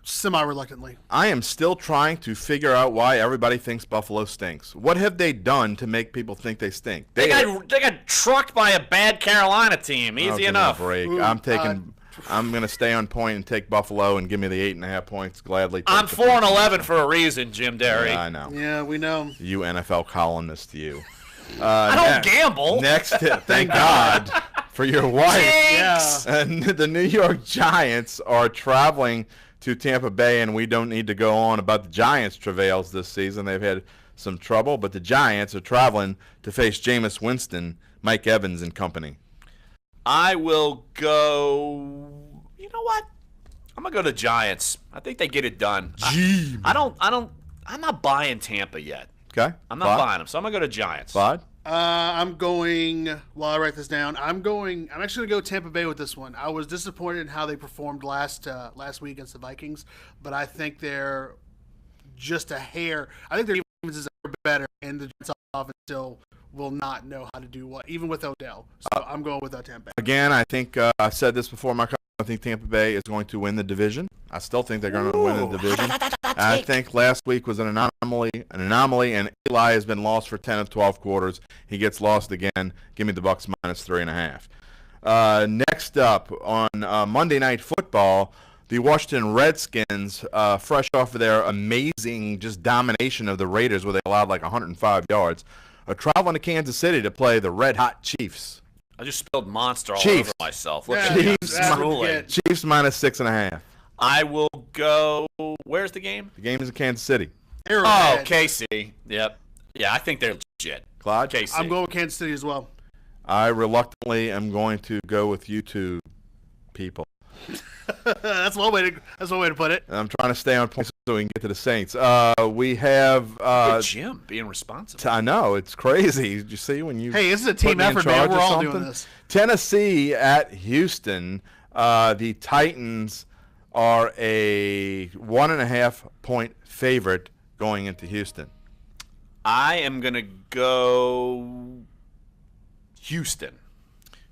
Semi-reluctantly. I am still trying to figure out why everybody thinks Buffalo stinks. What have they done to make people think they stink? They got trucked by a bad Carolina team. Easy enough. Break. I'm going to stay on point and take Buffalo and give me the 8.5 points gladly. I'm 4-11 for a reason, Jim Derry. Yeah, I know. Yeah, we know. You NFL columnist, you. I don't gamble. Next, thank God for your wife. Yeah. And the New York Giants are traveling to Tampa Bay, and we don't need to go on about the Giants' travails this season. They've had some trouble, but the Giants are traveling to face Jameis Winston, Mike Evans, and company. I will go. You know what? I'm gonna go to Giants. I think they get it done. I'm not buying Tampa yet. Okay. I'm not buying them, so I'm gonna go to Giants. Clyde? I'm going, while I write this down, I'm actually going to go Tampa Bay with this one. I was disappointed in how they performed last week against the Vikings, but I think they're just a hair. I think their defense is better, and the Giants offense still will not know how to do what, even with Odell. So I'm going with Tampa Bay. Again, I think I've said this before, Mark. I think Tampa Bay is going to win the division. I still think they're going to win the division. I think last week was an anomaly, and Eli has been lost for 10 of 12 quarters. He gets lost again. Give me the Bucs minus 3.5. Next up on Monday Night Football, the Washington Redskins, fresh off of their amazing just domination of the Raiders, where they allowed like 105 yards, are traveling to Kansas City to play the Red Hot Chiefs. I just spilled Monster all Chiefs. over myself. Look at me. Chiefs minus 6.5. I will go. Where's the game? The game is in Kansas City. Oh, KC. Yep. Yeah, I think they're legit. Clyde? KC. I'm going with Kansas City as well. I reluctantly am going to go with you two people. That's one way to put it. I'm trying to stay on point so we can get to the Saints. We have Jim being responsible. I know, it's crazy. Did you see when you? Hey, this is a team effort, man. We're all doing this. Tennessee at Houston. The Titans are a 1.5 point favorite going into Houston. I am gonna go Houston.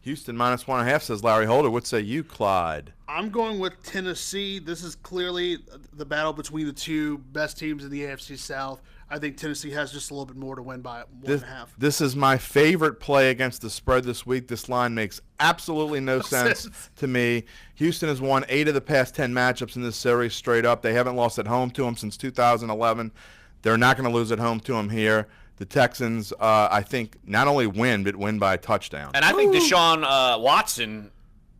Houston minus 1.5, says Larry Holder. What say you, Clyde? I'm going with Tennessee. This is clearly the battle between the two best teams in the AFC South. I think Tennessee has just a little bit more to win by 1.5. This is my favorite play against the spread this week. This line makes absolutely no sense to me. Houston has won 8 of the past 10 matchups in this series straight up. They haven't lost at home to them since 2011. They're not going to lose at home to them here. The Texans, I think, not only win, but win by a touchdown. And I think Deshaun Watson,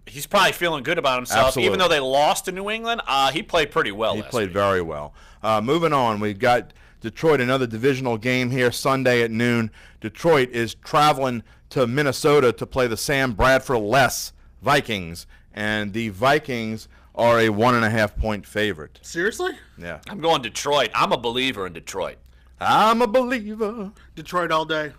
he's probably feeling good about himself. Absolutely. Even though they lost to New England, he played pretty well. He played very well. Moving on, we've got Detroit, another divisional game here Sunday at noon. Detroit is traveling to Minnesota to play the Sam Bradford-less Vikings, and the Vikings are a 1.5 point favorite. Seriously? Yeah. I'm going Detroit. I'm a believer in Detroit. I'm a believer. Detroit all day.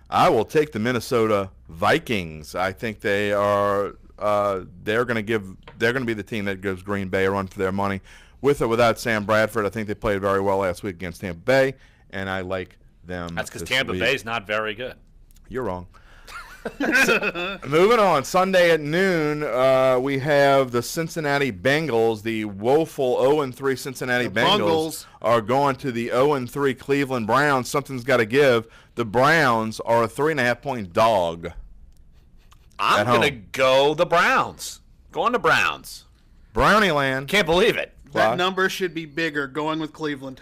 I will take the Minnesota Vikings. I think they are. They're going to be the team that gives Green Bay a run for their money. With or without Sam Bradford, I think they played very well last week against Tampa Bay, and I like them. That's because Tampa Bay's not very good. You're wrong. Moving on, Sunday at noon, we have the Cincinnati Bengals. The woeful 0-3 Cincinnati Bengals are going to the 0-3 Cleveland Browns. Something's got to give. The Browns are a 3.5 point dog. I'm going to go the Browns. Going to Browns. Brownie land. Can't believe it. That number should be bigger, going with Cleveland.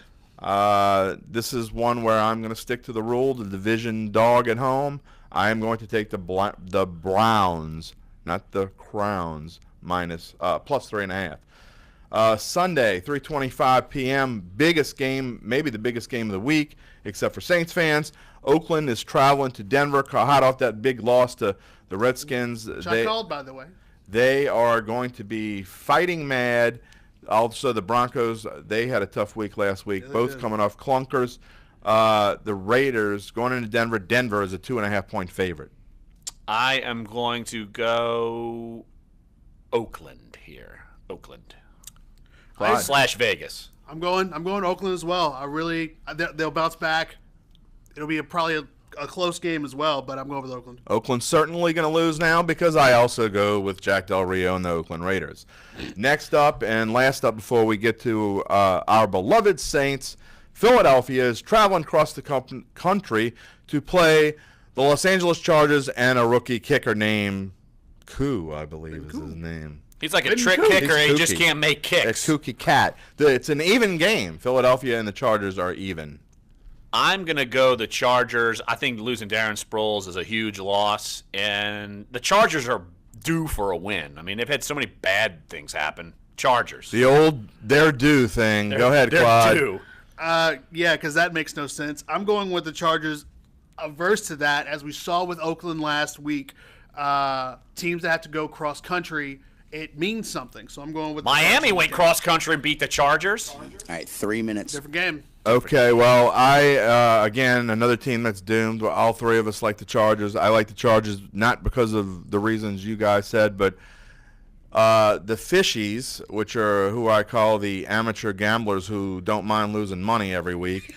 This is one where I'm going to stick to the rule, the division dog at home. I am going to take the Browns, not the Crowns, plus 3.5. Sunday, 3:25 p.m., biggest game, maybe the biggest game of the week, except for Saints fans. Oakland is traveling to Denver, hot off that big loss to the Redskins. Which I called, by the way. They are going to be fighting mad. Also, the Broncos, they had a tough week last week, both coming off clunkers. The Raiders going into Denver. Denver is a 2.5-point favorite. I am going to go Oakland here. Oakland. / Vegas. I'm going Oakland as well. They'll bounce back. It'll be probably a close game as well, but I'm going with Oakland. Oakland's certainly going to lose now because I also go with Jack Del Rio and the Oakland Raiders. Next up and last up before we get to our beloved Saints, Philadelphia is traveling across the country to play the Los Angeles Chargers and a rookie kicker named Koo, I believe is his name. He's like a trick kicker. He just can't make kicks. A kooky cat. It's an even game. Philadelphia and the Chargers are even. I'm going to go the Chargers. I think losing Darren Sproles is a huge loss, and the Chargers are due for a win. I mean, they've had so many bad things happen. Chargers. The old they're due thing. Go ahead, Claude. Due. Yeah, because that makes no sense. I'm going with the Chargers. Averse to that, as we saw with Oakland last week, teams that have to go cross-country, it means something. So I'm going with Miami went cross-country and beat the Chargers. All right, 3 minutes. Different game. Okay, well, again, another team that's doomed. All three of us like the Chargers. I like the Chargers not because of the reasons you guys said, but the Fishies, which are who I call the amateur gamblers who don't mind losing money every week,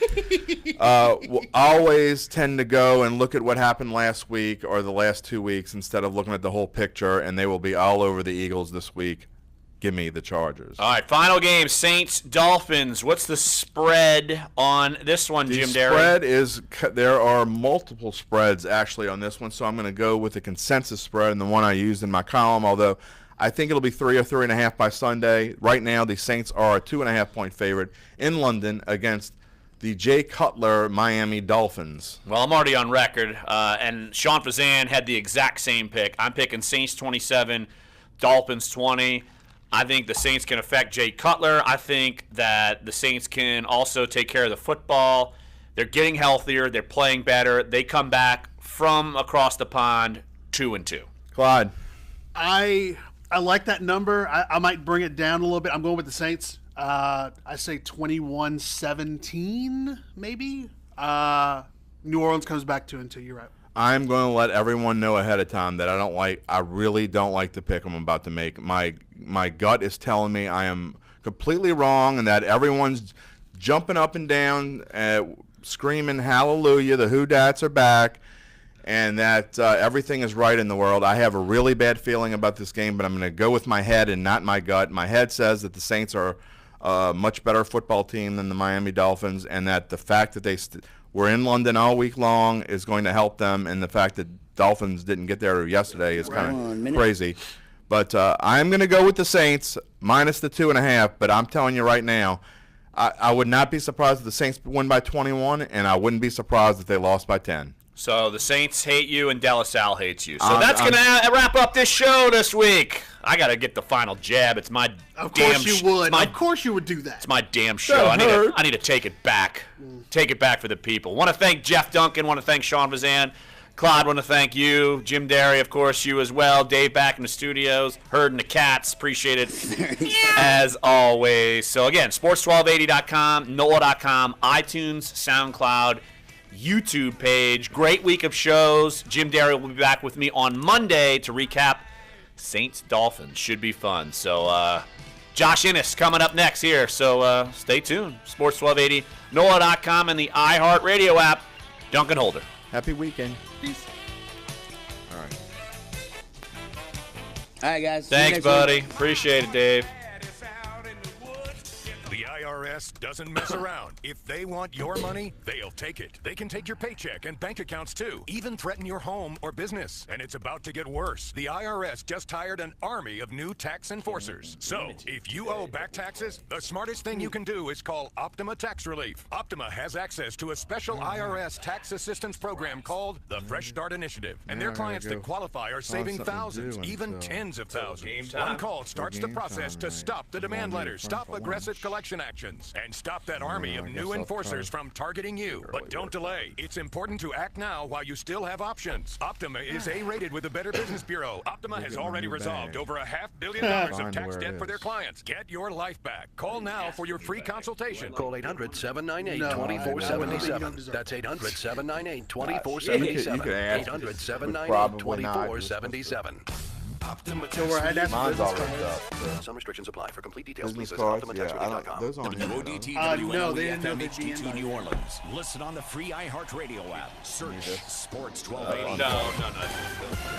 will always tend to go and look at what happened last week or the last 2 weeks instead of looking at the whole picture, and they will be all over the Eagles this week. Give me the Chargers. All right, final game, Saints-Dolphins. What's the spread on this one, Jim Derry? The spread is, there are multiple spreads actually on this one, so I'm going to go with the consensus spread and the one I used in my column, although I think it'll be 3 or 3.5 by Sunday. Right now, the Saints are a 2.5-point favorite in London against the Jay Cutler Miami Dolphins. Well, I'm already on record, and Sean Fazan had the exact same pick. I'm picking Saints 27, Dolphins 20. I think the Saints can affect Jay Cutler. I think that the Saints can also take care of the football. They're getting healthier. They're playing better. They come back from across the pond 2-2. Clyde. I like that number. I might bring it down a little bit. I'm going with the Saints. I say 21-17, maybe. New Orleans comes back 2-2. You're right. I'm going to let everyone know ahead of time that I really don't like the pick I'm about to make. My gut is telling me I am completely wrong and that everyone's jumping up and down, screaming hallelujah, the Who-Dats are back, and that everything is right in the world. I have a really bad feeling about this game, but I'm going to go with my head and not my gut. My head says that the Saints are a much better football team than the Miami Dolphins, and that the fact that they were in London all week long is going to help them, and the fact that Dolphins didn't get there yesterday is kind of crazy. But I'm going to go with the Saints minus the 2.5, but I'm telling you right now, I would not be surprised if the Saints win by 21, and I wouldn't be surprised if they lost by 10. So the Saints hate you and De La Salle hates you. So that's going to wrap up this show this week. I got to get the final jab. It's my Of damn course you would. Of course you would do that. It's my damn show. I need to take it back. Take it back for the people. Want to thank Jeff Duncan. Want to thank Sean Vazan. Claude, want to thank you. Jim Derry, of course, you as well. Dave back in the studios. Herding the cats. Appreciate it as always. So, again, sports1280.com, NOLA.com, iTunes, SoundCloud, YouTube page. Great week of shows. Jim Derry will be back with me on Monday to recap Saints Dolphins. Should be fun. So, Josh Innes coming up next here. So, stay tuned. Sports 1280, NOLA.com, and the iHeartRadio app. Duncan Holder. Happy weekend. Peace. All right. All right, guys. Thanks, buddy. Appreciate it, Dave. The IRS IRS doesn't mess around. If they want your money, they'll take it. They can take your paycheck and bank accounts too, even threaten your home or business. And it's about to get worse. The IRS just hired an army of new tax enforcers. So, if you owe back taxes, the smartest thing you can do is call Optima Tax Relief. Optima has access to a special IRS tax assistance program called the Fresh Start Initiative. And their clients that qualify are saving thousands, even tens of thousands. One call starts the process to stop the demand letters, stop aggressive collection actions, and stop that army of new enforcers from targeting you. But don't delay. It's important to act now while you still have options. Optima is A-rated with the Better Business Bureau. Optima has already resolved over $500 million of tax debt for their clients. Get your life back. Call now for your free consultation. Call 800-798-2477. That's 800-798-2477. 800-798-2477. So we're at that. Mine's already up. Some restrictions apply. For complete details, please visit OptimaTaxRelief.com. Those on No, they didn't know they'd be in New Orleans. Listen on the free iHeartRadio app. Search Sports 1280. No.